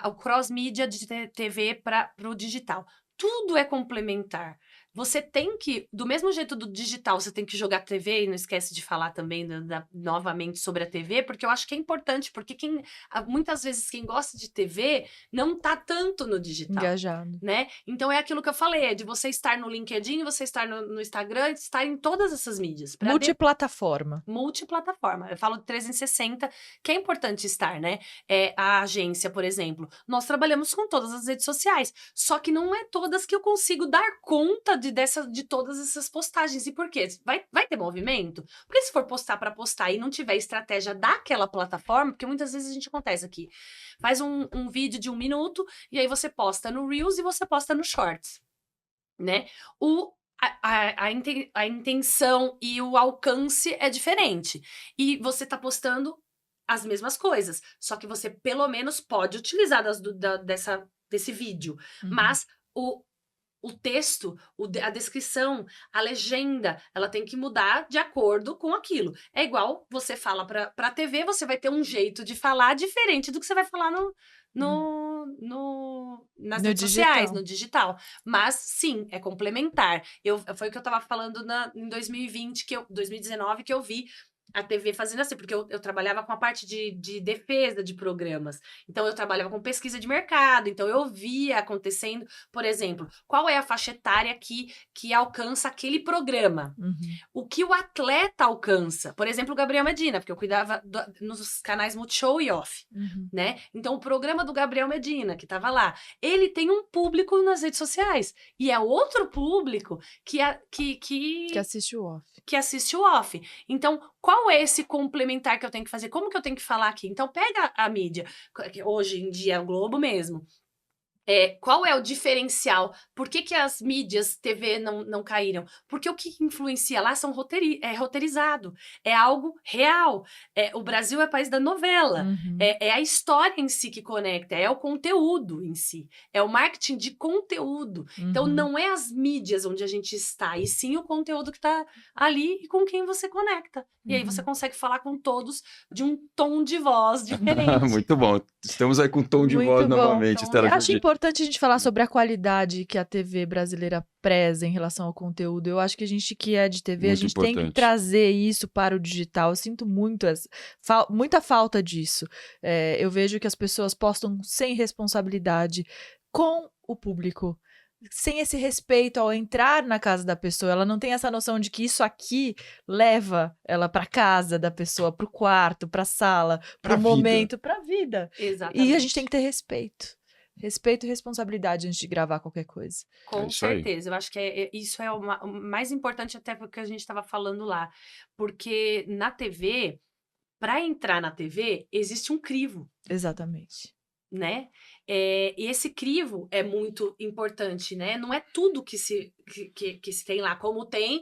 Speaker 4: o cross-mídia de TV para o digital. Tudo é complementar. Você tem que, do mesmo jeito do digital, você tem que jogar TV, e não esquece de falar também novamente sobre a TV, porque eu acho que é importante, porque muitas vezes quem gosta de TV não tá tanto no digital.
Speaker 2: Engajado.
Speaker 4: Né? Então é aquilo que eu falei, de você estar no LinkedIn, você estar no Instagram, estar em todas essas mídias.
Speaker 2: Multiplataforma.
Speaker 4: Multiplataforma. Eu falo de 360, que é importante estar, né? A agência, por exemplo, nós trabalhamos com todas as redes sociais, só que não é todas que eu consigo dar conta de todas essas postagens. E por quê? Vai ter movimento? Porque se for postar para postar e não tiver estratégia daquela plataforma, porque muitas vezes a gente acontece aqui, faz um vídeo de 1 minuto e aí você posta no Reels e você posta no Shorts, né? A intenção e o alcance é diferente. E você tá postando as mesmas coisas, só que você pelo menos pode utilizar desse vídeo. Mas o texto, a descrição, a legenda, ela tem que mudar de acordo com aquilo. É igual você fala pra TV, você vai ter um jeito de falar diferente do que você vai falar nas redes sociais, no digital. Mas, sim, é complementar. Foi o que eu tava falando em 2020, 2019, que eu vi a TV fazendo assim, porque eu trabalhava com a parte de defesa de programas. Então, eu trabalhava com pesquisa de mercado. Então, eu via acontecendo, por exemplo, qual é a faixa etária que alcança aquele programa? O que o atleta alcança? Por exemplo, o Gabriel Medina, porque eu cuidava nos canais Multishow e Off, né? Então, o programa do Gabriel Medina, que estava lá, ele tem um público nas redes sociais. E é outro público que
Speaker 2: assiste o Off.
Speaker 4: Que assiste o Off. Então, qual é esse complementar que eu tenho que fazer? Como que eu tenho que falar aqui? Então, pega a mídia, que hoje em dia é o Globo mesmo. Qual é o diferencial? Por que as mídias TV não caíram? Porque o que influencia lá é roteirizado, é algo real. O Brasil é país da novela, é a história em si que conecta, é o conteúdo em si, é o marketing de conteúdo. Então não é as mídias onde a gente está, e sim o conteúdo que está ali e com quem você conecta. E aí você consegue falar com todos de um tom de voz diferente.
Speaker 1: Muito bom. Estamos aí com tom de
Speaker 2: Muito
Speaker 1: voz
Speaker 2: bom.
Speaker 1: novamente, Estela
Speaker 2: Eu acho
Speaker 1: Jordini.
Speaker 2: importante a gente falar sobre a qualidade que a TV brasileira preza em relação ao conteúdo. Eu acho que a gente que é de TV, a
Speaker 1: Muito
Speaker 2: gente tem que
Speaker 1: importante.
Speaker 2: trazer isso para o digital. Eu sinto muito muita falta disso. Eu vejo que as pessoas postam sem responsabilidade com o público, sem esse respeito ao entrar na casa da pessoa. Ela não tem essa noção de que isso aqui leva ela para casa da pessoa, para o quarto, para a sala,
Speaker 1: Pra
Speaker 2: para o
Speaker 1: vida.
Speaker 2: momento, para a vida.
Speaker 4: Exatamente.
Speaker 2: E a gente tem que ter respeito. Respeito e responsabilidade antes de gravar qualquer coisa.
Speaker 1: É
Speaker 4: Com
Speaker 1: isso aí.
Speaker 4: certeza. Eu acho que isso é o mais importante até porque a gente estava falando lá. Porque na TV, para entrar na TV, existe um crivo,
Speaker 2: Exatamente.
Speaker 4: né? E esse crivo é muito importante, né? Não é tudo que se tem lá, como tem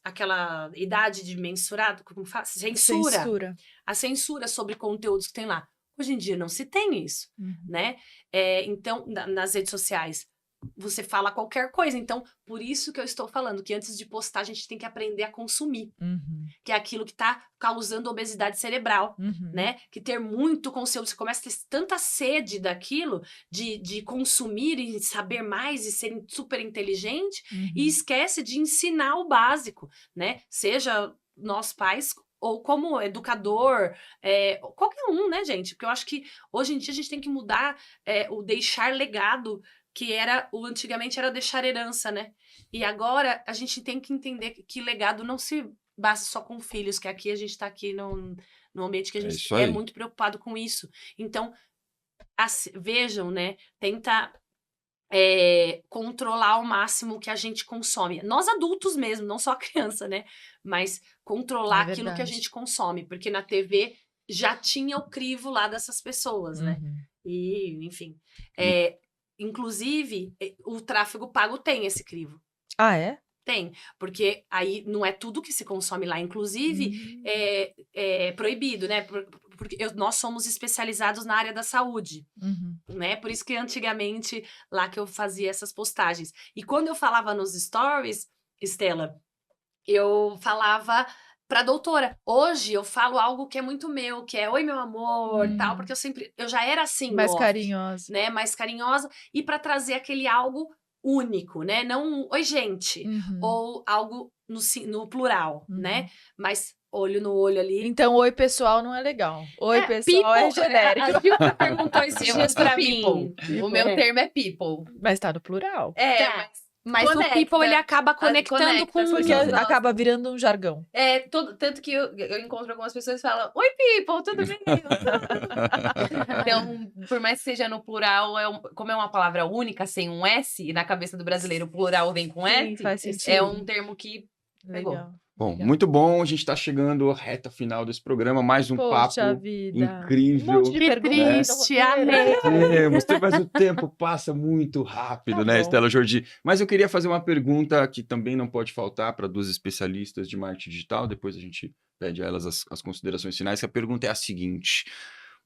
Speaker 4: aquela idade de mensurado, como fala? Censura. A censura sobre conteúdos que tem lá. Hoje em dia não se tem isso,
Speaker 2: Uhum.
Speaker 4: né? Então, nas redes sociais, você fala qualquer coisa. Então, por isso que eu estou falando que antes de postar, a gente tem que aprender a consumir.
Speaker 2: Uhum.
Speaker 4: Que é aquilo que está causando obesidade cerebral,
Speaker 2: Uhum.
Speaker 4: né? Que ter muito conteúdo, você começa a ter tanta sede daquilo, de consumir e saber mais e ser super inteligente,
Speaker 2: Uhum.
Speaker 4: e esquece de ensinar o básico, né? Seja nós pais ou como educador, qualquer um, né, gente? Porque eu acho que hoje em dia a gente tem que mudar o deixar legado, que antigamente era deixar herança, né? E agora a gente tem que entender que legado não se basta só com filhos, que aqui a gente tá aqui num ambiente que a
Speaker 1: É
Speaker 4: gente
Speaker 1: isso aí.
Speaker 4: muito preocupado com isso. Então, vejam, né? Tenta controlar ao máximo o que a gente consome. Nós adultos mesmo, não só a criança, né? Mas controlar
Speaker 2: É
Speaker 4: aquilo que a
Speaker 2: verdade.
Speaker 4: gente consome. Porque na TV já tinha o crivo lá dessas pessoas, né?
Speaker 2: Uhum.
Speaker 4: E, enfim. Inclusive, o tráfego pago tem esse crivo.
Speaker 2: Ah, é?
Speaker 4: Tem, porque aí não é tudo que se consome lá. Inclusive, é proibido, né? Porque nós somos especializados na área da saúde,
Speaker 2: Uhum.
Speaker 4: né? Por isso que antigamente, lá que eu fazia essas postagens. E quando eu falava nos stories, Estela, eu falava pra doutora. Hoje eu falo algo que é muito meu, que é oi, meu amor, tal, porque eu já era assim,
Speaker 2: Mais
Speaker 4: no off,
Speaker 2: carinhosa.
Speaker 4: né? Mais carinhosa, e pra trazer aquele algo único, né? Não oi, gente,
Speaker 2: Uhum.
Speaker 4: ou algo no plural,
Speaker 2: Uhum.
Speaker 4: né? Mas olho no olho ali.
Speaker 2: Então, oi, pessoal, não é legal. Oi, pessoal, é genérico.
Speaker 4: A Gilda perguntou esses
Speaker 5: Eu
Speaker 4: dias
Speaker 5: sou
Speaker 4: pra
Speaker 5: people.
Speaker 4: mim.
Speaker 5: O meu termo é people.
Speaker 2: Mas tá no plural.
Speaker 4: Tá. Mas
Speaker 5: Conecta.
Speaker 4: o people, ele acaba conectando
Speaker 5: conecta
Speaker 4: com...
Speaker 5: as
Speaker 2: Porque
Speaker 5: pessoas. Nossa.
Speaker 2: acaba virando um jargão.
Speaker 5: Tanto que eu encontro algumas pessoas que falam, oi, people, tudo bem? Então, por mais que seja no plural, como é uma palavra única, sem um S, e na cabeça do brasileiro o plural vem com
Speaker 2: Sim,
Speaker 5: S,
Speaker 2: faz sentido.
Speaker 5: é um termo que pegou.
Speaker 2: Legal.
Speaker 1: Bom,
Speaker 2: Legal.
Speaker 1: muito bom. A gente tá chegando à reta final desse programa. Mais um
Speaker 2: Poxa
Speaker 1: papo
Speaker 2: vida.
Speaker 1: incrível.
Speaker 2: Um monte de
Speaker 4: Que
Speaker 2: perguntas.
Speaker 4: triste, amei.
Speaker 1: Mas o tempo passa muito rápido,
Speaker 2: Tá
Speaker 1: né,
Speaker 2: bom.
Speaker 1: Estela Jordi? Mas eu queria fazer uma pergunta que também não pode faltar para duas especialistas de marketing digital. Depois a gente pede a elas as considerações finais. Que a pergunta é a seguinte: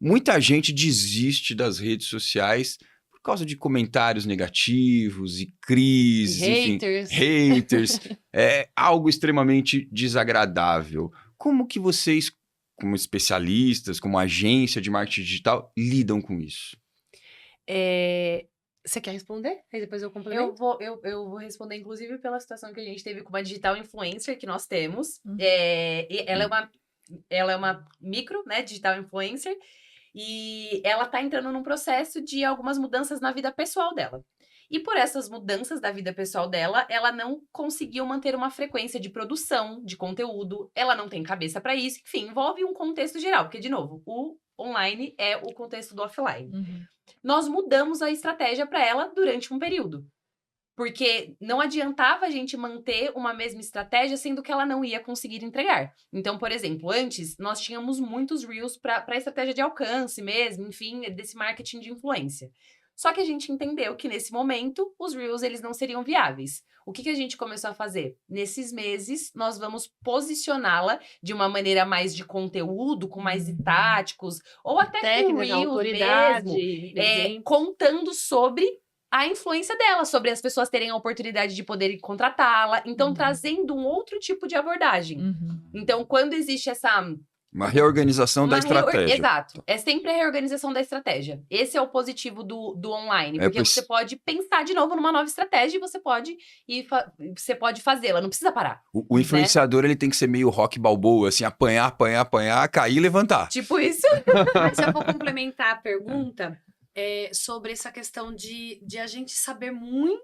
Speaker 1: muita gente desiste das redes sociais por causa de comentários negativos e crises, enfim, haters, é algo extremamente desagradável. Como que vocês, como especialistas, como agência de marketing digital, lidam com isso?
Speaker 4: Você quer responder? Aí depois eu complemento.
Speaker 5: Eu vou responder, inclusive, pela situação que a gente teve com uma digital influencer que nós temos.
Speaker 2: Uhum.
Speaker 5: E ela é uma micro, né, digital influencer. E ela tá entrando num processo de algumas mudanças na vida pessoal dela. E por essas mudanças da vida pessoal dela, ela não conseguiu manter uma frequência de produção, de conteúdo. Ela não tem cabeça para isso. Enfim, envolve um contexto geral. Porque, de novo, o online é o contexto do offline.
Speaker 2: Uhum.
Speaker 5: Nós mudamos a estratégia para ela durante um período. Porque não adiantava a gente manter uma mesma estratégia, sendo que ela não ia conseguir entregar. Então, por exemplo, antes nós tínhamos muitos Reels para estratégia de alcance mesmo, enfim, desse marketing de influência. Só que a gente entendeu que nesse momento os Reels eles não seriam viáveis. O que a gente começou a fazer? Nesses meses, nós vamos posicioná-la de uma maneira mais de conteúdo, com mais didáticos, ou até com
Speaker 4: Técnica,
Speaker 5: Reels
Speaker 4: autoridade,
Speaker 5: mesmo,
Speaker 4: exemplo.
Speaker 5: contando sobre a influência dela, sobre as pessoas terem a oportunidade de poderem contratá-la. Então, trazendo um outro tipo de abordagem.
Speaker 2: Uhum.
Speaker 5: Então, quando existe
Speaker 1: Uma reorganização da estratégia.
Speaker 5: Exato. É sempre a reorganização da estratégia. Esse é o positivo do online. Porque você pode pensar de novo numa nova estratégia e você pode fazê-la, não precisa parar.
Speaker 1: O influenciador, ele tem que ser meio Rock Balboa, assim, apanhar, cair e levantar.
Speaker 5: Tipo isso.
Speaker 4: Mas eu vou complementar a pergunta sobre essa questão de a gente saber muito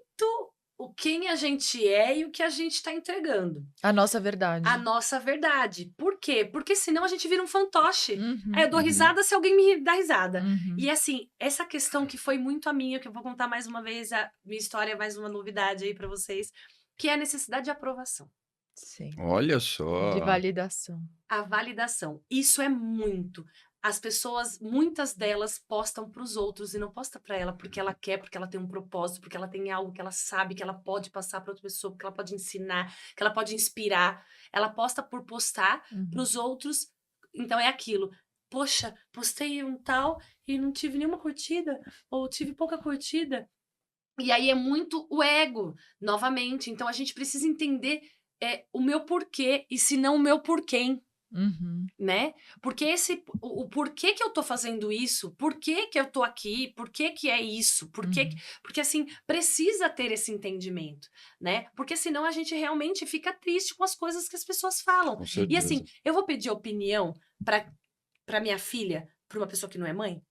Speaker 4: quem a gente é e o que a gente está entregando.
Speaker 2: A nossa verdade.
Speaker 4: A nossa verdade. Por quê? Porque senão a gente vira um fantoche.
Speaker 2: Uhum.
Speaker 4: Eu dou risada se alguém me dá risada.
Speaker 2: Uhum.
Speaker 4: E assim, essa questão que foi muito a minha, que eu vou contar mais uma vez, a minha história, mais uma novidade aí para vocês, que é a necessidade de aprovação.
Speaker 2: Sim.
Speaker 1: Olha só.
Speaker 2: De validação.
Speaker 4: A validação. Isso é muito. As pessoas, muitas delas, postam para os outros e não posta para ela porque ela quer, porque ela tem um propósito, porque ela tem algo que ela sabe que ela pode passar para outra pessoa, porque ela pode ensinar, que ela pode inspirar. Ela posta por postar para os outros. Então é aquilo. Poxa, postei um tal e não tive nenhuma curtida, ou tive pouca curtida. E aí é muito o ego, novamente. Então a gente precisa entender o meu porquê e se não o meu porquê.
Speaker 2: Uhum.
Speaker 4: Né? Porque o porquê que eu tô fazendo isso, por que que eu tô aqui, por que que é isso, porque assim, precisa ter esse entendimento, né? Porque senão a gente realmente fica triste com as coisas que as pessoas falam.
Speaker 1: Com certeza.
Speaker 4: E assim, eu vou pedir opinião para minha filha, para uma pessoa que não é mãe?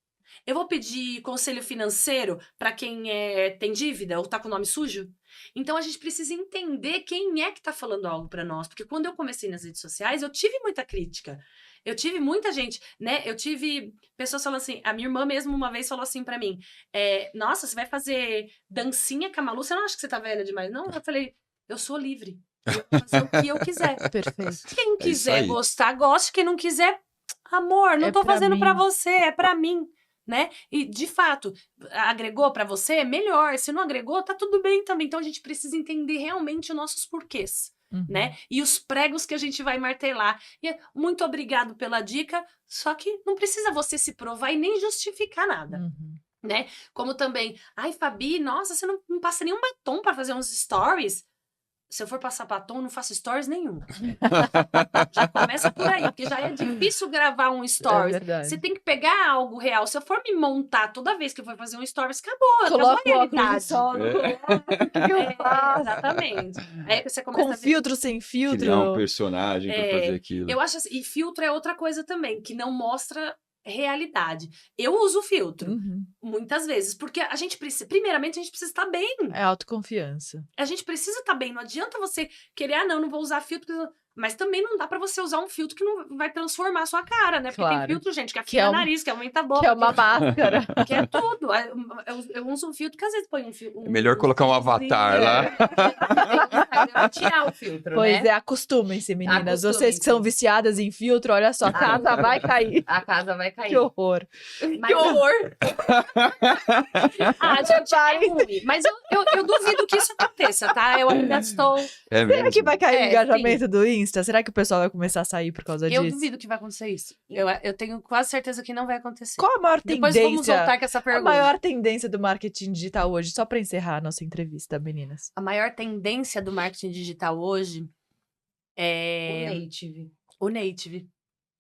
Speaker 4: Eu vou pedir conselho financeiro para quem tem dívida ou tá com o nome sujo? Então a gente precisa entender quem é que tá falando algo para nós, porque quando eu comecei nas redes sociais, eu tive muita crítica. Eu tive muita gente, né? Eu tive pessoas falando assim, a minha irmã mesmo uma vez falou assim para mim, nossa, você vai fazer dancinha com a Malu, você não acha que você tá velha demais? Não, eu falei, eu sou livre. Eu vou fazer o que eu quiser.
Speaker 2: Perfeito.
Speaker 4: Quem quiser
Speaker 1: aí.
Speaker 4: gostar, goste. Quem não quiser, amor, não tô
Speaker 2: pra
Speaker 4: fazendo
Speaker 2: mim.
Speaker 4: pra você, é pra mim, né? E, de fato, agregou pra você, melhor. Se não agregou, tá tudo bem também. Então, a gente precisa entender realmente os nossos porquês, né? E os pregos que a gente vai martelar. E muito obrigado pela dica, só que não precisa você se provar e nem justificar nada.
Speaker 2: Uhum.
Speaker 4: Né? Como também, ai, Fabi, nossa, você não passa nenhum batom pra fazer uns stories? Se eu for passar batom, eu não faço stories nenhum. Já começa por aí, porque já é difícil gravar um stories.
Speaker 2: É verdade.
Speaker 4: Você tem que pegar algo real. Se eu for me montar toda vez que eu for fazer um stories, acabou
Speaker 2: Coloca
Speaker 4: a
Speaker 2: o óculos de
Speaker 4: realidade.
Speaker 2: sol no que eu faço?
Speaker 4: Exatamente. Aí você começa
Speaker 2: Com
Speaker 4: a ver...
Speaker 2: filtro, sem filtro.
Speaker 1: Criar um personagem pra fazer aquilo.
Speaker 4: Eu acho assim, e filtro é outra coisa também, que não mostra realidade. Eu uso filtro,
Speaker 2: Uhum.
Speaker 4: muitas vezes, porque a gente precisa, primeiramente, a gente precisa estar bem.
Speaker 2: É autoconfiança.
Speaker 4: A gente precisa estar bem. Não adianta você querer, não vou usar filtro. Mas também não dá pra você usar um filtro que não vai transformar a sua cara, né? Porque
Speaker 2: Claro.
Speaker 4: tem filtro, gente, que
Speaker 2: Que
Speaker 4: afina
Speaker 2: é
Speaker 4: o nariz, que aumenta a boca.
Speaker 2: Que é uma máscara.
Speaker 4: Que é tudo. Eu uso um filtro que às vezes põe um filtro.
Speaker 1: É melhor colocar um avatar lá.
Speaker 5: Tirar o filtro,
Speaker 2: Pois
Speaker 5: né?
Speaker 2: acostumem-se, meninas.
Speaker 5: Acostumem-se.
Speaker 2: Vocês que são viciadas em filtro, olha só, a casa vai cair.
Speaker 5: A casa vai cair.
Speaker 2: Que horror.
Speaker 4: Mas, gente, é ruim. Mas eu duvido que isso aconteça, tá? Eu ainda estou...
Speaker 1: É
Speaker 2: Será
Speaker 1: mesmo.
Speaker 2: que vai cair o
Speaker 4: É,
Speaker 2: engajamento do Insta? Será que o pessoal vai começar a sair por causa
Speaker 4: Eu
Speaker 2: disso?
Speaker 4: duvido que vai acontecer isso. Eu tenho quase certeza que não vai acontecer.
Speaker 2: Qual a maior
Speaker 4: Depois vamos
Speaker 2: tendência?
Speaker 4: voltar com essa
Speaker 2: A
Speaker 4: pergunta.
Speaker 2: maior tendência do marketing digital hoje, só pra encerrar a nossa entrevista, meninas.
Speaker 4: A maior tendência do marketing digital hoje
Speaker 5: O
Speaker 4: é
Speaker 5: native.
Speaker 4: o native.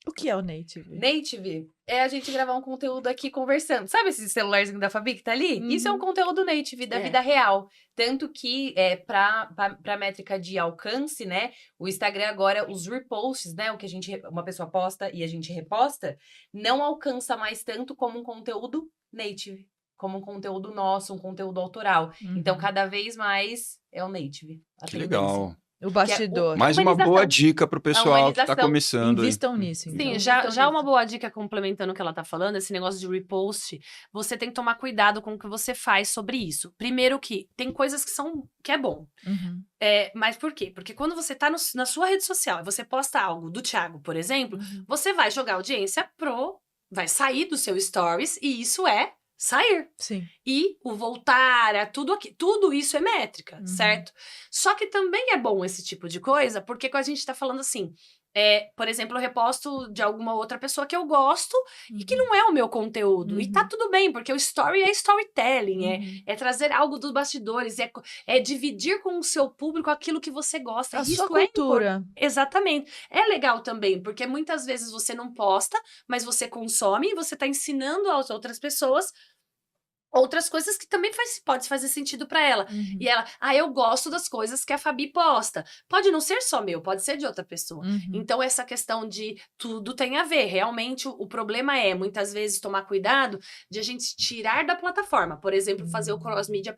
Speaker 2: O que é o native?
Speaker 5: Native é a gente gravar um conteúdo aqui conversando. Sabe esse celularzinho da Fabi que tá ali?
Speaker 2: Uhum.
Speaker 5: Isso é um conteúdo native da
Speaker 4: É.
Speaker 5: vida real. Tanto que, pra métrica de alcance, né? O Instagram agora, os reposts, né? O que uma pessoa posta e a gente reposta, não alcança mais tanto como um conteúdo native. Como um conteúdo nosso, um conteúdo autoral. Então,
Speaker 2: Uhum.
Speaker 5: cada vez mais é o native. a
Speaker 1: Que
Speaker 5: tendência.
Speaker 1: legal.
Speaker 2: O bastidor.
Speaker 1: Mais uma
Speaker 5: humanização.
Speaker 1: boa dica pro pessoal que tá
Speaker 5: humanização.
Speaker 1: começando. aí.
Speaker 2: Invistam nisso, então.
Speaker 4: Sim,
Speaker 5: Então,
Speaker 4: já
Speaker 5: então,
Speaker 4: uma boa dica complementando o que ela tá falando, esse negócio de repost, você tem que tomar cuidado com o que você faz sobre isso. Primeiro que tem coisas que é bom.
Speaker 2: Uhum.
Speaker 4: Mas por quê? Porque quando você tá na sua rede social e você posta algo do Thiago, por exemplo,
Speaker 2: Uhum.
Speaker 4: você vai jogar audiência vai sair do seu stories e isso é sair.
Speaker 2: Sim.
Speaker 4: E o voltar, tudo isso é métrica,
Speaker 2: Uhum.
Speaker 4: certo? Só que também é bom esse tipo de coisa, porque a gente tá falando assim, por exemplo, eu reposto de alguma outra pessoa que eu gosto e que não é o meu conteúdo. E tá tudo bem, porque o story é storytelling, é trazer algo dos bastidores, é dividir com o seu público aquilo que você gosta.
Speaker 2: A
Speaker 4: Isso
Speaker 2: sua
Speaker 4: é
Speaker 2: cultura.
Speaker 4: Exatamente. É legal também, porque muitas vezes você não posta, mas você consome e você tá ensinando às outras pessoas outras coisas que também pode fazer sentido pra ela. E ela, eu gosto das coisas que a Fabi posta. Pode não ser só meu, pode ser de outra pessoa. Então, essa questão de tudo tem a ver. Realmente, o problema é, muitas vezes, tomar cuidado de a gente tirar da plataforma. Por exemplo, fazer o cross-mídia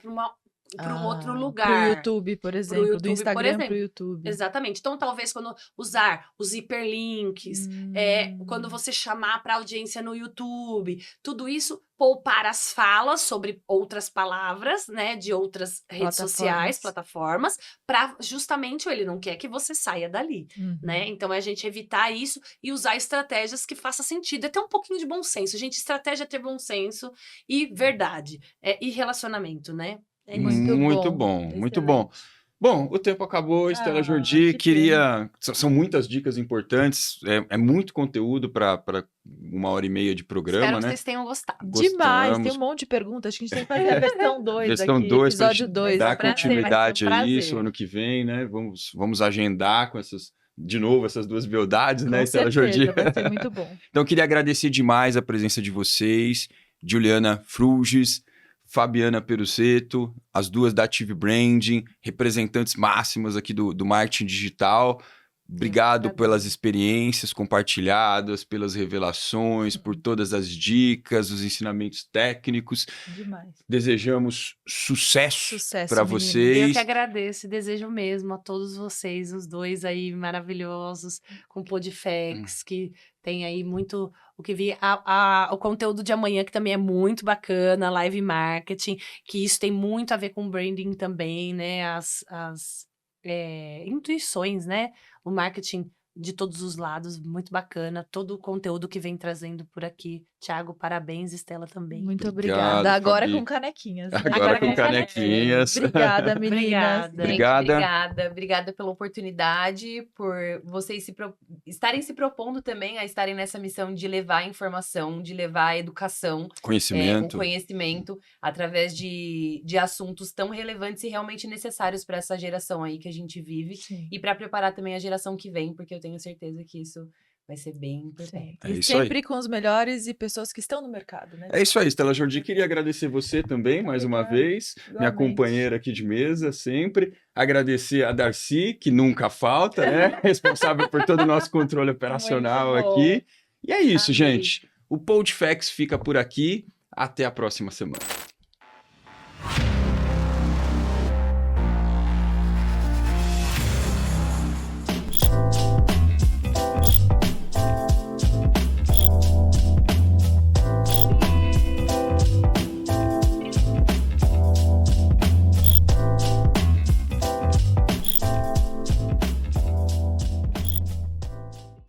Speaker 4: para um outro lugar.
Speaker 2: Pro YouTube, por exemplo.
Speaker 4: YouTube,
Speaker 2: Do
Speaker 4: por
Speaker 2: Instagram
Speaker 4: exemplo.
Speaker 2: pro YouTube.
Speaker 4: Exatamente. Então, talvez quando usar os hiperlinks, quando você chamar para audiência no YouTube, tudo isso poupar as falas sobre outras palavras, né, de outras redes sociais, plataformas, para justamente ele não quer que você saia dali, né? Então, é a gente evitar isso e usar estratégias que façam sentido. É ter um pouquinho de bom senso. Gente, estratégia é ter bom senso e verdade. E relacionamento, né? É isso.
Speaker 1: Muito bom, muito bom. Bom, o tempo acabou, Estela Jordi. São muitas dicas importantes, é muito conteúdo para 1h30 de programa,
Speaker 3: Espero que
Speaker 1: né?
Speaker 3: vocês tenham gostado.
Speaker 2: Demais, tem um monte de perguntas. Acho que a gente tem que fazer a versão 2
Speaker 1: Versão
Speaker 2: aqui,
Speaker 1: 2 pra
Speaker 2: episódio 2.
Speaker 1: dar
Speaker 3: prazer,
Speaker 1: continuidade
Speaker 3: vai ser um
Speaker 1: a isso
Speaker 3: prazer.
Speaker 1: ano que vem, né? Vamos agendar com essas duas beldades, né,
Speaker 2: Com
Speaker 1: Estela
Speaker 2: certeza,
Speaker 1: Jordi?
Speaker 2: vai ser muito bom.
Speaker 1: Então, queria agradecer demais a presença de vocês, Juliana Fruges, Fabiana Perusetto, as duas da Ative Branding, representantes máximas aqui do marketing digital. Obrigado pelas experiências compartilhadas, pelas revelações, por todas as dicas, os ensinamentos técnicos.
Speaker 2: Demais.
Speaker 1: Desejamos sucesso para
Speaker 2: meninas.
Speaker 1: vocês.
Speaker 4: Eu que agradeço e desejo mesmo a todos vocês, os dois aí maravilhosos, com Podfex, que tem aí muito o que vi. O conteúdo de amanhã, que também é muito bacana, live marketing, que isso tem muito a ver com branding também, né? As intuições, né? O marketing de todos os lados, muito bacana. Todo o conteúdo que vem trazendo por aqui. Thiago, parabéns, Estela também.
Speaker 2: Muito
Speaker 1: Obrigado,
Speaker 2: obrigada. Agora
Speaker 1: Fabi.
Speaker 2: com canequinhas.
Speaker 1: Agora com canequinhas.
Speaker 2: Obrigada, meninas.
Speaker 4: Obrigada.
Speaker 3: Obrigada pela oportunidade, por vocês estarem se propondo também a estarem nessa missão de levar a informação, de levar a educação, o conhecimento através de assuntos tão relevantes e realmente necessários para essa geração aí que a gente vive.
Speaker 2: Sim.
Speaker 3: E para preparar também a geração que vem, porque eu tenho certeza que isso vai ser bem importante.
Speaker 1: É
Speaker 2: E
Speaker 1: isso aí.
Speaker 2: sempre com os melhores e pessoas que estão no mercado, né?
Speaker 1: É isso aí, Estela Jordi. Queria agradecer você também, mais uma vez, minha
Speaker 2: igualmente.
Speaker 1: companheira aqui de mesa, sempre. Agradecer a Darcy, que nunca falta, né? Responsável por todo o nosso controle operacional
Speaker 3: Muito bom.
Speaker 1: aqui. E é isso,
Speaker 3: Amei.
Speaker 1: gente. O Podfex fica por aqui. Até a próxima semana.